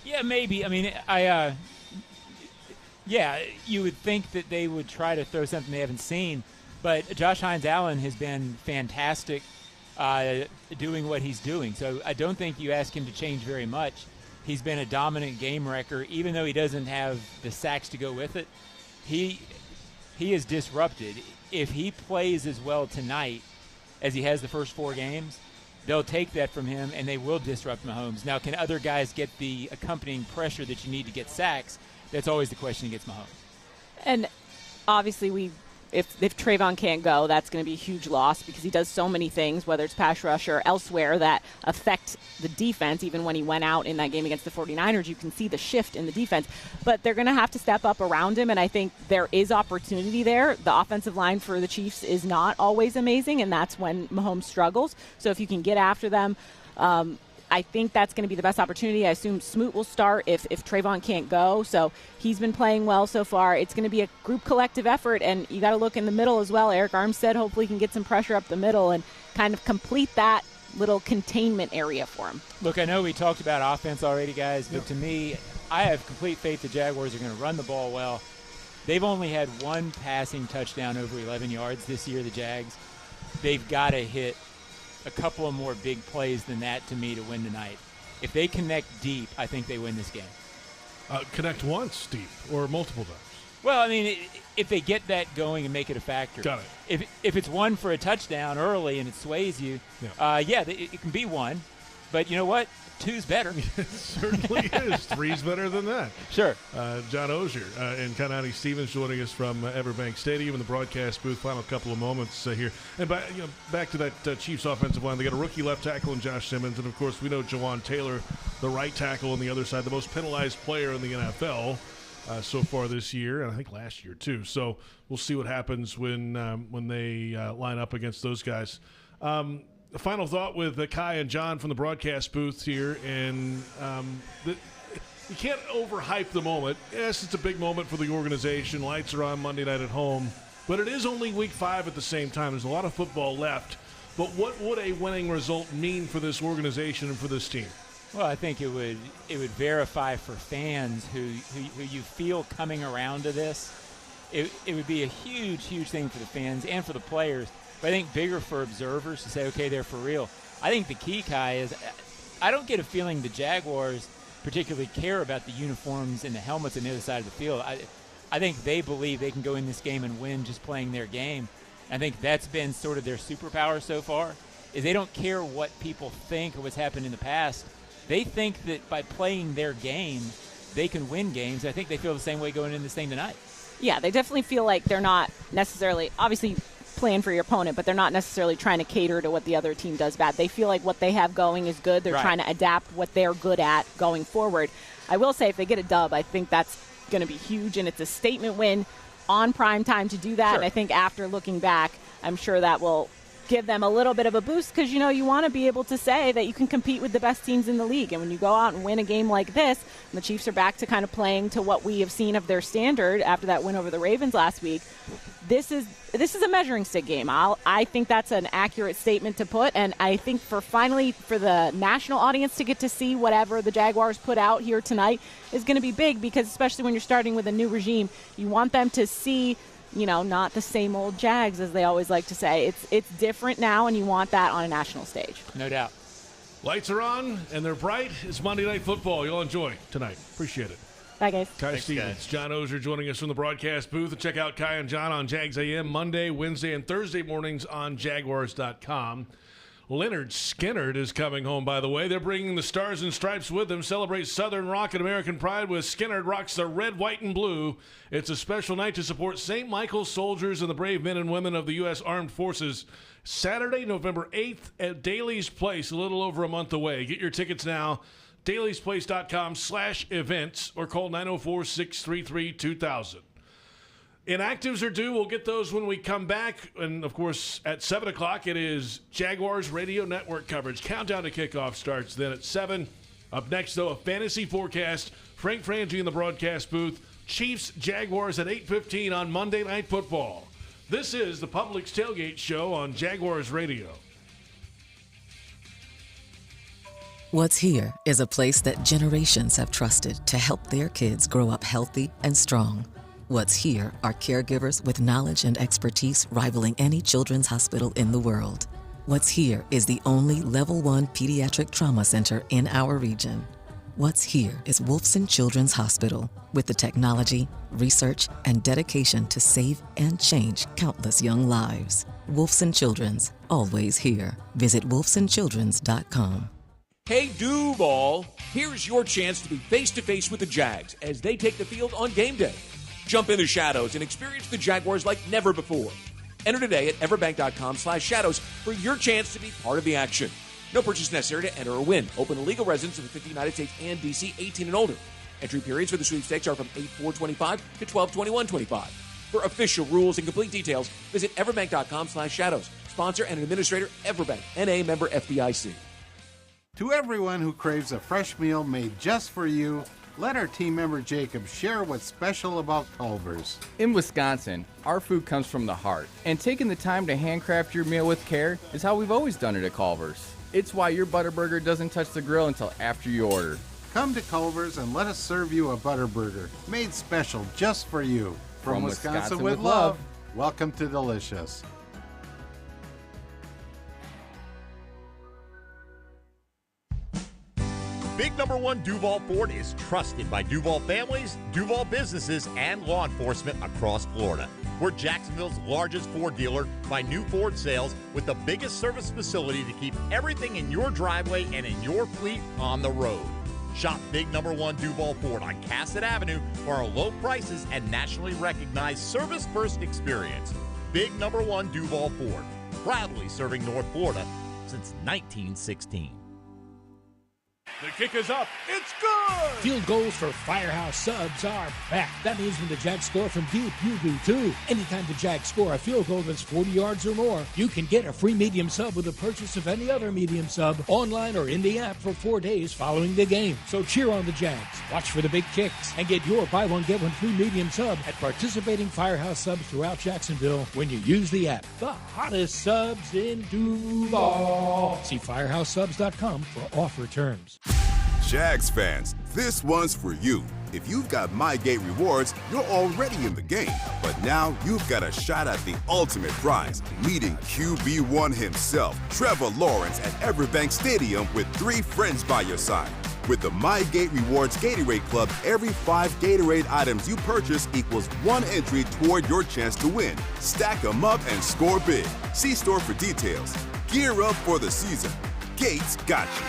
Yeah, maybe. I mean, you would think that they would try to throw something they haven't seen. But Josh Hines Allen has been fantastic doing what he's doing. So I don't think you ask him to change very much. He's been a dominant game wrecker. Even though he doesn't have the sacks to go with it, he is disrupted. If he plays as well tonight as he has the first 4 games, they'll take that from him, and they will disrupt Mahomes. Now, can other guys get the accompanying pressure that you need to get sacks? That's always the question against Mahomes. And obviously if Trayvon can't go, that's going to be a huge loss, because he does so many things, whether it's pass rush or elsewhere, that affect the defense. Even when he went out in that game against the 49ers, you can see the shift in the defense. But they're going to have to step up around him, and I think there is opportunity there. The offensive line for the Chiefs is not always amazing, and that's when Mahomes struggles. So if you can get after them, I think that's going to be the best opportunity. I assume Smoot will start if Trayvon can't go. So he's been playing well so far. It's going to be a group collective effort, and you got to look in the middle as well. Eric Armstead hopefully can get some pressure up the middle and kind of complete that little containment area for him. Look, I know we talked about offense already, guys, but to me, I have complete faith the Jaguars are going to run the ball well. They've only had 1 passing touchdown over 11 yards this year, the Jags. They've got to hit a couple of more big plays than that to me to win tonight. If they connect deep, I think they win this game. Connect once deep or multiple times? Well, I mean, if they get that going and make it a factor. Got it. If it's one for a touchdown early and it sways you, it can be one. But you know what? 2's better. It certainly is. 3's better than that. Sure. John Ozier and Kanani Stevens joining us from Everbank Stadium in the broadcast booth. Final couple of moments here. And back to that Chiefs offensive line. They got a rookie left tackle in Josh Simmons. And, of course, we know Jawan Taylor, the right tackle on the other side, the most penalized player in the NFL so far this year, and I think last year too. So we'll see what happens when they line up against those guys. A final thought with Kai and John from the broadcast booth here, and you can't overhype the moment. Yes, it's a big moment for the organization. Lights are on Monday night at home, but it is only week 5 at the same time. There's a lot of football left, but what would a winning result mean for this organization and for this team? Well, I think it would verify for fans who you feel coming around to this. It would be a huge thing for the fans and for the players. But I think bigger for observers to say, okay, they're for real. I think the key, Kai, is I don't get a feeling the Jaguars particularly care about the uniforms and the helmets on the other side of the field. I think they believe they can go in this game and win just playing their game. I think that's been sort of their superpower so far, is they don't care what people think or what's happened in the past. They think that by playing their game, they can win games. I think they feel the same way going into this thing tonight. Yeah, they definitely feel like they're not necessarily, obviously, playing for your opponent, but they're not necessarily trying to cater to what the other team does bad. They feel like what they have going is good. They're trying to adapt what they're good at going forward. I will say if they get a dub, I think that's going to be huge, and it's a statement win on prime time to do that. Sure. And I think after looking back, I'm sure that will give them a little bit of a boost because, you want to be able to say that you can compete with the best teams in the league. And when you go out and win a game like this, and the Chiefs are back to kind of playing to what we have seen of their standard after that win over the Ravens last week, this is a measuring stick game. I think that's an accurate statement to put, and I think for the national audience to get to see whatever the Jaguars put out here tonight is going to be big because especially when you're starting with a new regime, you want them to see not the same old Jags, as they always like to say. It's different now, and you want that on a national stage. No doubt. Lights are on, and they're bright. It's Monday Night Football. You'll enjoy tonight. Appreciate it. Bye, guys. Kai Stevens, guys. John Ozier joining us from the broadcast booth. Check out Kai and John on Jags AM Monday, Wednesday, and Thursday mornings on Jaguars.com. Leonard Skinnard is coming home, by the way. They're bringing the Stars and Stripes with them. Celebrate Southern Rock and American Pride with Skinnard Rocks the Red, White, and Blue. It's a special night to support St. Michael's soldiers and the brave men and women of the U.S. Armed Forces. Saturday, November 8th at Daly's Place, a little over a month away. Get your tickets now, dailysplace.com/events, or call 904-633-2000. Inactives are due. We'll get those when we come back. And, of course, at 7 o'clock, it is Jaguars Radio Network coverage. Countdown to kickoff starts then at 7. Up next, though, a fantasy forecast. Frank Frangie in the broadcast booth. Chiefs, Jaguars at 8:15 on Monday Night Football. This is the Publix Tailgate Show on Jaguars Radio. What's here is a place that generations have trusted to help their kids grow up healthy and strong. What's here are caregivers with knowledge and expertise rivaling any children's hospital in the world. What's here is the only Level 1 pediatric trauma center in our region. What's here is Wolfson Children's Hospital, with the technology, research, and dedication to save and change countless young lives. Wolfson Children's, always here. Visit wolfsonchildrens.com. Hey, Duval, here's your chance to be face-to-face with the Jags as they take the field on game day. Jump in the shadows and experience the Jaguars like never before. Enter today at everbank.com/shadows for your chance to be part of the action. No purchase necessary to enter or win. Open to legal residents of the 50 United States and D.C., 18 and older. Entry periods for the sweepstakes are from 8/4/25 to 12/21/25. For official rules and complete details, visit everbank.com/shadows. Sponsor and administrator, Everbank, N.A. member FDIC. To everyone who craves a fresh meal made just for you, let our team member Jacob share what's special about Culver's. In Wisconsin, our food comes from the heart, and taking the time to handcraft your meal with care is how we've always done it at Culver's. It's why your Butterburger doesn't touch the grill until after you order. Come to Culver's and let us serve you a Butterburger, made special just for you. From Wisconsin with love, welcome to Delicious. Big Number 1 Duval Ford is trusted by Duval families, Duval businesses, and law enforcement across Florida. We're Jacksonville's largest Ford dealer by new Ford sales with the biggest service facility to keep everything in your driveway and in your fleet on the road. Shop Big Number 1 Duval Ford on Cassett Avenue for our low prices and nationally recognized service-first experience. Big Number 1 Duval Ford, proudly serving North Florida since 1916. The kick is up. It's good! Field goals for Firehouse Subs are back. That means when the Jags score from deep, you do too. Anytime the Jags score a field goal that's 40 yards or more, you can get a free medium sub with the purchase of any other medium sub online or in the app for 4 days following the game. So cheer on the Jags, watch for the big kicks, and get your buy one, get one free medium sub at participating Firehouse Subs throughout Jacksonville when you use the app. The hottest subs in Duval. See firehousesubs.com for offer terms. Jags fans, this one's for you. If you've got MyGate rewards, you're already in the game. But now you've got a shot at the ultimate prize, meeting QB1 himself, Trevor Lawrence, at Everbank Stadium with 3 friends by your side. With the MyGate Rewards Gatorade Club, every 5 Gatorade items you purchase equals 1 entry toward your chance to win. Stack them up and score big. See store for details. Gear up for the season. Gates got you.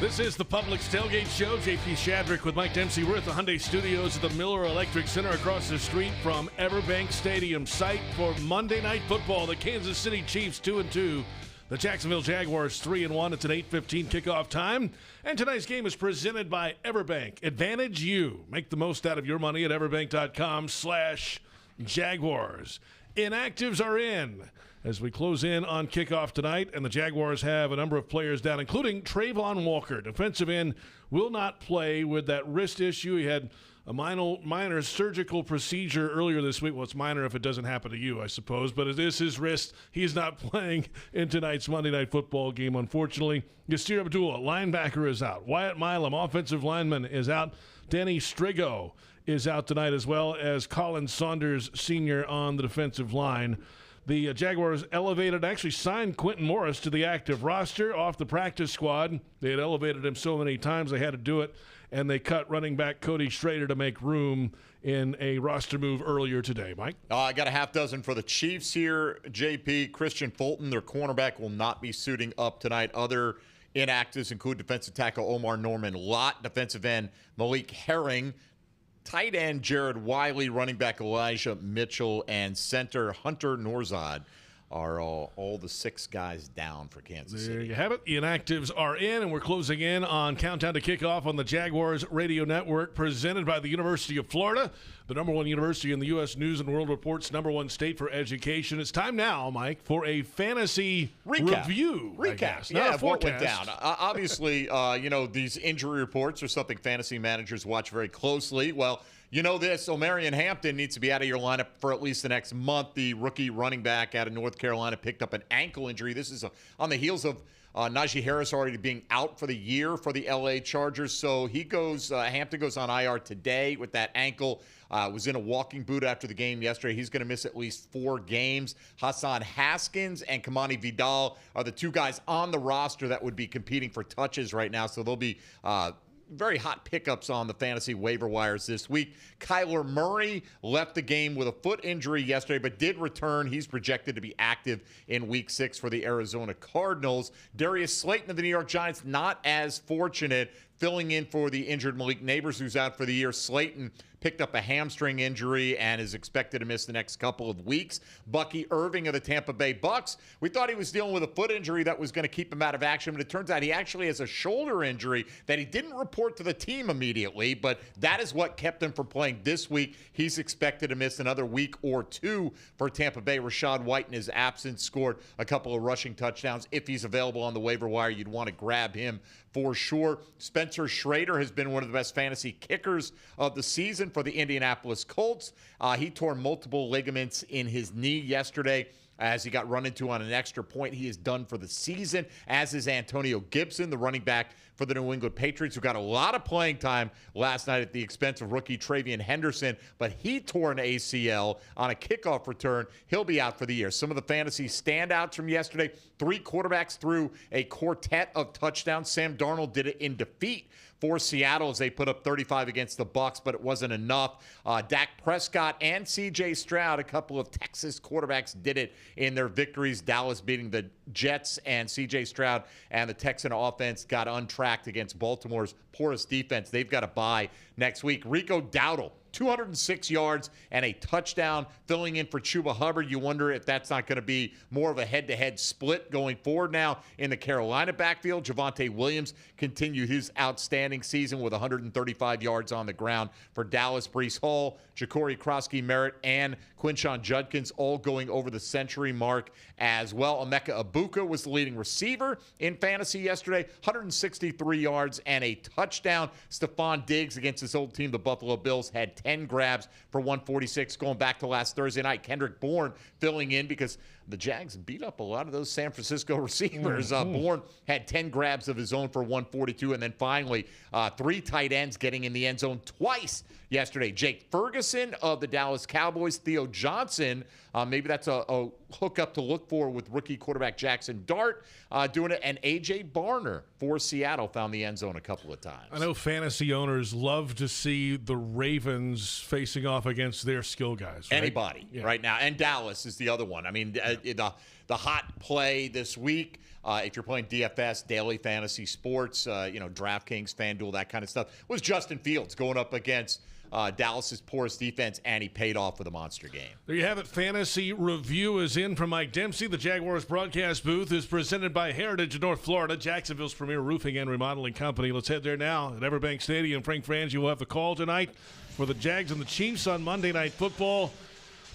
This is the Publix Tailgate Show. JP Shadrick with Mike Dempsey. We're at the Hyundai Studios at the Miller Electric Center across the street from Everbank Stadium, site for Monday Night Football. The Kansas City Chiefs 2-2. The Jacksonville Jaguars 3-1. It's an 8:15 kickoff time. And tonight's game is presented by Everbank. Advantage you. Make the most out of your money at everbank.com/Jaguars. Inactives are in as we close in on kickoff tonight, and the Jaguars have a number of players down, including Trayvon Walker. Defensive end will not play with that wrist issue. He had a minor surgical procedure earlier this week. Well, it's minor if it doesn't happen to you, I suppose, but it is his wrist. He's not playing in tonight's Monday Night Football game, unfortunately. Yasir Abdullah, linebacker, is out. Wyatt Milam, offensive lineman, is out. Denny Strigo is out tonight, as well as Colin Saunders, senior, on the defensive line. The Jaguars actually signed Quentin Morris to the active roster off the practice squad. They had elevated him so many times they had to do it, and they cut running back Cody Schrader to make room in a roster move earlier today. Mike? I got a half dozen for the Chiefs here. JP, Christian Fulton, their cornerback, will not be suiting up tonight. Other inactives include defensive tackle Omar Norman Lott, defensive end Malik Herring, tight end Jared Wiley, running back Elijah Mitchell, and center Hunter Norzad are all the 6 guys down for Kansas City. There you have it. The inactives are in, and we're closing in on Countdown to Kickoff on the Jaguars Radio Network, presented by the University of Florida, the #1 university in the U.S. News and World Report's #1 state for education. It's time now, Mike, for a fantasy review. Recap. Yeah, what went down. Obviously, these injury reports are something fantasy managers watch very closely. Well, you know this, Omarion Hampton needs to be out of your lineup for at least the next month. The rookie running back out of North Carolina picked up an ankle injury. This is on the heels of Najee Harris already being out for the year for the L.A. Chargers. So Hampton goes on IR today with that ankle. Was in a walking boot after the game yesterday. He's going to miss at least 4 games. Hassan Haskins and Kamani Vidal are the 2 guys on the roster that would be competing for touches right now. So they'll be very hot pickups on the fantasy waiver wires this week. Kyler Murray left the game with a foot injury yesterday, but did return. He's projected to be active in Week 6 for the Arizona Cardinals. Darius Slayton of the New York Giants, not as fortunate, filling in for the injured Malik Neighbors, who's out for the year. Slayton picked up a hamstring injury and is expected to miss the next couple of weeks. Bucky Irving of the Tampa Bay Bucks, we thought he was dealing with a foot injury that was going to keep him out of action, but it turns out he actually has a shoulder injury that he didn't report to the team immediately, but that is what kept him from playing this week. He's expected to miss another week or 2 for Tampa Bay. Rashad White, in his absence, scored a couple of rushing touchdowns. If he's available on the waiver wire, you'd want to grab him for sure. Spencer Schrader has been one of the best fantasy kickers of the season for the Indianapolis Colts. He tore multiple ligaments in his knee yesterday. as he got run into on an extra point. He is done for the season, as is Antonio Gibson, the running back for the New England Patriots, who got a lot of playing time last night at the expense of rookie Travian Henderson, but he tore an ACL on a kickoff return. He'll be out for the year. Some of the fantasy standouts from yesterday: 3 quarterbacks threw a quartet of touchdowns. Sam Darnold did it in defeat for Seattle as they put up 35 against the Bucs, but it wasn't enough. Dak Prescott and C.J. Stroud, a couple of Texas quarterbacks, did it in their victories. Dallas beating the Jets, and C.J. Stroud and the Texan offense got untracked against Baltimore's porous defense. They've got a bye next week. Rico Dowdle, 206 yards and a touchdown, filling in for Chuba Hubbard. You wonder if that's not going to be more of a head-to-head split going forward now in the Carolina backfield. Javonte Williams continued his outstanding season with 135 yards on the ground for Dallas. Breece Hall, Ja'Cory Krosky-Merritt, and Quinshon Judkins all going over the century mark as well. Emeka Egbuka was the leading receiver in fantasy yesterday, 163 yards and a touchdown. Stephon Diggs against his old team, the Buffalo Bills, had 10 grabs for 146 going back to last Thursday night. Kendrick Bourne filling in because the Jags beat up a lot of those San Francisco receivers. Bourne had 10 grabs of his own for 142. And then finally, 3 tight ends getting in the end zone twice yesterday. Jake Ferguson of the Dallas Cowboys, Theo Johnson, maybe that's a hookup to look for with rookie quarterback Jackson Dart doing it, and A.J. Barner for Seattle found the end zone a couple of times. I know fantasy owners love to see the Ravens facing off against their skill guys. Right? Anybody right now. And Dallas is the other one. I mean, the hot play this week, if you're playing DFS, daily fantasy sports, DraftKings, FanDuel, that kind of stuff, was Justin Fields going up against Dallas's porous defense, and he paid off with a monster game. There you have it. Fantasy Review is in from Mike Dempsey. The Jaguars broadcast booth is presented by Heritage of North Florida, Jacksonville's premier roofing and remodeling company. Let's head there now at Everbank Stadium. Frank Frangie will have the call tonight for the Jags and the Chiefs on Monday Night Football.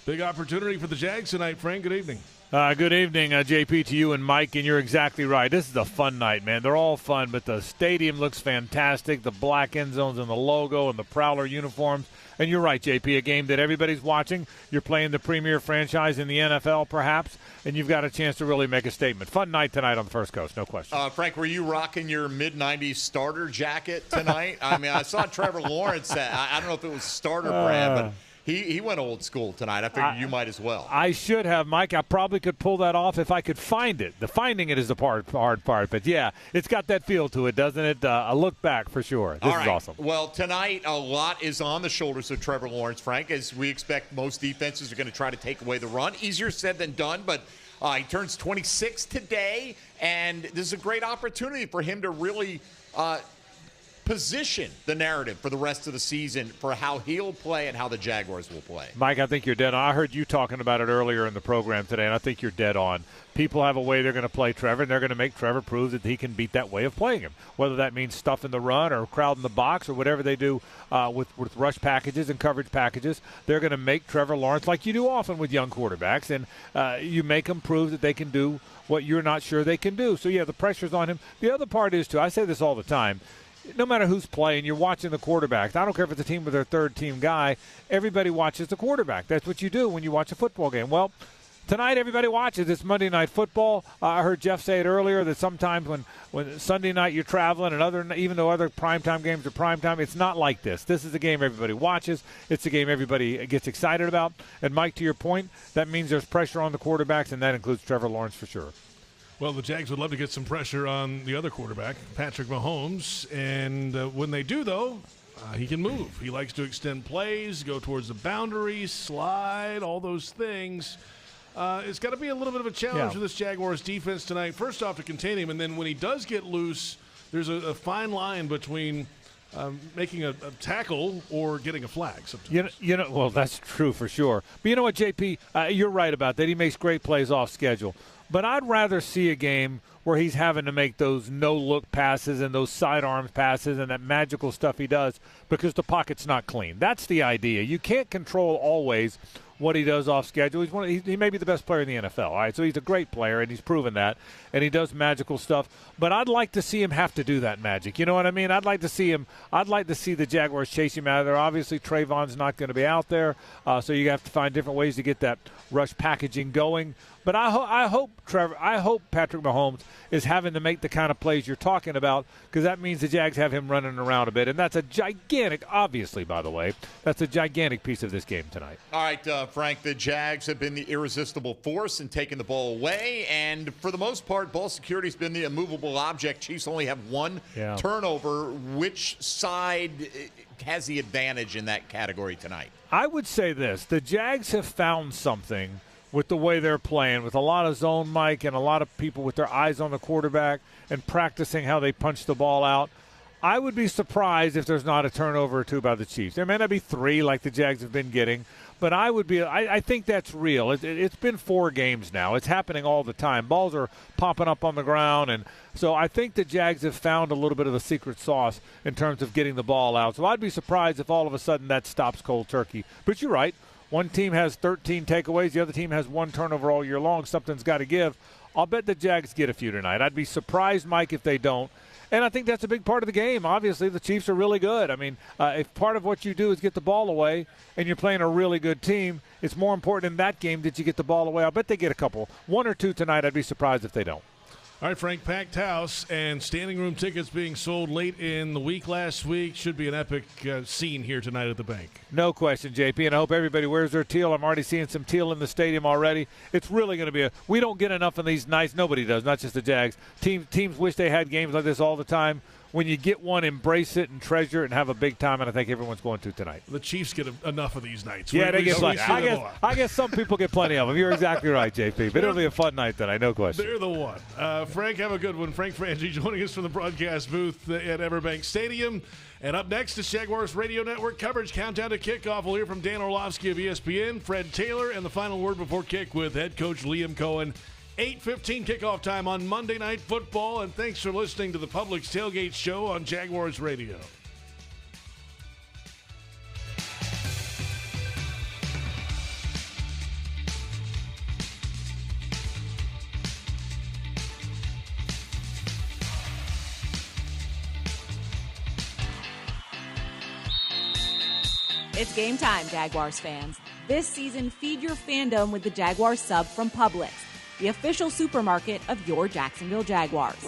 Big opportunity for the Jags tonight, Frank. Good evening. Good evening, JP, to you and Mike, and you're exactly right. This is a fun night, man. They're all fun, but the stadium looks fantastic, the black end zones and the logo and the Prowler uniforms. And you're right, JP, a game that everybody's watching. You're playing the premier franchise in the NFL, perhaps, and you've got a chance to really make a statement. Fun night tonight on the First Coast, no question. Frank, were you rocking your mid-'90s starter jacket tonight? I mean, I saw Trevor Lawrence. I don't know if it was starter brand, but he went old school tonight. I figured you might as well. I should have, Mike. I probably could pull that off if I could find it. The finding it is the hard part. But, yeah, it's got that feel to it, doesn't it? A look back for sure. This is awesome. Well, tonight a lot is on the shoulders of Trevor Lawrence, Frank, as we expect most defenses are going to try to take away the run. Easier said than done, but he turns 26 today, and this is a great opportunity for him to really position the narrative for the rest of the season for how he'll play and how the Jaguars will play. Mike, I think you're dead on. I heard you talking about it earlier in the program today, and I think you're dead on. People have a way they're going to play Trevor, and they're going to make Trevor prove that he can beat that way of playing him, whether that means stuffing the run or crowding the box or whatever they do with rush packages and coverage packages. They're going to make Trevor Lawrence, like you do often with young quarterbacks, and you make them prove that they can do what you're not sure they can do. So, yeah, the pressure's on him. The other part is, too, I say this all the time, no matter who's playing, you're watching the quarterback. I don't care if it's a team with their third-team guy. Everybody watches the quarterback. That's what you do when you watch a football game. Well, tonight everybody watches. It's Monday Night Football. I heard Jeff say it earlier that sometimes when Sunday night you're traveling and even though other primetime games are primetime, it's not like this. This is a game everybody watches. It's a game everybody gets excited about. And, Mike, to your point, that means there's pressure on the quarterbacks, and that includes Trevor Lawrence for sure. Well, the Jags would love to get some pressure on the other quarterback, Patrick Mahomes. And when they do, though, he can move. He likes to extend plays, go towards the boundaries, slide, all those things. It's got to be a little bit of a challenge for this Jaguars defense tonight. First off, to contain him, and then when he does get loose, there's a fine line between making a tackle or getting a flag sometimes. Well, that's true for sure. But you know what, JP? You're right about that. He makes great plays off schedule. But I'd rather see a game where he's having to make those no-look passes and those sidearm passes and that magical stuff he does because the pocket's not clean. That's the idea. You can't control always what he does off schedule. He may be the best player in the NFL. All right, so he's a great player, and he's proven that, and he does magical stuff. But I'd like to see him have to do that magic. You know what I mean? I'd like to see the Jaguars chase him out of there. Obviously, Trayvon's not going to be out there, so you have to find different ways to get that rush packaging going. But I hope Patrick Mahomes is having to make the kind of plays you're talking about, because that means the Jags have him running around a bit. And that's a gigantic, obviously, by the way, that's a gigantic piece of this game tonight. All right, Frank, the Jags have been the irresistible force in taking the ball away. And for the most part, ball security's been the immovable object. Chiefs only have one turnover. Which side has the advantage in that category tonight? I would say this. The Jags have found something with the way they're playing, with a lot of zone, Mike, and a lot of people with their eyes on the quarterback and practicing how they punch the ball out. I would be surprised if there's not a turnover or two by the Chiefs. There may not be 3 like the Jags have been getting, but I think that's real. It's been 4 games now. It's happening all the time. Balls are popping up on the ground, and so I think the Jags have found a little bit of the secret sauce in terms of getting the ball out. So I'd be surprised if all of a sudden that stops cold turkey. But you're right. One team has 13 takeaways. The other team has 1 turnover all year long. Something's got to give. I'll bet the Jags get a few tonight. I'd be surprised, Mike, if they don't. And I think that's a big part of the game. Obviously, the Chiefs are really good. I mean, if part of what you do is get the ball away and you're playing a really good team, it's more important in that game that you get the ball away. I'll bet they get a couple. 1 or 2 tonight. I'd be surprised if they don't. All right, Frank, packed house and standing room tickets being sold late in the week last week. Should be an epic scene here tonight at the bank. No question, JP, and I hope everybody wears their teal. I'm already seeing some teal in the stadium already. It's really going to be we don't get enough of these nights. Nobody does, not just the Jags. Teams wish they had games like this all the time. When you get one, embrace it and treasure it and have a big time, and I think everyone's going to tonight. The Chiefs get enough of these nights. Yeah, they get plenty. I guess some people get plenty of them. You're exactly right, JP. But it'll be a fun night tonight, no question. They're the one. Frank, have a good one. Frank Frangie joining us from the broadcast booth at Everbank Stadium. And up next is Jaguars Radio Network coverage. Countdown to kickoff. We'll hear from Dan Orlovski of ESPN, Fred Taylor, and the final word before kick with head coach Liam Cohen. 8:15 kickoff time on Monday Night Football, and thanks for listening to the Publix Tailgate Show on Jaguars Radio. It's game time, Jaguars fans. This season, feed your fandom with the Jaguars sub from Publix, the official supermarket of your Jacksonville Jaguars.